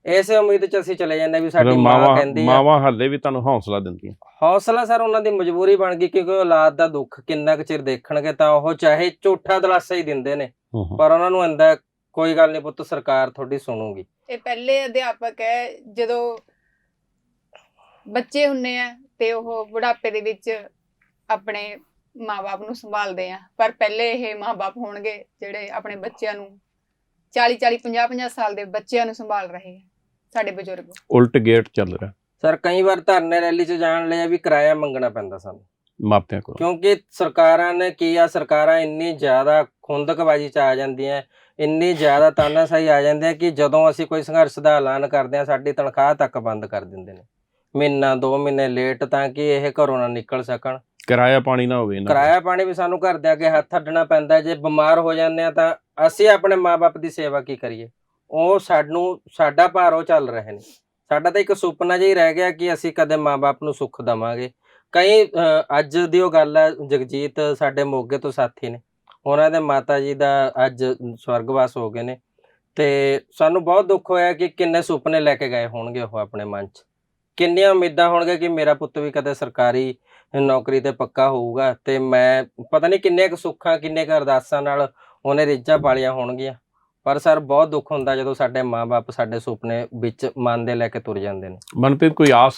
ਇਸੇ ਉਮੀਦ 'ਚ ਅਸੀਂ ਚਲੇ ਜਾਂਦੇ ਵੀ ਸਾਡੀ ਮਾਂ ਕਹਿੰਦੀ ਆ। ਮਾਵਾਂ ਹਾਲੇ ਵੀ ਤੁਹਾਨੂੰ ਹੌਸਲਾ ਦਿੰਦੀਆਂ? ਹੌਸਲਾ ਸਰ ਉਹਨਾਂ ਦੀ ਮਜਬੂਰੀ ਬਣ ਗਈ, ਕਿਉਂਕਿ ਔਲਾਦ ਦਾ ਦੁੱਖ ਕਿੰਨਾ ਕੁ ਚਿਰ ਦੇਖਣਗੇ, ਤਾਂ ਉਹ ਚਾਹੇ ਝੂਠਾ ਦਿਲਾਸਾ ਹੀ ਦਿੰਦੇ ਨੇ, ਪਰ ਉਹਨਾਂ ਨੂੰ ਹੁੰਦਾ ਕੋਈ ਗੱਲ ਨਹੀਂ ਪੁੱਤ, ਸਰਕਾਰ ਤੁਹਾਡੀ ਸੁਣੂਗੀ। ਇਹ ਪਹਿਲੇ ਅਧਿਆਪਕ ਹੈ, ਜਦੋਂ ਬੱਚੇ ਹੁੰਨੇ ਆ ਤੇ ਉਹ ਬੁਢਾਪੇ ਦੇ ਵਿੱਚ ਆਪਣੇ ਮਾਂ-ਬਾਪ ਨੂੰ ਸੰਭਾਲਦੇ ਆ, ਪਰ ਪਹਿਲੇ ਇਹ ਮਾਂ-ਬਾਪ ਹੋਣਗੇ ਜਿਹੜੇ ਆਪਣੇ ਬੱਚਿਆਂ ਨੂੰ 40-40 50-50 ਸਾਲ ਦੇ ਬੱਚਿਆਂ ਨੂੰ ਸੰਭਾਲ ਰਹੇ ਆ, ਸਾਡੇ ਬਜ਼ੁਰਗ। ਉਲਟ ਗੇਟ ਚੱਲ ਰਿਹਾ ਸਰ। ਕਈ ਵਾਰ ਧਰਨੇ ਰੈਲੀ 'ਚ ਜਾਣ ਲਈ ਵੀ ਕਿਰਾਇਆ ਮੰਗਣਾ ਪੈਂਦਾ ਸਾਨੂੰ ਮਾਪਿਆਂ ਕੋਲ, ਕਿਉਂਕਿ ਸਰਕਾਰਾਂ ਨੇ ਕੀ ਆ, ਸਰਕਾਰਾਂ ਇੰਨੀ ਜ਼ਿਆਦਾ ਖੁੰਦਕਬਾਜ਼ੀ 'ਚ ਆ ਜਾਂਦੀਆਂ, ਇੰਨੀ ਜ਼ਿਆਦਾ ਤਾਨਾਸ਼ਾਹੀ ਆ ਜਾਂਦੀ ਹੈ ਕਿ ਜਦੋਂ ਅਸੀਂ ਕੋਈ ਸੰਘਰਸ਼ ਦਾ ਐਲਾਨ ਕਰਦੇ ਹਾਂ, ਸਾਡੀ ਤਨਖਾਹ ਤੱਕ ਬੰਦ ਕਰ ਦਿੰਦੇ ਨੇ, ਮਹੀਨਾ 2 ਮਹੀਨੇ ਲੇਟ, ਤਾਂ ਕਿ ਇਹ ਘਰੋਂ ਨਾ ਨਿਕਲ ਸਕਣ। ਕਿਰਾਇਆ ਪਾਣੀ ਨਾ ਹੋਵੇ। ਕਿਰਾਇਆ ਪਾਣੀ ਵੀ ਸਾਨੂੰ ਘਰ ਦੇ ਅੱਗੇ ਹੱਥ ਅੱਡਣਾ ਪੈਂਦਾ। ਜੇ ਬਿਮਾਰ ਹੋ ਜਾਂਦੇ ਆ ਤਾਂ ਅਸੀਂ ਆਪਣੇ ਮਾਪੇ ਦੀ ਸੇਵਾ ਕੀ ਕਰੀਏ? ਉਹ ਸਾਡਾ ਭਾਰ ਉਹ ਚੱਲ ਰਹੇ ਨੇ। ਸਾਡਾ ਤਾਂ ਇੱਕ ਸੁਪਨਾ ਜਿਹਾ ਹੀ ਰਹਿ ਗਿਆ ਕਿ ਅਸੀਂ ਕਦੇ ਮਾਪੇ ਨੂੰ ਸੁੱਖ ਦੇਵਾਂਗੇ। ਕਈ ਅੱਜ ਦੀ ਉਹ ਗੱਲ ਹੈ, ਜਗਜੀਤ ਸਾਡੇ ਮੋਗੇ ਤੋਂ ਸਾਥੀ ਨੇ, ਉਹਨਾਂ ਦੇ ਮਾਤਾ ਜੀ ਦਾ ਅੱਜ ਸਵਰਗਵਾਸ ਹੋ ਗਏ ਨੇ, ਤੇ ਸਾਨੂੰ ਬਹੁਤ ਦੁੱਖ ਹੋਇਆ ਕਿ ਕਿੰਨੇ ਸੁਪਨੇ ਲੈ ਕੇ ਗਏ ਹੋਣਗੇ ਉਹ ਆਪਣੇ ਮਨ 'ਚ, ਕਿੰਨੀਆਂ ਉਮੀਦਾਂ ਹੋਣਗੇ ਕਿ ਮੇਰਾ ਪੁੱਤ ਵੀ ਕਦੇ ਸਰਕਾਰੀ ਨੌਕਰੀ ਤੇ ਪੱਕਾ ਹੋਊਗਾ, ਤੇ ਮੈਂ ਪਤਾ ਨਹੀਂ ਕਿੰਨੇ ਕੁ ਸੁੱਖਾਂ, ਕਿੰਨੇ ਕੁ ਅਰਦਾਸਾਂ ਨਾਲ ਉਹਨੇ ਰੀਝਾਂ ਪਾਲੀਆਂ ਹੋਣਗੀਆਂ। ਪਰ ਸਰ ਬਹੁਤ ਦੁੱਖ ਹੁੰਦਾ ਜਦੋਂ ਸਾਡੇ ਮਾਂ-ਬਾਪ ਸਾਡੇ ਸੁਪਨੇ ਵਿੱਚ ਮਨ ਦੇ ਲੈ ਕੇ ਤੁਰ ਜਾਂਦੇ ਨੇ। ਮਨਪ੍ਰੀਤ, ਕੋਈ ਆਸ?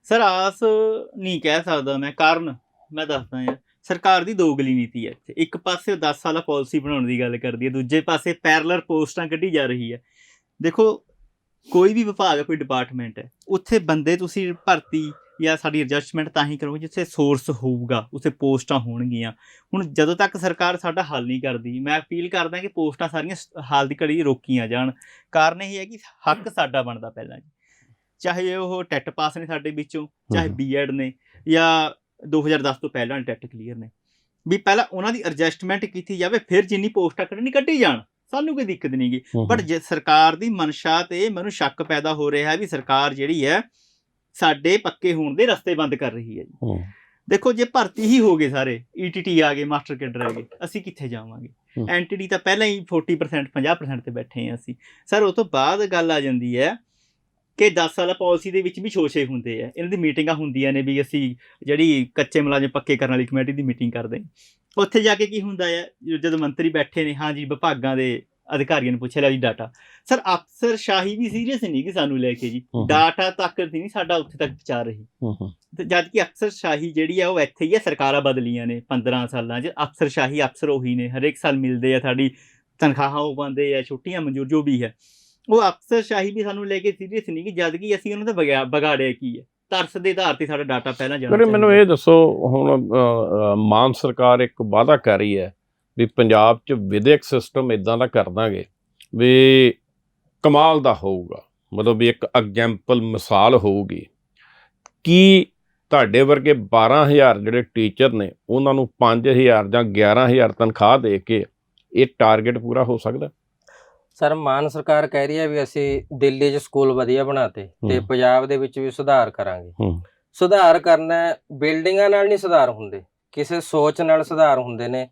ਸਰ ਆਸ ਨਹੀਂ ਕਹਿ ਸਕਦਾ ਮੈਂ, ਕਾਰਨ ਮੈਂ ਦੱਸਦਾ ਯਾਰ। ਸਰਕਾਰ ਦੀ ਦੋਗਲੀ ਨੀਤੀ ਹੈ ਇੱਥੇ। ਇੱਕ ਪਾਸੇ 10 ਸਾਲਾ ਪਾਲਿਸੀ ਬਣਾਉਣ ਦੀ ਗੱਲ ਕਰਦੀ ਹੈ, ਦੂਜੇ ਪਾਸੇ ਪੈਰਲਰ ਪੋਸਟਾਂ ਕੱਢੀ ਜਾ ਰਹੀ ਹੈ। ਦੇਖੋ, ਕੋਈ ਵੀ ਵਿਭਾਗ ਹੈ, ਕੋਈ ਡਿਪਾਰਟਮੈਂਟ ਹੈ, ਉੱਥੇ ਬੰਦੇ ਤੁਸੀਂ ਭਰਤੀ ਜਾਂ ਸਾਡੀ ਐਡਜਸਟਮੈਂਟ ਤਾਂ ਹੀ ਕਰੋਗੇ ਜਿੱਥੇ ਸੋਰਸ ਹੋਊਗਾ, ਉੱਥੇ ਪੋਸਟਾਂ ਹੋਣਗੀਆਂ। ਹੁਣ ਜਦੋਂ ਤੱਕ ਸਰਕਾਰ ਸਾਡਾ ਹੱਲ ਨਹੀਂ ਕਰਦੀ, ਮੈਂ ਅਪੀਲ ਕਰਦਾ ਕਿ ਪੋਸਟਾਂ ਸਾਰੀਆਂ ਹਾਲ ਦੀ ਘੜੀ ਰੋਕੀਆਂ ਜਾਣ। ਕਾਰਨ ਇਹ ਹੈ ਕਿ ਹੱਕ ਸਾਡਾ ਬਣਦਾ ਪਹਿਲਾਂ ਜੀ, ਚਾਹੇ ਉਹ ਟੈਟ ਪਾਸ ਨੇ ਸਾਡੇ ਵਿੱਚੋਂ, ਚਾਹੇ ਬੀਐਡ ਨੇ, ਜਾਂ 2010 ਤੋਂ ਪਹਿਲਾਂ ਟੈਟ ਕਲੀਅਰ ਨੇ, ਵੀ ਪਹਿਲਾਂ ਉਹਨਾਂ ਦੀ ਐਡਜਸਟਮੈਂਟ ਕੀਤੀ ਜਾਵੇ, ਫਿਰ ਜਿੰਨੀ ਪੋਸਟਾਂ ਕੱਢੀ ਜਾਣ, ਸਾਨੂੰ ਕੋਈ ਦਿੱਕਤ ਨਹੀਂ ਗੀ। ਬਟ ਜੇ ਸਰਕਾਰ ਦੀ ਮਨਸ਼ਾ ਤੇ ਮੈਨੂੰ ਸ਼ੱਕ ਪੈਦਾ ਹੋ ਰਿਹਾ ਹੈ ਵੀ ਸਰਕਾਰ ਜਿਹੜੀ ਹੈ ਸਾਡੇ ਪੱਕੇ ਹੋਣ ਦੇ ਰਸਤੇ ਬੰਦ ਕਰ ਰਹੀ ਹੈ ਜੀ। ਦੇਖੋ, ਜੇ ਭਰਤੀ ਹੀ ਹੋ ਗਏ ਸਾਰੇ, ਈਟੀਟੀ ਆ ਗਏ, ਮਾਸਟਰ ਕੈਡਰ ਆ ਗਏ, ਅਸੀਂ ਕਿੱਥੇ ਜਾਵਾਂਗੇ? ਐਨਟੀਡੀ ਤਾਂ ਪਹਿਲਾਂ ਹੀ 40% 50% ਤੇ ਬੈਠੇ ਹਾਂ ਅਸੀਂ। ਸਰ ਉਹ ਤੋਂ ਬਾਅਦ ਗੱਲ ਆ ਜਾਂਦੀ ਹੈ ਕਿ 10 ਸਾਲਾ ਪਾਲਿਸੀ ਦੇ ਵਿੱਚ ਵੀ ਸ਼ੋਸ਼ੇ ਹੁੰਦੇ ਆ, ਇਹਨਾਂ ਦੀ ਮੀਟਿੰਗਾਂ ਹੁੰਦੀਆਂ ਨੇ ਵੀ ਅਸੀਂ ਜਿਹੜੀ ਕੱਚੇ ਮੁਲਾਜ਼ਮ ਪੱਕੇ ਕਰਨ ਵਾਲੀ ਕਮੇਟੀ ਦੀ ਮੀਟਿੰਗ ਕਰਦੇ ਹਾਂ। ਉੱਥੇ ਜਾ ਕੇ ਕੀ ਹੁੰਦਾ ਹੈ, ਜਦੋਂ ਮੰਤਰੀ ਬੈਠੇ ਨੇ, ਹਾਂ ਜੀ ਵਿਭਾਗਾਂ ਦੇ ਅਧਿਕਾਰੀਆਂ ਨੂੰ ਪੁੱਛਿਆ ਲਿਆ ਜੀ ਡਾਟਾ। ਸਰ ਅਫਸਰ ਸ਼ਾਹੀ ਵੀ ਸੀਰੀਅਸ ਨਹੀਂ ਕਿ ਸਾਨੂੰ ਲੈ ਕੇ ਜੀ, ਡਾਟਾ ਤੱਕ ਨਹੀਂ ਸਾਡਾ ਉੱਥੇ ਤੱਕ ਪਹੁੰਚਾ ਰਹੀ। ਤੇ ਜਦ ਕਿ ਅਫਸਰ ਸ਼ਾਹੀ ਜਿਹੜੀ ਆ ਉਹ ਇੱਥੇ ਹੀ ਆ, ਸਰਕਾਰਾਂ ਬਦਲੀਆਂ ਨੇ 15 ਸਾਲਾਂ 'ਚ, ਅਫਸਰ ਸ਼ਾਹੀ ਅਫਸਰ ਉਹੀ ਨੇ, ਹਰੇਕ ਸਾਲ ਮਿਲਦੇ ਆ, ਸਾਡੀ ਤਨਖਾਹਾਂ ਉਹ ਪਾਉਂਦੇ ਆ, ਛੁੱਟੀਆਂ ਮਨਜ਼ੂਰ ਜੋ ਵੀ ਹੈ। ਉਹ ਅਫਸਰ ਸ਼ਾਹੀ ਵੀ ਸਾਨੂੰ ਲੈ ਕੇ ਸੀਰੀਅਸ ਨਹੀਂ ਕਿ ਜਦ ਕਿ ਅਸੀਂ ਉਹਨਾਂ ਦਾ ਵਿਗਾੜਿਆ ਕੀ ਹੈ। ਤਰਸ ਦੇ ਆਧਾਰ ਤੇ ਸਾਡਾ ਡਾਟਾ ਪਹਿਲਾਂ ਜਾਣਾ ਚਾਹੀਦਾ। ਮੈਨੂੰ ਇਹ ਦੱਸੋ, ਹੁਣ ਮਾਨ ਸਰਕਾਰ ਇੱਕ ਵਾਅਦਾ ਕਰ ਰਹੀ ਹੈ ਵੀ ਪੰਜਾਬ 'ਚ ਵਿਦਿਅਕ ਸਿਸਟਮ ਇੱਦਾਂ ਦਾ ਕਰ ਦਾਂਗੇ ਵੀ ਕਮਾਲ ਦਾ ਹੋਊਗਾ, ਮਤਲਬ ਵੀ ਇੱਕ ਐਗਜ਼ੈਂਪਲ ਮਿਸਾਲ ਹੋਊਗੀ। ਕੀ ਤੁਹਾਡੇ ਵਰਗੇ 12,000 ਜਿਹੜੇ ਟੀਚਰ ਨੇ ਉਹਨਾਂ ਨੂੰ 5,000 ਜਾਂ 11,000 ਤਨਖਾਹ ਦੇ ਕੇ ਇਹ ਟਾਰਗੇਟ ਪੂਰਾ ਹੋ ਸਕਦਾ? ਸਰ ਮਾਨ ਸਰਕਾਰ ਕਹਿ ਰਹੀ ਹੈ ਵੀ ਅਸੀਂ ਦਿੱਲੀ 'ਚ ਸਕੂਲ ਵਧੀਆ ਬਣਾਤੇ ਤੇ ਪੰਜਾਬ ਦੇ ਵਿੱਚ ਵੀ ਸੁਧਾਰ ਕਰਾਂਗੇ। ਸੁਧਾਰ ਕਰਨਾ, ਬਿਲਡਿੰਗਾਂ ਨਾਲ ਨਹੀਂ ਸੁਧਾਰ ਹੁੰਦੇ, ਕਿਸੇ ਸੋਚ ਨਾਲ ਸੁਧਾਰ ਹੁੰਦੇ ਨੇ।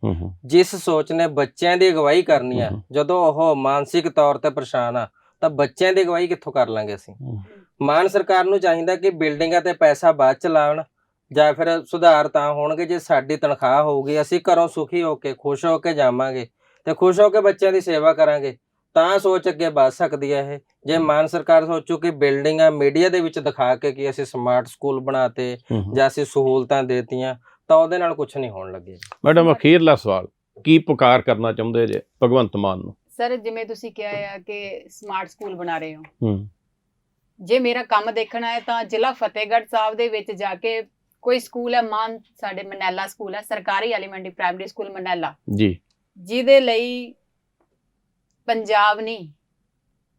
ਜਿਸ ਸੋਚ ਨੇ ਬੱਚਿਆਂ ਦੀ ਅਗਵਾਈ ਕਰਨੀ ਆ, ਜਦੋਂ ਉਹ ਮਾਨਸਿਕ ਤੌਰ ਤੇ ਪਰੇਸ਼ਾਨ ਆ, ਤਾਂ ਬੱਚਿਆਂ ਦੀ ਅਗਵਾਈ ਕਿੱਥੋਂ ਕਰ ਲਾਂਗੇ ਅਸੀਂ? ਮਾਨ ਸਰਕਾਰ ਨੂੰ ਚਾਹੀਦਾ ਕਿ ਬਿਲਡਿੰਗਾਂ ਤੇ ਪੈਸਾ ਬਾਅਦ ਚ ਲਾਉਣ, ਜਾਂ ਫਿਰ ਸੁਧਾਰ ਤਾਂ ਹੋਣਗੇ ਜੇ ਸਾਡੀ ਤਨਖਾਹ ਹੋਊਗੀ, ਅਸੀਂ ਘਰੋਂ ਸੁਖੀ ਹੋ ਕੇ ਖੁਸ਼ ਹੋ ਕੇ ਜਾਵਾਂਗੇ ਤੇ ਖੁਸ਼ ਹੋ ਕੇ ਬੱਚਿਆਂ ਦੀ ਸੇਵਾ ਕਰਾਂਗੇ, ਤਾਂ ਸੋਚ ਅੱਗੇ ਵੱਧ ਸਕਦੀ ਹੈ ਇਹ। ਜੇ ਮਾਨ ਸਰਕਾਰ ਸੋਚੂ ਕਿ ਬਿਲਡਿੰਗਾਂ ਮੀਡੀਆ ਦੇ ਵਿੱਚ ਦਿਖਾ ਕੇ ਕਿ ਅਸੀਂ ਸਮਾਰਟ ਸਕੂਲ ਬਣਾਤੇ ਜਾਂ ਅਸੀਂ ਸਹੂਲਤਾਂ ਦੇਤੀਆਂ, ਤਾਂ ਉਹਦੇ ਨਾਲ ਕੁਝ ਨਹੀਂ ਹੋਣ ਲੱਗੇ। ਮੈਡਮ, ਅਖੀਰਲਾ ਸਵਾਲ, ਕੀ ਪੁਕਾਰ ਕਰਨਾ ਚਾਹੁੰਦੇ ਜੇ ਭਗਵੰਤ ਮਾਨ ਨੂੰ? ਸਰ ਜਿਵੇਂ ਤੁਸੀਂ ਕਿਹਾ ਹੈ ਕਿ ਸਮਾਰਟ ਸਕੂਲ ਬਣਾ ਰਹੇ ਹੋ, ਜੇ ਮੇਰਾ ਕੰਮ ਦੇਖਣਾ ਹੈ ਤਾਂ ਜ਼ਿਲ੍ਹਾ ਫਤਿਹਗੜ੍ਹ ਸਾਹਿਬ ਦੇ ਵਿੱਚ ਜਾ ਕੇ ਕੋਈ ਸਕੂਲ ਹੈ, ਮਾਨ ਸਾਡੇ ਮਨੈਲਾ ਸਕੂਲ ਹੈ, ਸਰਕਾਰੀ ਐਲੀਮੈਂਟਰੀ ਪ੍ਰਾਇਮਰੀ ਸਕੂਲ ਮਨੈਲਾ ਜੀ, ਜਿਹਦੇ ਲਈ ਪੰਜਾਬ ਨਹੀਂ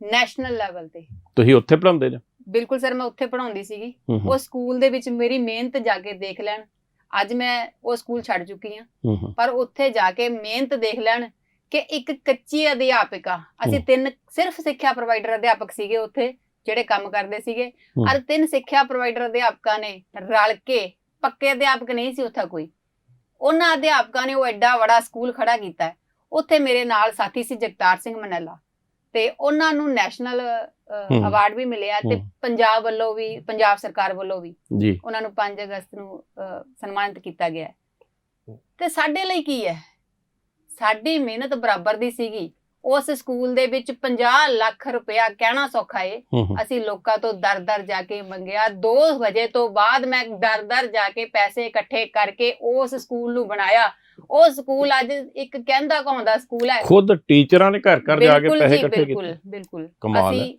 ਨੈਸ਼ਨਲ ਲੈਵਲ ਤੇ। ਤੁਸੀਂ ਉੱਥੇ ਪੜ੍ਹਾਉਂਦੇ ਜੀ? ਬਿਲਕੁਲ ਸਰ, ਮੈਂ ਉੱਥੇ ਪੜ੍ਹਾਉਂਦੀ ਸੀਗੀ। ਹੂੰ ਹੂੰ ਉਹ ਸਕੂਲ ਦੇ ਵਿੱਚ ਮੇਰੀ ਮਿਹਨਤ ਜਾ ਕੇ ਦੇਖ ਲੈਣ। ਅੱਜ ਮੈਂ ਉਹ ਸਕੂਲ ਛੱਡ ਚੁੱਕੀ ਹਾਂ, ਹੂੰ ਹੂੰ ਪਰ ਉੱਥੇ ਜਾ ਕੇ ਮਿਹਨਤ ਦੇਖ ਲੈਣ ਕਿ ਇੱਕ ਕੱਚੀ ਅਧਿਆਪਕਾ, ਅਸੀਂ 3 ਸਿਰਫ ਸਿੱਖਿਆ ਪ੍ਰੋਵਾਈਡਰ ਅਧਿਆਪਕ ਸੀਗੇ ਉੱਥੇ ਜਿਹੜੇ ਕੰਮ ਕਰਦੇ ਸੀਗੇ, ਔਰ 3 ਸਿੱਖਿਆ ਪ੍ਰੋਵਾਈਡਰ ਅਧਿਆਪਕਾਂ ਨੇ ਰਲ ਕੇ, ਪੱਕੇ ਅਧਿਆਪਕ ਨਹੀਂ ਸੀ ਉੱਥੇ ਕੋਈ, ਉਹਨਾਂ ਅਧਿਆਪਕਾਂ ਨੇ ਉਹ ਐਡਾ ਬੜਾ ਸਕੂਲ ਖੜਾ ਕੀਤਾ। ਉੱਥੇ ਮੇਰੇ ਨਾਲ ਸਾਥੀ ਸੀ ਜਗਤਾਰ ਸਿੰਘ ਮਨੈਲਾ, ਤੇ ਉਹਨਾਂ ਨੂੰ ਨੈਸ਼ਨਲ ਅਵਾਰਡ ਵੀ ਮਿਲਿਆ, ਤੇ ਪੰਜਾਬ ਵੱਲੋਂ ਵੀ, ਪੰਜਾਬ ਸਰਕਾਰ ਵੱਲੋਂ ਵੀ ਜੀ ਉਹਨਾਂ ਨੂੰ 5 ਅਗਸਤ ਨੂੰ ਸਨਮਾਨਿਤ ਕੀਤਾ ਗਿਆ। ਤੇ ਸਾਡੇ ਲਈ ਕੀ ਹੈ, ਸਾਡੀ ਮਿਹਨਤ ਬਰਾਬਰ ਦੀ ਸੀਗੀ। ਉਸ ਸਕੂਲ ਦੇ ਵਿੱਚ 50 ਲੱਖ ਰੁਪਇਆ ਕਹਿਣਾ ਸੌਖਾ ਏ, ਅਸੀਂ ਲੋਕਾਂ ਤੋਂ ਦਰ ਜਾ ਕੇ ਮੰਗਿਆ। 2 ਵਜੇ ਤੋਂ ਬਾਅਦ ਮੈਂ ਦਰ ਜਾ ਕੇ ਪੈਸੇ ਇਕੱਠੇ ਕਰਕੇ ਉਸ ਸਕੂਲ ਨੂੰ ਬਣਾਇਆ। ਉਹ ਸਕੂਲ ਅੱਜ ਇੱਕ ਕਹਿੰਦਾ ਕਹਾਉਂਦਾ ਸਕੂਲ ਹੈ। ਖੁਦ ਟੀਚਰਾਂ ਨੇ ਘਰ ਘਰ ਜਾ ਕੇ ਪੈਸੇ ਇਕੱਠੇ ਕੀਤੇ। ਬਿਲਕੁਲ ਕਮਾਲ ਹੈ। ਅਸੀਂ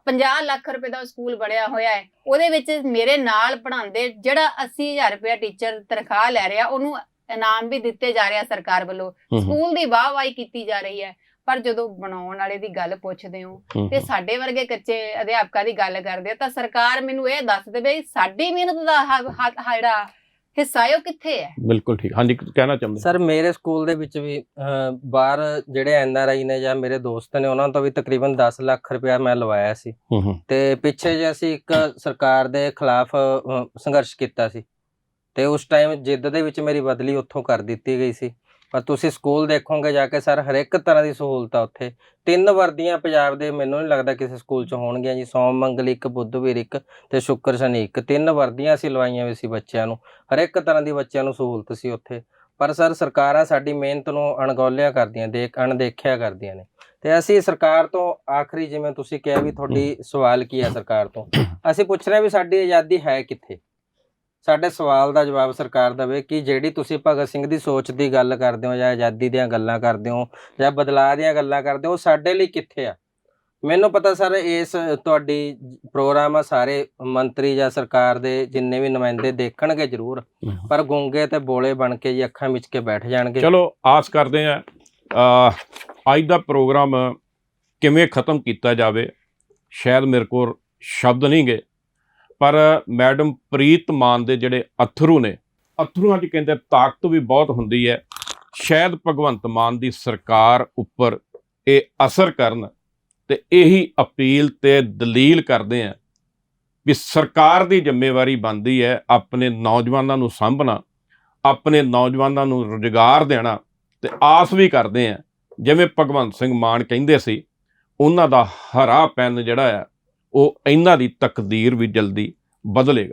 50 ਲੱਖ ਰੁਪਏ ਦਾ ਸਕੂਲ ਬਣਿਆ ਹੋਇਆ ਹੈ। ਉਹਦੇ ਵਿੱਚ ਮੇਰੇ ਨਾਲ ਪੜ੍ਹਾਉਂਦੇ ਜਿਹੜਾ 80,000 ਰੁਪਇਆ ਟੀਚਰ ਤਨਖਾਹ ਲੈ ਰਿਹਾ, ਉਹਨੂੰ ਇਨਾਮ ਵੀ ਦਿੱਤੇ ਜਾ ਰਿਹਾ ਸਰਕਾਰ ਵੱਲੋਂ। ਸਕੂਲ ਦੀ ਵਾਹਵਾਹੀ ਕੀਤੀ ਜਾ ਰਹੀ ਹੈ, ਪਰ ਜਦੋਂ ਬਣਾਉਣ ਵਾਲੇ ਦੀ ਗੱਲ ਪੁੱਛਦੇ ਹੋ ਤੇ ਸਾਡੇ ਵਰਗੇ ਕੱਚੇ ਅਧਿਆਪਕਾਂ ਦੀ ਗੱਲ ਕਰਦੇ ਹੋ, ਤਾਂ ਸਰਕਾਰ ਮੈਨੂੰ ਇਹ ਦੱਸ ਦੇਵੇ ਸਾਡੀ ਮਿਹਨਤ ਦਾ ਜਿਹੜਾ ਹਿੱਸਾ ਹੈ ਉਹ ਕਿੱਥੇ ਹੈ। ਬਿਲਕੁਲ ਠੀਕ। ਹਾਂਜੀ, ਕਹਿਣਾ ਚਾਹੁੰਦੇ ਸਰ ਮੇਰੇ ਸਕੂਲ ਦੇ ਵਿੱਚ ਵੀ ਬਾਹਰ ਜਿਹੜੇ NRI ਨੇ ਜਾਂ ਮੇਰੇ ਦੋਸਤ ਨੇ, ਉਹਨਾਂ ਤੋਂ ਵੀ ਤਕਰੀਬਨ 10 ਲੱਖ ਰੁਪਇਆ ਮੈਂ ਲਵਾਇਆ ਸੀ। ਤੇ ਪਿੱਛੇ ਜੇ ਅਸੀਂ ਇੱਕ ਸਰਕਾਰ ਦੇ ਖਿਲਾਫ ਸੰਘਰਸ਼ ਕੀਤਾ ਸੀ, ਤੇ ਉਸ ਟਾਈਮ ਜਿੱਦ ਦੇ ਵਿੱਚ ਮੇਰੀ ਬਦਲੀ ਉੱਥੋਂ ਕਰ ਦਿੱਤੀ ਗਈ ਸੀ। ਪਰ ਤੁਸੀਂ ਸਕੂਲ ਦੇਖੋਗੇ ਜਾ ਕੇ ਸਰ, ਹਰ ਇੱਕ ਤਰ੍ਹਾਂ ਦੀ ਸਹੂਲਤ ਆ ਉੱਥੇ। 3 ਵਰਦੀਆਂ ਪੰਜਾਬ ਦੇ ਮੈਨੂੰ ਨਹੀਂ ਲੱਗਦਾ ਕਿਸੇ ਸਕੂਲ 'ਚ ਹੋਣਗੀਆਂ ਜੀ। ਸੋਮ ਮੰਗਲ ਇੱਕ, ਬੁੱਧਵੀਰ ਇੱਕ, ਤੇ ਸ਼ੁੱਕਰ ਸ਼ਨੀ ਇੱਕ। 3 ਵਰਦੀਆਂ ਅਸੀਂ ਲਵਾਈਆਂ ਹੋਈ ਸੀ ਬੱਚਿਆਂ ਨੂੰ। ਹਰ ਇੱਕ ਤਰ੍ਹਾਂ ਦੀ ਬੱਚਿਆਂ ਨੂੰ ਸਹੂਲਤ ਸੀ ਉੱਥੇ। ਪਰ ਸਰ ਸਰਕਾਰਾਂ ਸਾਡੀ ਮਿਹਨਤ ਨੂੰ ਅਣਗੌਲਿਆ ਕਰਦੀਆਂ, ਅਣਦੇਖਿਆ ਕਰਦੀਆਂ ਨੇ। ਤੇ ਅਸੀਂ ਸਰਕਾਰ ਤੋਂ ਆਖਰੀ, ਜਿਵੇਂ ਤੁਸੀਂ ਕਿਹਾ ਵੀ ਤੁਹਾਡੀ ਸਵਾਲ ਕੀ ਹੈ ਸਰਕਾਰ ਤੋਂ, ਅਸੀਂ ਪੁੱਛ ਰਹੇ ਵੀ ਸਾਡੀ ਆਜ਼ਾਦੀ ਹੈ ਕਿੱਥੇ। ਸਾਡੇ ਸਵਾਲ ਦਾ ਜਵਾਬ ਸਰਕਾਰ ਦੇਵੇ ਕਿ ਜਿਹੜੀ ਤੁਸੀਂ ਭਗਤ ਸਿੰਘ ਦੀ ਸੋਚ ਦੀ ਗੱਲ ਕਰਦੇ ਹੋ, ਜਾਂ ਆਜ਼ਾਦੀ ਦੀਆਂ ਗੱਲਾਂ ਕਰਦੇ ਹੋ, ਜਾਂ ਬਦਲਾਅ ਦੀਆਂ ਗੱਲਾਂ ਕਰਦੇ ਹੋ, ਉਹ ਸਾਡੇ ਲਈ ਕਿੱਥੇ ਆ। ਮੈਨੂੰ ਪਤਾ ਸਰ, ਇਸ ਤੁਹਾਡੀ ਪ੍ਰੋਗਰਾਮ ਆ, ਸਾਰੇ ਮੰਤਰੀ ਜਾਂ ਸਰਕਾਰ ਦੇ ਜਿੰਨੇ ਵੀ ਨੁਮਾਇੰਦੇ ਦੇਖਣਗੇ ਜ਼ਰੂਰ, ਪਰ ਗੂੰਗੇ ਤੇ ਬੋਲੇ ਬਣ ਕੇ ਜੀ ਅੱਖਾਂ ਵਿੱਚ ਕੇ ਬੈਠ ਜਾਣਗੇ। ਚਲੋ ਆਸ ਕਰਦੇ ਆ ਅੱਜ ਦਾ ਪ੍ਰੋਗਰਾਮ ਕਿਵੇਂ ਖਤਮ ਕੀਤਾ ਜਾਵੇ, ਸ਼ਾਇਦ ਮੇਰੇ ਕੋਲ ਸ਼ਬਦ ਨਹੀਂ ਗੇ, ਪਰ ਮੈਡਮ ਪ੍ਰੀਤ ਮਾਨ ਦੇ ਜਿਹੜੇ ਅਥਰੂ ਨੇ, ਅਥਰੂਆਂ 'ਚ ਕਹਿੰਦੇ ਤਾਕਤ ਵੀ ਬਹੁਤ ਹੁੰਦੀ ਹੈ। ਸ਼ਾਇਦ ਭਗਵੰਤ ਮਾਨ ਦੀ ਸਰਕਾਰ ਉੱਪਰ ਇਹ ਅਸਰ ਕਰਨ, ਤੇ ਇਹੀ ਅਪੀਲ ਤੇ ਦਲੀਲ ਕਰਦੇ ਆ ਵੀ ਸਰਕਾਰ ਦੀ ਜ਼ਿੰਮੇਵਾਰੀ ਬਣਦੀ ਹੈ ਆਪਣੇ ਨੌਜਵਾਨਾਂ ਨੂੰ ਸਾਂਭਣਾ, ਆਪਣੇ ਨੌਜਵਾਨਾਂ ਨੂੰ ਰੁਜ਼ਗਾਰ ਦੇਣਾ। ਤੇ ਆਸ ਵੀ ਕਰਦੇ ਆ, ਜਿਵੇਂ ਭਗਵੰਤ ਸਿੰਘ ਮਾਨ ਕਹਿੰਦੇ ਸੀ, ਉਹਨਾਂ ਦਾ ਹਰਾ ਪੈਨ ਜਿਹੜਾ ਆ ਉਹ ਇਹਨਾਂ ਦੀ ਤਕਦੀਰ ਵੀ ਜਲਦੀ ਬਦਲੇਗਾ।